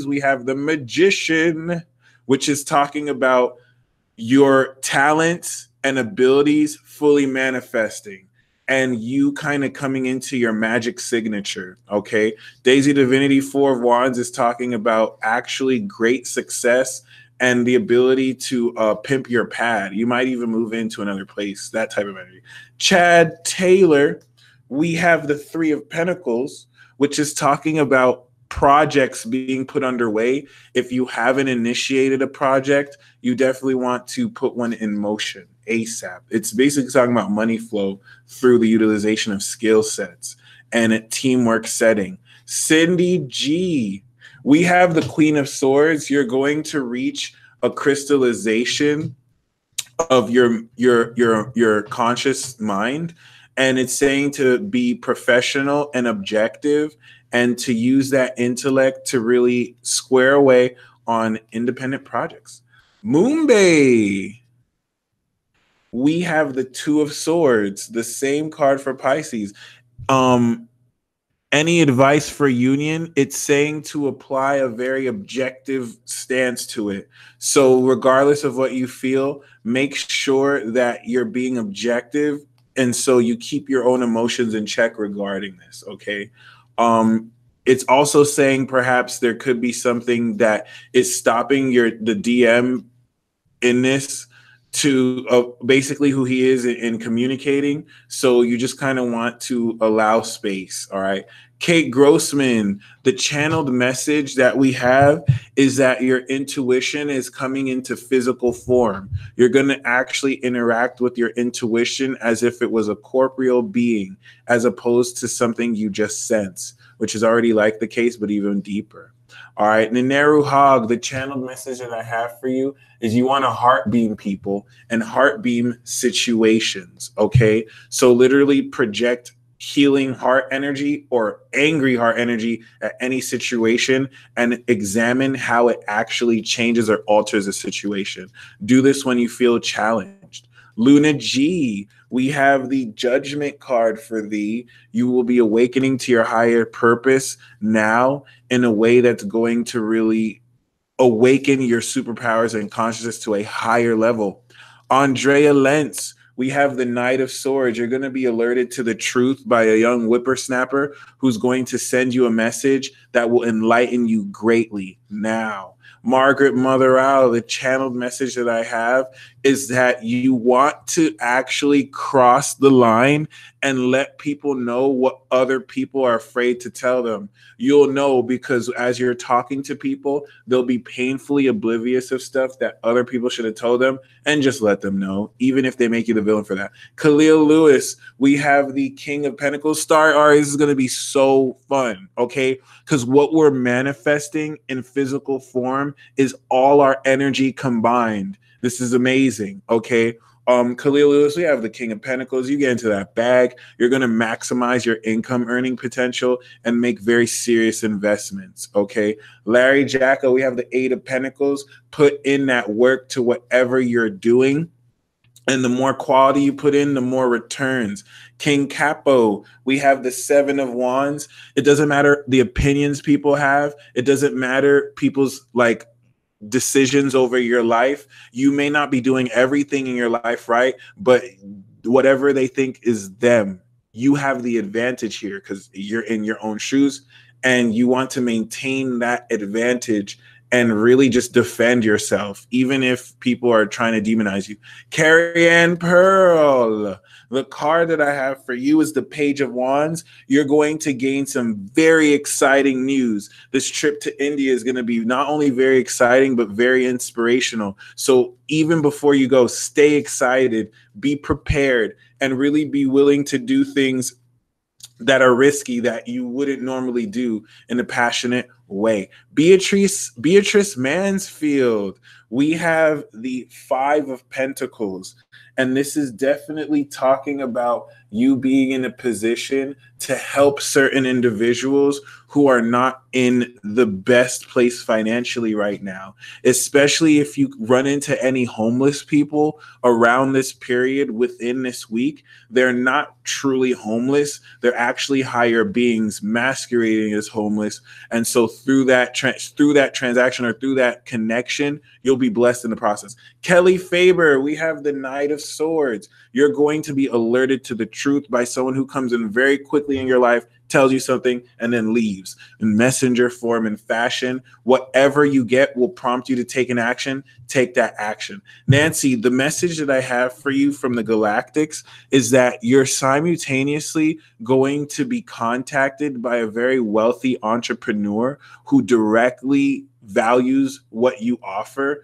we have the Magician, which is talking about your talents and abilities fully manifesting and you kind of coming into your magic signature. Okay. Daisy Divinity, 4 of Wands, is talking about actually great success and the ability to pimp your pad. You might even move into another place, that type of energy. Chad Taylor, we have the 3 of Pentacles, which is talking about projects being put underway. If you haven't initiated a project, you definitely want to put one in motion ASAP. It's basically talking about money flow through the utilization of skill sets and a teamwork setting. Cindy G, we have the Queen of Swords. You're going to reach a crystallization of your conscious mind, and it's saying to be professional and objective and to use that intellect to really square away on independent projects. Moonbay, we have the 2 of Swords, the same card for Pisces. Any advice for union? It's saying to apply a very objective stance to it. So regardless of what you feel, make sure that you're being objective, and so you keep your own emotions in check regarding this, okay? It's also saying perhaps there could be something that is stopping the DM in this to basically who he is in communicating. So you just kind of want to allow space. All right. Kate Grossman, the channeled message that we have is that your intuition is coming into physical form. You're going to actually interact with your intuition as if it was a corporeal being, as opposed to something you just sense, which is already like the case, but even deeper. All right. Nineru Hogg, the channeled message that I have for you is you want to heart beam people and heart beam situations. Okay. So literally project healing heart energy or angry heart energy at any situation and examine how it actually changes or alters a situation. Do this when you feel challenged. Luna G, we have the Judgment card for thee. You will be awakening to your higher purpose now in a way that's going to really awaken your superpowers and consciousness to a higher level. Andrea Lentz, we have the Knight of Swords. You're going to be alerted to the truth by a young whippersnapper who's going to send you a message that will enlighten you greatly now. Margaret Motherell, the channeled message that I have is that you want to actually cross the line and let people know what other people are afraid to tell them. You'll know because as you're talking to people, they'll be painfully oblivious of stuff that other people should have told them, and just let them know, even if they make you the villain for that. Khalil Lewis, we have the King of Pentacles. This is going to be so fun, okay? Because what we're manifesting in physical form is all our energy combined. This is amazing, okay? Khalil Lewis, we have the King of Pentacles. You get into that bag, you're going to maximize your income earning potential and make very serious investments, okay? Larry Jacka, we have the 8 of Pentacles. Put in that work to whatever you're doing. And the more quality you put in, the more returns. King Capo, we have the 7 of Wands. It doesn't matter the opinions people have. It doesn't matter people's decisions over your life. You may not be doing everything in your life right, but whatever they think is them. You have the advantage here because you're in your own shoes, and you want to maintain that advantage and really just defend yourself, even if people are trying to demonize you. Carrie Ann Pearl, the card that I have for you is the Page of Wands. You're going to gain some very exciting news. This trip to India is going to be not only very exciting, but very inspirational. So even before you go, stay excited, be prepared, and really be willing to do things that are risky that you wouldn't normally do in a passionate way. Beatrice Mansfield, we have the Five of Pentacles, and this is definitely talking about you being in a position to help certain individuals who are not in the best place financially right now, especially if you run into any homeless people around this period within this week. They're not truly homeless. They're actually higher beings masquerading as homeless. And so through that transaction or through that connection, you'll be blessed in the process. Kelly Faber, we have the Knight of Swords. You're going to be alerted to the truth by someone who comes in very quickly in your life, tells you something, and then leaves in messenger form and fashion. Whatever you get will prompt you to take an action. Take that action. Nancy, the message that I have for you from the Galactics is that you're simultaneously going to be contacted by a very wealthy entrepreneur who directly values what you offer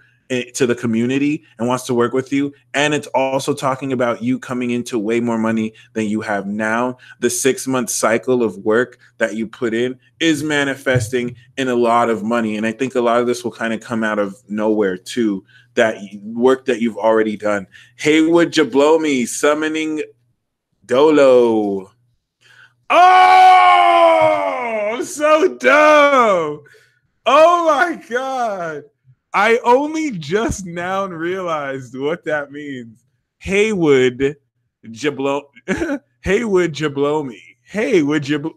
to the community and wants to work with you. And it's also talking about you coming into way more money than you have now. The 6-month cycle of work that you put in is manifesting in a lot of money. And I think a lot of this will kind of come out of nowhere too, that work that you've already done. Haywood Jablomi, summoning Dolo. Oh, I'm so dumb. Oh my God. I only just now realized what that means. Haywood Jablomi. Haywood Jablomi. Haywood Jablomi.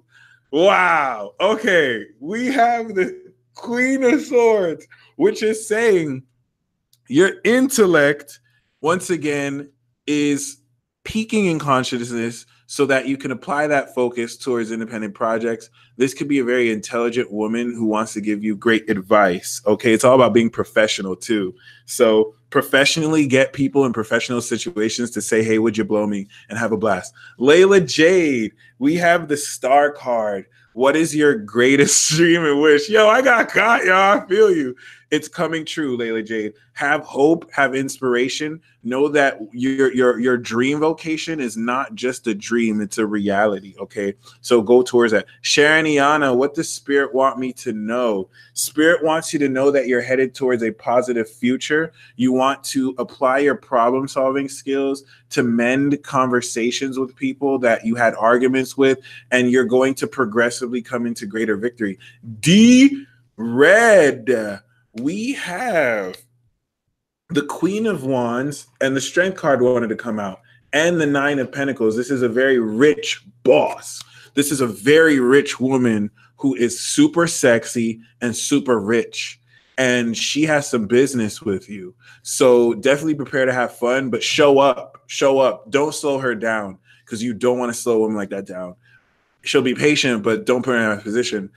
Wow. Okay. We have the Queen of Swords, which is saying your intellect, once again, is peaking in consciousness so that you can apply that focus towards independent projects. This could be a very intelligent woman who wants to give you great advice. Okay, it's all about being professional too. So professionally get people in professional situations to say, hey, would you blow me, and have a blast. Layla Jade, we have the Star card. What is your greatest dream and wish? Yo, I got caught, y'all. I feel you. It's coming true, Layla Jade. Have hope, have inspiration. Know that your dream vocation is not just a dream, it's a reality, okay? So go towards that. Sharon Iana, what does Spirit want me to know? Spirit wants you to know that you're headed towards a positive future. You want to apply your problem-solving skills to mend conversations with people that you had arguments with, and you're going to progressively come into greater victory. D Red, we have the Queen of Wands, and the Strength card wanted to come out, and the Nine of Pentacles. This is a very rich boss. This is a very rich woman who is super sexy and super rich, and she has some business with you. So definitely prepare to have fun, but show up. Show up. Don't slow her down, because you don't want to slow a woman like that down. She'll be patient, but don't put her in a position.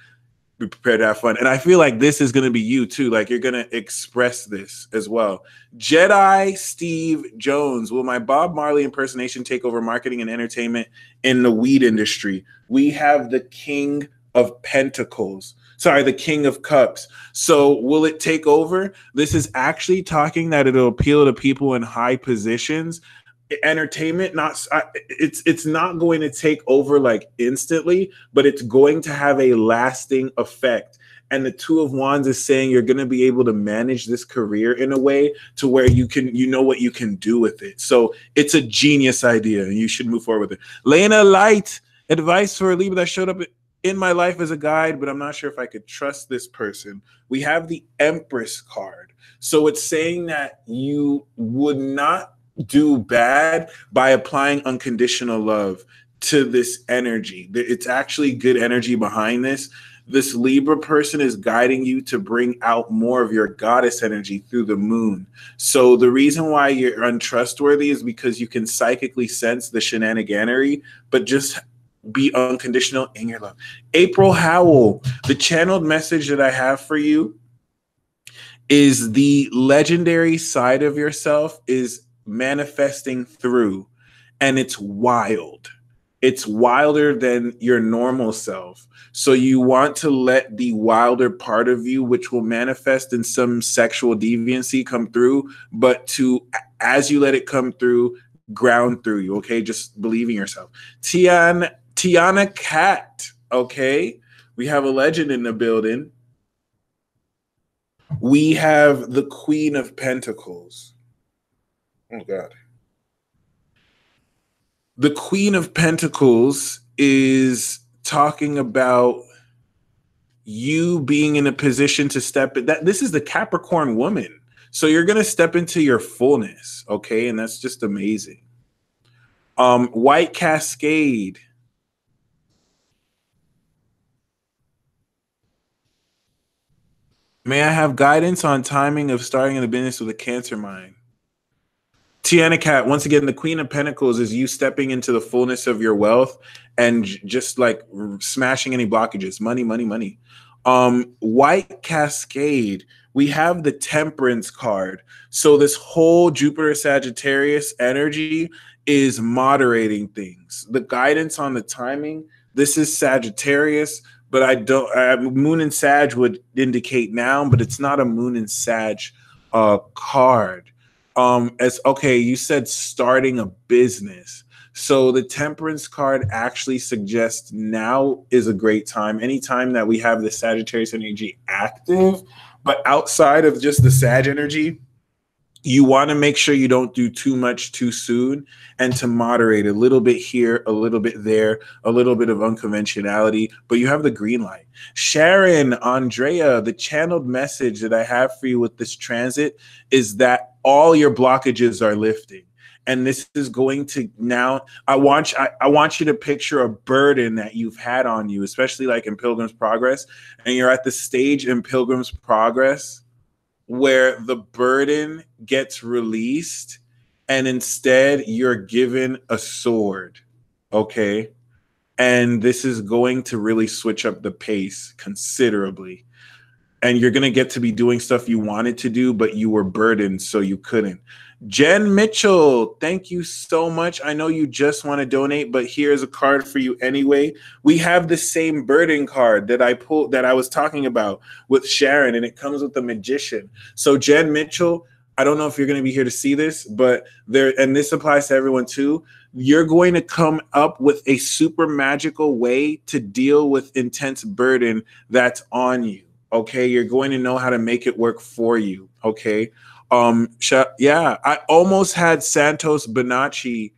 Be prepared to have fun. And I feel like this is going to be you too. Like you're going to express this as well. Jedi Steve Jones. Will my Bob Marley impersonation take over marketing and entertainment in the weed industry? We have the King of Pentacles. Sorry, the King of Cups. So will it take over? This is actually talking that it'll appeal to people in high positions. Entertainment, it's not going to take over like instantly, but it's going to have a lasting effect. And the Two of Wands is saying you're going to be able to manage this career in a way to where you know what you can do with it. So it's a genius idea, and you should move forward with it. Lena Light, advice for a Libra that showed up in my life as a guide, but I'm not sure if I could trust this person. We have the Empress card. So it's saying that you would not do bad by applying unconditional love to this energy. It's actually good energy behind this. This Libra person is guiding you to bring out more of your goddess energy through the moon. So the reason why you're untrustworthy is because you can psychically sense the shenaniganery, but just be unconditional in your love. April Howell, the channeled message that I have for you is the legendary side of yourself is manifesting through, and it's wild. It's wilder than your normal self. So you want to let the wilder part of you, which will manifest in some sexual deviancy, come through, but as you let it come through, ground through you, okay? Just believe in yourself. Tiana Cat, okay? We have a legend in the building. We have the Queen of Pentacles. Oh, God. The Queen of Pentacles is talking about you being in a position to step in. This is the Capricorn woman. So you're going to step into your fullness, okay? And that's just amazing. White Cascade. May I have guidance on timing of starting in the business with a Cancer mind? Tiana Cat, once again, the Queen of Pentacles is you stepping into the fullness of your wealth and just like smashing any blockages. Money, money, money. White Cascade, we have the Temperance card. So this whole Jupiter Sagittarius energy is moderating things. The guidance on the timing, this is Sagittarius, but Moon and Sag would indicate now, but it's not a Moon and Sag card. You said starting a business. So the Temperance card actually suggests now is a great time. Anytime that we have the Sagittarius energy active, but outside of just the Sag energy, you want to make sure you don't do too much too soon and to moderate a little bit here, a little bit there, a little bit of unconventionality, but you have the green light. Sharon, Andrea, the channeled message that I have for you with this transit is that all your blockages are lifting. And this is going to now, I want you to picture a burden that you've had on you, especially like in Pilgrim's Progress. And you're at the stage in Pilgrim's Progress where the burden gets released and instead you're given a sword, okay? And this is going to really switch up the pace considerably. And you're going to get to be doing stuff you wanted to do, but you were burdened, so you couldn't. Jen Mitchell, thank you so much. I know you just want to donate, but here's a card for you anyway. We have the same burden card that I pulled, that I was talking about with Sharon, and it comes with the Magician. So Jen Mitchell, I don't know if you're going to be here to see this, but and this applies to everyone too. You're going to come up with a super magical way to deal with intense burden that's on you. Okay, you're going to know how to make it work for you. Okay. I almost had Santos Bonacci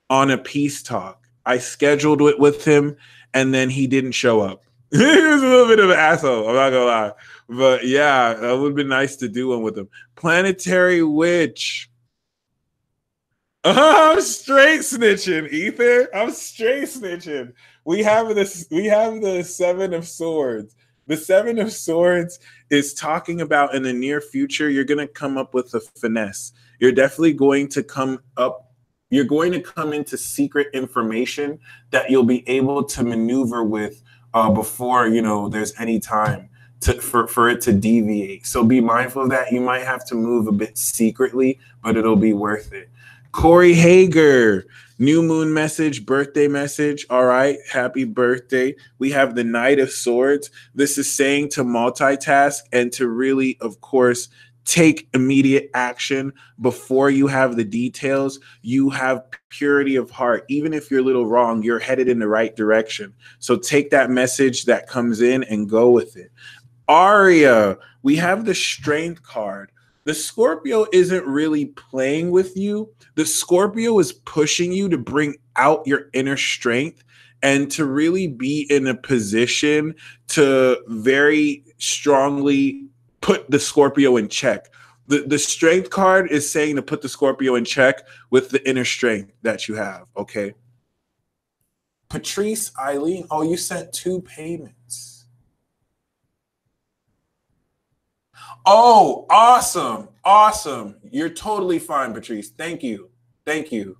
on a peace talk. I scheduled it with him and then he didn't show up. He was a little bit of an asshole, I'm not gonna lie. But yeah, it would have been nice to do one with him. Planetary Witch. I'm straight snitching, Ethan. I'm straight snitching. We have the Seven of Swords. The Seven of Swords is talking about in the near future, you're going to come up with a finesse. You're definitely going to come up. You're going to come into secret information that you'll be able to maneuver with before, there's any time for it to deviate. So be mindful of that. You might have to move a bit secretly, but it'll be worth it. Corey Hager, new moon message, birthday message. All right, happy birthday. We have the Knight of Swords. This is saying to multitask and to really, of course, take immediate action before you have the details. You have purity of heart. Even if you're a little wrong, you're headed in the right direction. So take that message that comes in and go with it. Aria, we have the Strength card. The Scorpio isn't really playing with you. The Scorpio is pushing you to bring out your inner strength and to really be in a position to very strongly put the Scorpio in check. The Strength card is saying to put the Scorpio in check with the inner strength that you have, okay? Patrice Eileen, oh, you sent 2 payments. Oh, awesome. Awesome. You're totally fine, Patrice. Thank you. Thank you.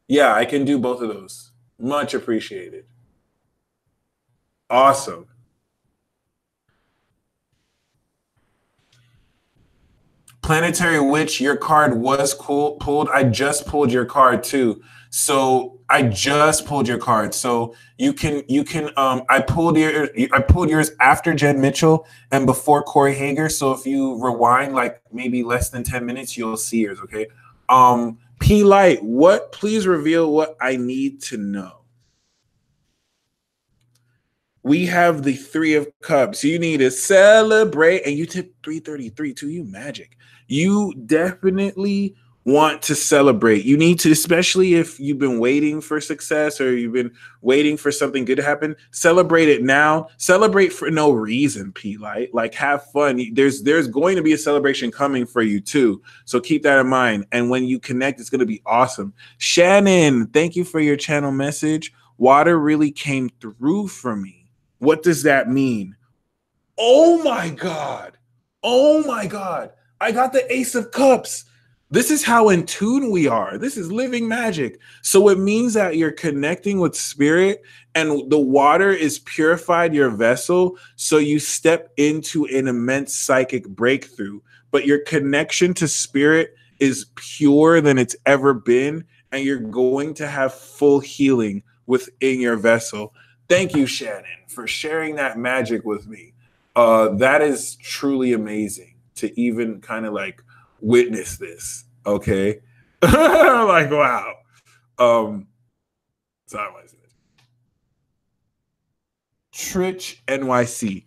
Yeah, I can do both of those. Much appreciated. Awesome. Planetary Witch, your card was pulled. I just pulled your card too. So I just pulled your card. So you can I pulled yours after Jed Mitchell and before Corey Hager. So if you rewind like maybe less than 10 minutes, you'll see yours, okay? P Light, please reveal what I need to know. We have the Three of Cups. You need to celebrate, and you tip 333 too. You magic. You definitely want to celebrate. You need to, especially if you've been waiting for success or you've been waiting for something good to happen. Celebrate it now. Celebrate for no reason, P Light. Like have fun. There's going to be a celebration coming for you too. So keep that in mind. And when you connect, it's going to be awesome. Shannon, thank you for your channel message. Water really came through for me. What does that mean? Oh my God. Oh my God. I got the Ace of Cups. This is how in tune we are. This is living magic. So it means that you're connecting with spirit and the water is purified your vessel. So you step into an immense psychic breakthrough, but your connection to spirit is purer than it's ever been. And you're going to have full healing within your vessel. Thank you, Shannon, for sharing that magic with me. That is truly amazing to even kind of like witness this. Okay. Like, wow. Sorry, what is it? Trich NYC.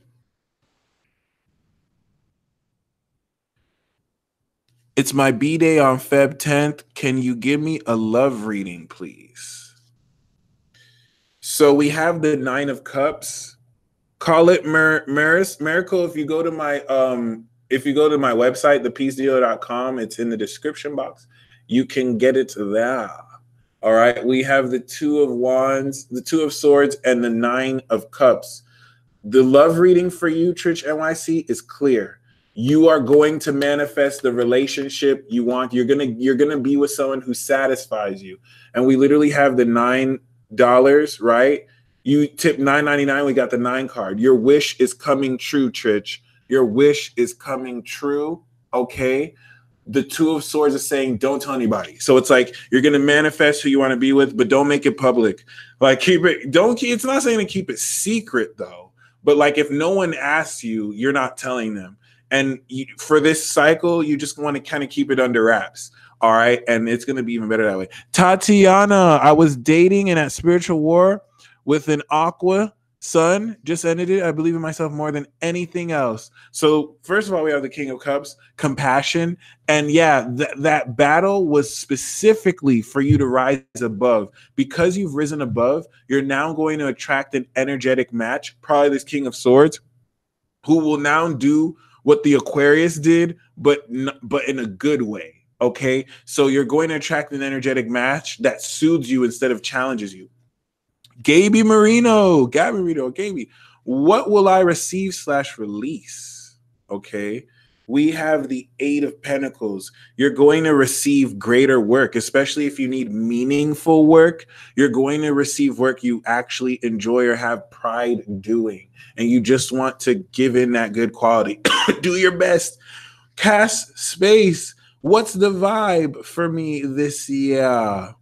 It's my B-Day on Feb 10th. Can you give me a love reading, please? So we have the Nine of Cups. Call it miracle. If you go to my website, thepeacedeo.com, it's in the description box. You can get it there. All right. We have the Two of Wands, the Two of Swords, and the Nine of Cups. The love reading for you, Trich NYC, is clear. You are going to manifest the relationship you want. You're gonna be with someone who satisfies you. And we literally have the $9, right? You tip $9.99. We got the 9 card. Your wish is coming true, Trich. Your wish is coming true. Okay. The Two of Swords is saying, don't tell anybody. So it's like you're gonna manifest who you want to be with, but don't make it public. Like it's not saying to keep it secret though. But like if no one asks you, you're not telling them. And for this cycle, you just want to kind of keep it under wraps. All right. And it's going to be even better that way. Tatiana, I was dating and at spiritual war with an aqua sun. Just ended it. I believe in myself more than anything else. So first of all, we have the King of Cups, compassion. And yeah, that battle was specifically for you to rise above. Because you've risen above, you're now going to attract an energetic match, probably this King of Swords, who will now do what the Aquarius did, but in a good way. Okay, so you're going to attract an energetic match that soothes you instead of challenges you. Gabby Marino, Gaby, what will I receive / release? Okay, we have the Eight of Pentacles. You're going to receive greater work, especially if you need meaningful work. You're going to receive work you actually enjoy or have pride doing, and you just want to give in that good quality. Do your best. Cass Space, what's the vibe for me this year?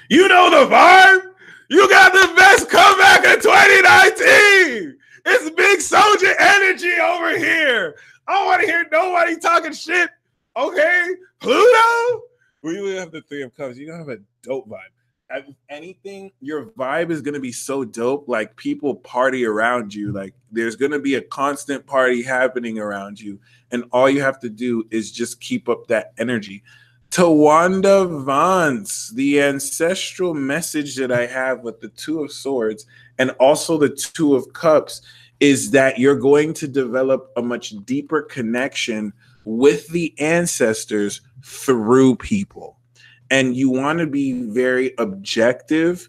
You know the vibe? You got the best comeback of 2019. It's big soldier energy over here. I don't want to hear nobody talking shit. Okay? Pluto? We have the Three of Cups. You're going to have a dope vibe. If anything, your vibe is going to be so dope. Like people party around you. Like there's going to be a constant party happening around you. And all you have to do is just keep up that energy. Tawanda Vance, the ancestral message that I have with the Two of Swords and also the Two of Cups is that you're going to develop a much deeper connection with the ancestors through people. And you want to be very objective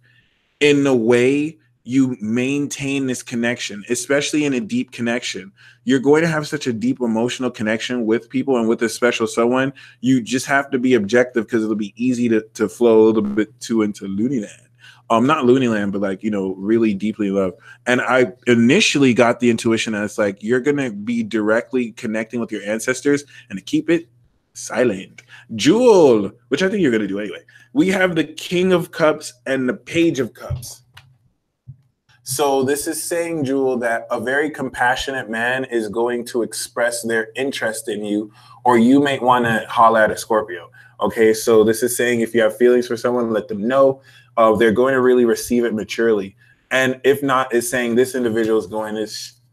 in the way you maintain this connection, especially in a deep connection. You're going to have such a deep emotional connection with people and with a special someone. You just have to be objective because it'll be easy to flow a little bit too into loony land. Not loony land, but like, really deeply in love. And I initially got the intuition that it's like you're going to be directly connecting with your ancestors and to keep it silent. Jewel, which I think you're going to do anyway. We have the King of Cups and the Page of Cups. So this is saying, Jewel, that a very compassionate man is going to express their interest in you, or you may want to holler at a Scorpio. Okay, so this is saying if you have feelings for someone, let them know. They're going to really receive it maturely. And if not, it's saying this individual is going to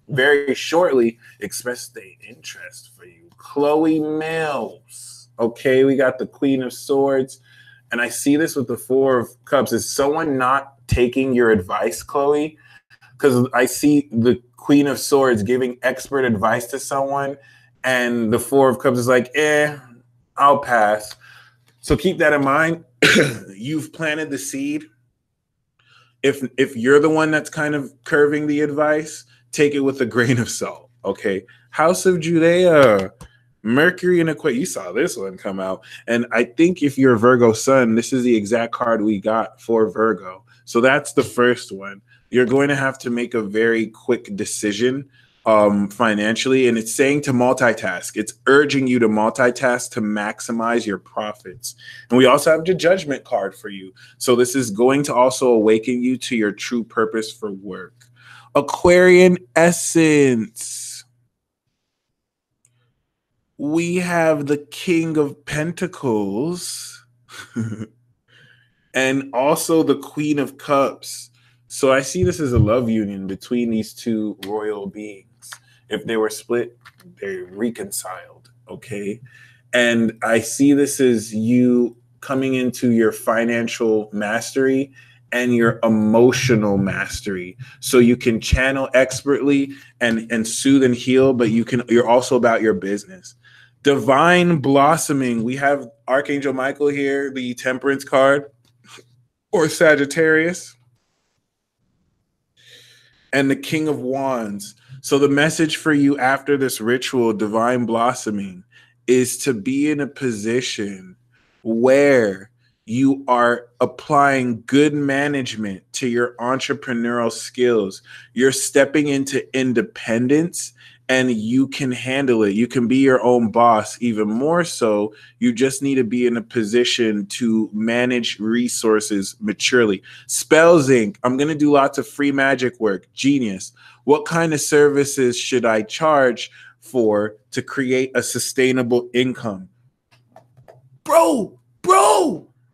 very shortly express their interest for you. Chloe Mills. Okay, we got the Queen of Swords. And I see this with the Four of Cups. Is someone not taking your advice, Chloe? Because I see the Queen of Swords giving expert advice to someone, and the Four of Cups is like, I'll pass. So keep that in mind. You've planted the seed. If you're the one that's kind of curving the advice, take it with a grain of salt. Okay. House of Judea, Mercury and Aquarius. You saw this one come out. And I think if you're a Virgo sun, this is the exact card we got for Virgo. So that's the first one. You're going to have to make a very quick decision financially, and it's saying to multitask. It's urging you to multitask to maximize your profits. And we also have the Judgment card for you. So this is going to also awaken you to your true purpose for work. Aquarian essence. We have the King of Pentacles and also the Queen of Cups. So I see this as a love union between these two royal beings. If they were split, they're reconciled, okay? And I see this as you coming into your financial mastery and your emotional mastery. So you can channel expertly and soothe and heal, but you're also about your business. Divine blossoming. We have Archangel Michael here, the Temperance card, or Sagittarius, and the King of Wands. So the message for you after this ritual, divine blossoming, is to be in a position where you are applying good management to your entrepreneurial skills. You're stepping into independence and you can handle it. You can be your own boss. Even more so, you just need to be in a position to manage resources maturely. Spells Inc. I'm going to do lots of free magic work. Genius. What kind of services should I charge for to create a sustainable income? Bro,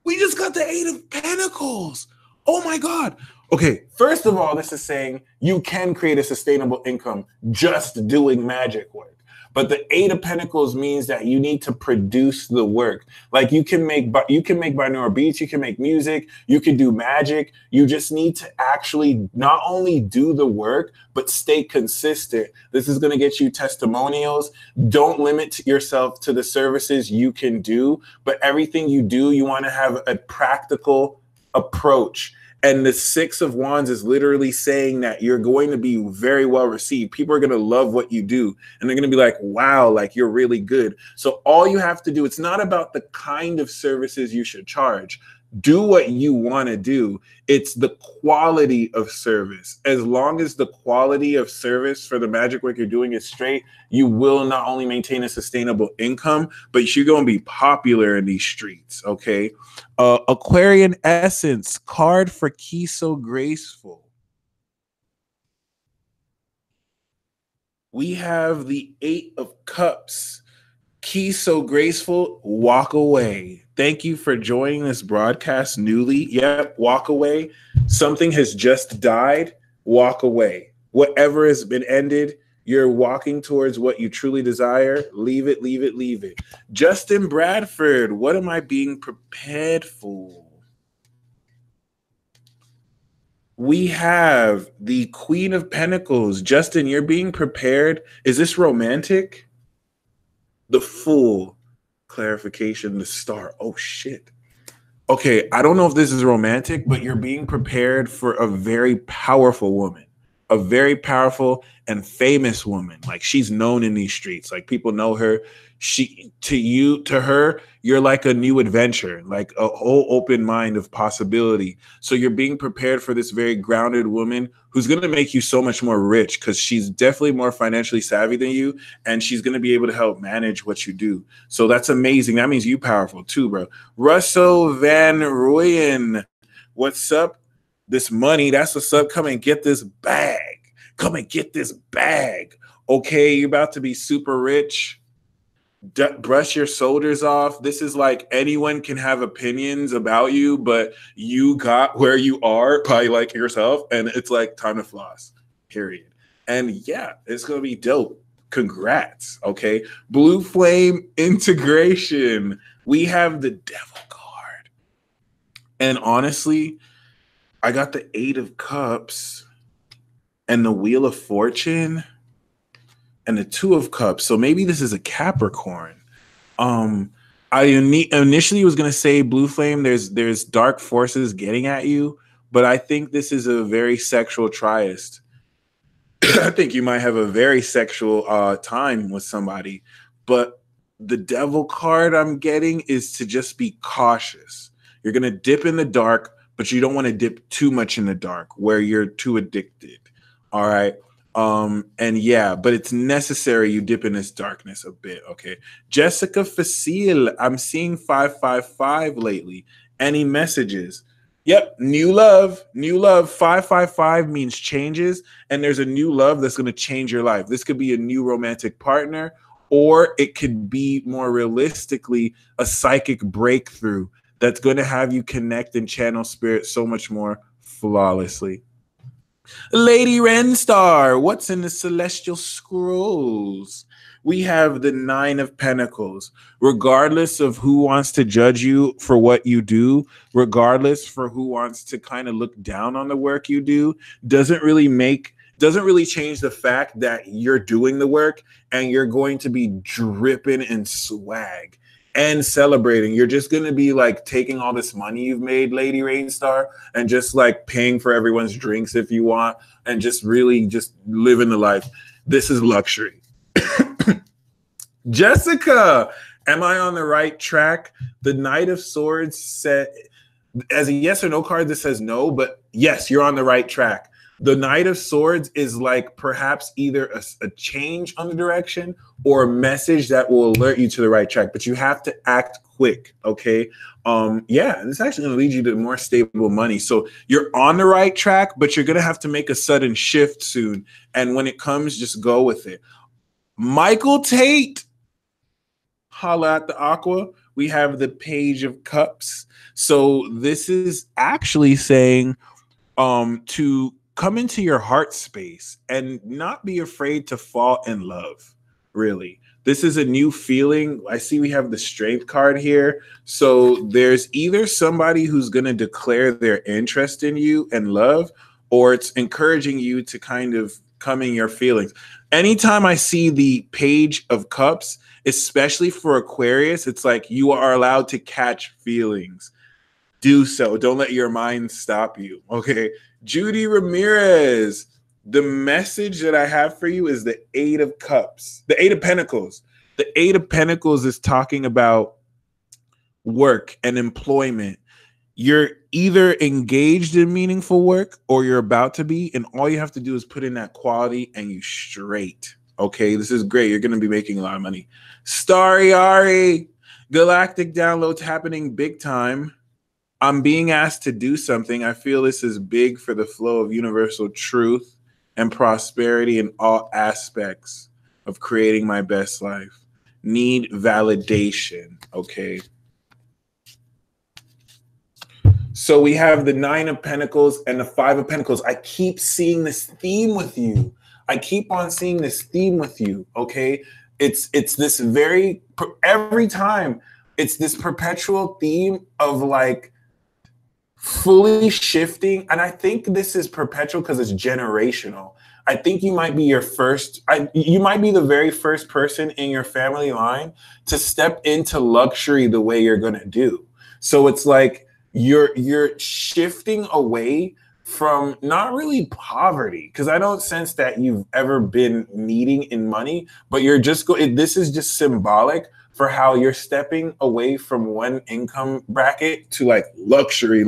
we just got the Eight of Pentacles. Oh my God. Okay, first of all, this is saying you can create a sustainable income just doing magic work. But the Eight of Pentacles means that you need to produce the work. Like you can make binaural beats, you can make music, you can do magic. You just need to actually not only do the work, but stay consistent. This is going to get you testimonials. Don't limit yourself to the services you can do, but everything you do, you want to have a practical approach. And the Six of Wands is literally saying that you're going to be very well received. People are going to love what you do. And they're going to be like, wow, like you're really good. So all you have to do, it's not about the kind of services you should charge. Do what you want to do. It's the quality of service. As long as the quality of service for the magic work you're doing is straight, you will not only maintain a sustainable income, but you're going to be popular in these streets, okay? Aquarian essence, card for Key So Graceful. We have the Eight of Cups. Key So Graceful, walk away. Thank you for joining this broadcast newly. Yep, walk away. Something has just died. Walk away. Whatever has been ended, you're walking towards what you truly desire. Leave it, leave it, leave it. Justin Bradford, what am I being prepared for? We have the Queen of Pentacles. Justin, you're being prepared. Is this romantic? The Fool. Clarification, the Star. Oh, shit. okay, I don't know if this is romantic, but you're being prepared for a very powerful woman, a very powerful and famous woman. Like, she's known in these streets. Like, people know her. To her, you're like a new adventure, like a whole open mind of possibility. So you're being prepared for this very grounded woman who's going to make you so much more rich, because she's definitely more financially savvy than you, and she's going to be able to help manage what you do. So that's amazing. That means you powerful too, bro. Russell Van Rooyen, what's up? This money, that's what's up. Come and get this bag. Come and get this bag. Okay, you're about to be super rich. Brush your shoulders off. This is like, anyone can have opinions about you, but you got where you are by like yourself, and it's like time to floss, period. And yeah, it's gonna be dope. Congrats. Okay, blue flame integration. We have the devil card, and honestly, I got the 8 of Cups and the Wheel of Fortune and the 2 of Cups. So maybe this is a Capricorn. I initially was going to say blue flame, there's dark forces getting at you, but I think this is a very sexual triast. I think you might have a very sexual time with somebody, but the devil card I'm getting is to just be cautious. You're going to dip in the dark, but you don't want to dip too much in the dark where you're too addicted. All right. And yeah, but it's necessary you dip in this darkness a bit. Okay. Jessica Facile, I'm seeing 555 lately. Any messages? Yep. New love. 555 means changes, and there's a new love that's going to change your life. This could be a new romantic partner, or it could be more realistically a psychic breakthrough that's going to have you connect and channel spirit so much more flawlessly. Lady Renstar, what's in the celestial scrolls? We have the 9 of Pentacles. Regardless of who wants to judge you for what you do, regardless for who wants to kind of look down on the work you do, doesn't really change the fact that you're doing the work and you're going to be dripping in swag and celebrating. You're just going to be like taking all this money you've made, Lady Rainstar, and just like paying for everyone's drinks if you want, and just really just living the life. This is luxury. Jessica, am I on the right track? The Knight of Swords said, as a yes or no card, this says no, but yes, you're on the right track. The Knight of Swords is like perhaps either a change on the direction or a message that will alert you to the right track, but you have to act quick, okay? Yeah, this is actually going to lead you to more stable money. So you're on the right track, but you're going to have to make a sudden shift soon. And when it comes, just go with it. Michael Tate, holla at the Aqua. We have the Page of Cups. So this is actually saying to come into your heart space and not be afraid to fall in love, really. This is a new feeling. I see we have the Strength card here. So there's either somebody who's going to declare their interest in you and love, or it's encouraging you to kind of come in your feelings. Anytime I see the Page of Cups, especially for Aquarius, it's like you are allowed to catch feelings. Do so. Don't let your mind stop you, okay? Judy Ramirez, the message that I have for you is the 8 of Cups, the 8 of Pentacles. The 8 of Pentacles is talking about work and employment. You're either engaged in meaningful work or you're about to be, and all you have to do is put in that quality and you straight. Okay, this is great. You're going to be making a lot of money. Starry Ari, Galactic downloads happening big time. I'm being asked to do something. I feel this is big for the flow of universal truth and prosperity in all aspects of creating my best life. Need validation, okay? So we have the 9 of Pentacles and the 5 of Pentacles. I keep seeing this theme with you. I keep on seeing this theme with you, okay? It's this very, every time, it's this perpetual theme of like, fully shifting. And I think this is perpetual because it's generational. I think you might be you might be the very first person in your family line to step into luxury the way you're going to do. So it's like you're shifting away from not really poverty, because I don't sense that you've ever been needing in money, but you're just this is just symbolic for how you're stepping away from one income bracket to like luxury.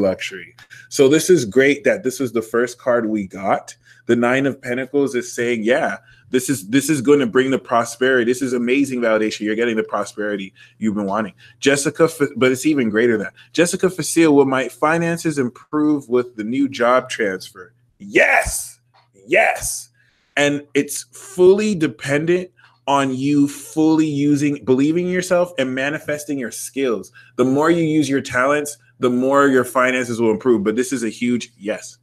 So this is great that this was the first card we got. The Nine of Pentacles is saying, yeah, this is going to bring the prosperity. This is amazing validation. You're getting the prosperity you've been wanting. Jessica, but it's even greater than that. Jessica Facile, will my finances improve with the new job transfer? Yes. And it's fully dependent on you fully believing in yourself and manifesting your skills. The more you use your talents, the more your finances will improve. But this is a huge yes.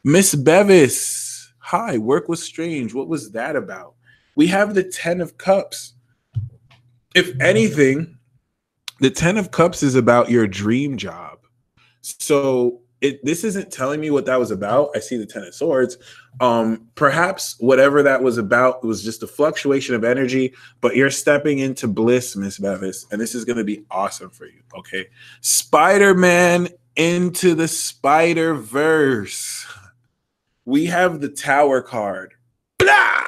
Miss Bevis, hi, work was strange. What was that about? We have the 10 of Cups. If anything, the 10 of Cups is about your dream job. So this isn't telling me what that was about. I see the 10 of Swords. Perhaps whatever that was about was just a fluctuation of energy, but you're stepping into bliss, Miss Bevis, and this is going to be awesome for you, okay? Spider-Man into the Spider-Verse. We have the Tower card. Blah!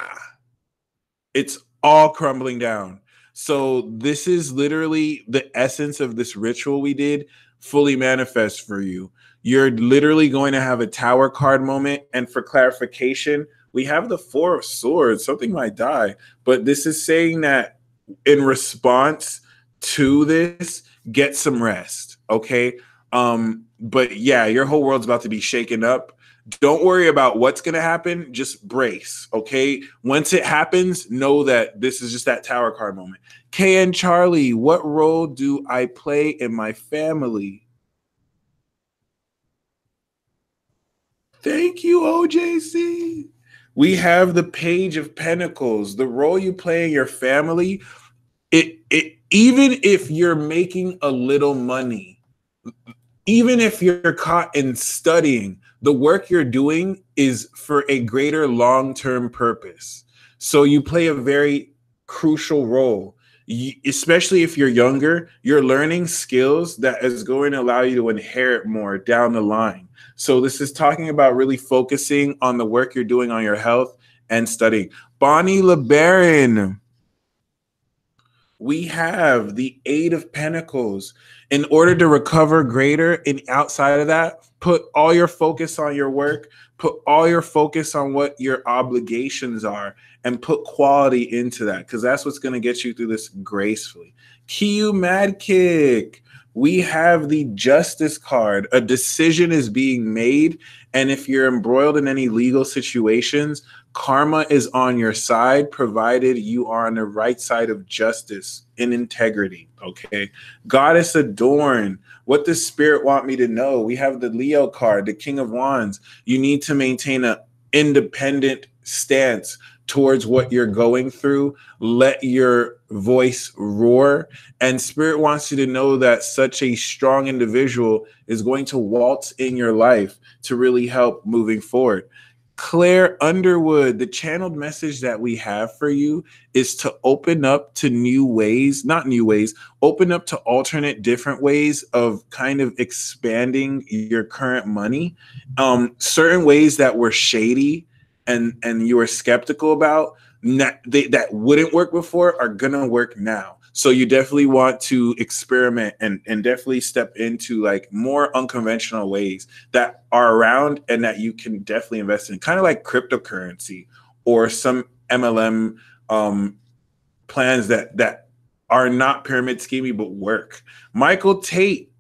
It's all crumbling down. So this is literally the essence of this ritual we did fully manifest for you. You're literally going to have a Tower card moment. And for clarification, we have the Four of Swords. Something might die. But this is saying that in response to this, get some rest, okay? But yeah, your whole world's about to be shaken up. Don't worry about what's going to happen. Just brace, okay? Once it happens, know that this is just that Tower card moment. Kay and Charlie, what role do I play in my family? Thank you, OJC. We have the Page of Pentacles. The role you play in your family, even if you're making a little money, even if you're caught in studying, the work you're doing is for a greater long-term purpose. So you play a very crucial role, especially if you're younger. You're learning skills that is going to allow you to inherit more down the line. So this is talking about really focusing on the work you're doing on your health and studying. Bonnie LeBaron. We have the Eight of Pentacles. In order to recover greater and outside of that, put all your focus on your work, put all your focus on what your obligations are, and put quality into that, because that's what's going to get you through this gracefully. Kiyu Mad Kick. We have the Justice card. A decision is being made, and if you're embroiled in any legal situations, karma is on your side, provided you are on the right side of justice and integrity, okay? Goddess Adorn. What does Spirit want me to know? We have the Leo card, the King of Wands. You need to maintain an independent stance towards what you're going through. Let your voice roar. And Spirit wants you to know that such a strong individual is going to waltz in your life to really help moving forward. Claire Underwood, the channeled message that we have for you is to open up to new ways, not new ways, open up to alternate different ways of kind of expanding your current money. Certain ways that were shady and you were skeptical about, that wouldn't work before, are gonna work now. So you definitely want to experiment and definitely step into like more unconventional ways that are around and that you can definitely invest in, kind of like cryptocurrency or some MLM plans that are not pyramid scheming but work. Michael Tate,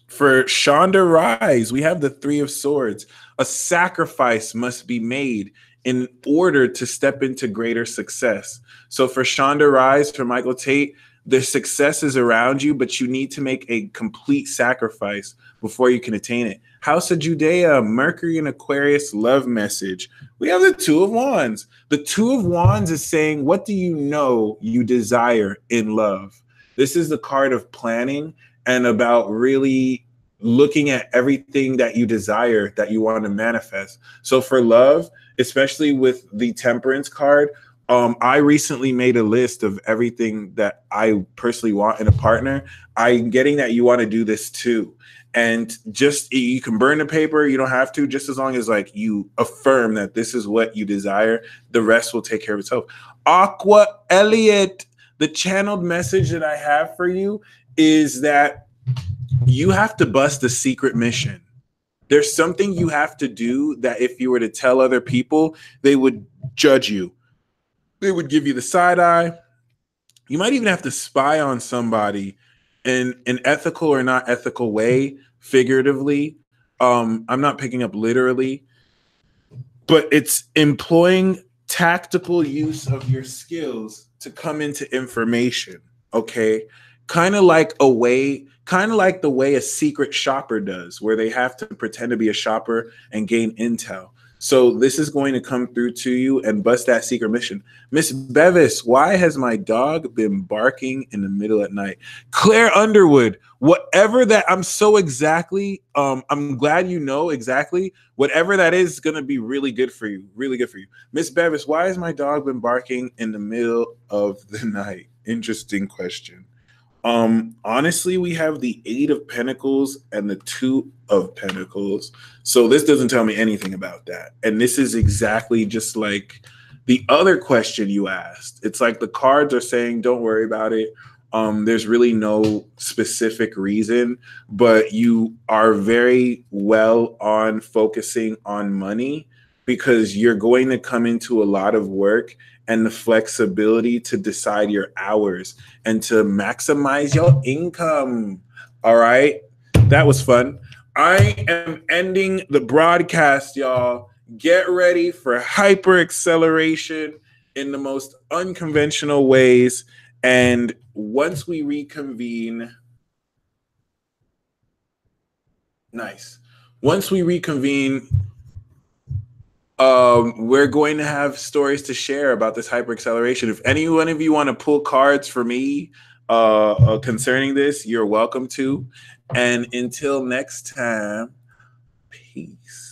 for Shonda Rhimes, we have the Three of Swords. A sacrifice must be made in order to step into greater success. So for Shonda Rhimes, for Michael Tate, the success is around you, but you need to make a complete sacrifice before you can attain it. House of Judea, Mercury and Aquarius love message. We have the Two of Wands. The Two of Wands is saying, what do you know you desire in love? This is the card of planning and about really looking at everything that you desire, that you want to manifest. So for love, especially with the Temperance card, I recently made a list of everything that I personally want in a partner. I'm getting that you want to do this too. And just you can burn the paper, you don't have to, just as long as like you affirm that this is what you desire, the rest will take care of itself. Aqua Elliot, the channeled message that I have for you is that you have to bust a secret mission. There's something you have to do that if you were to tell other people, they would judge you. They would give you the side eye. You might even have to spy on somebody in an ethical or not ethical way, figuratively. I'm not picking up literally, but it's employing tactical use of your skills to come into information. Okay. Kind of like the way a secret shopper does, where they have to pretend to be a shopper and gain intel. So this is going to come through to you and bust that secret mission. Miss Bevis, why has my dog been barking in the middle at night? Claire Underwood, whatever that, I'm glad you know exactly. Whatever that is going to be really good for you. Really good for you. Miss Bevis, why has my dog been barking in the middle of the night? Interesting question. Honestly, we have the 8 of Pentacles and the 2 of Pentacles. So this doesn't tell me anything about that. And this is exactly just like the other question you asked. It's like the cards are saying, don't worry about it. There's really no specific reason, but you are very well on focusing on money because you're going to come into a lot of work and the flexibility to decide your hours and to maximize your income. All right. That was fun. I am ending the broadcast, y'all. Get ready for hyper acceleration in the most unconventional ways. And once we reconvene, Once we reconvene, we're going to have stories to share about this hyper acceleration. If any one of you want to pull cards for me concerning this, you're welcome to. And until next time, peace.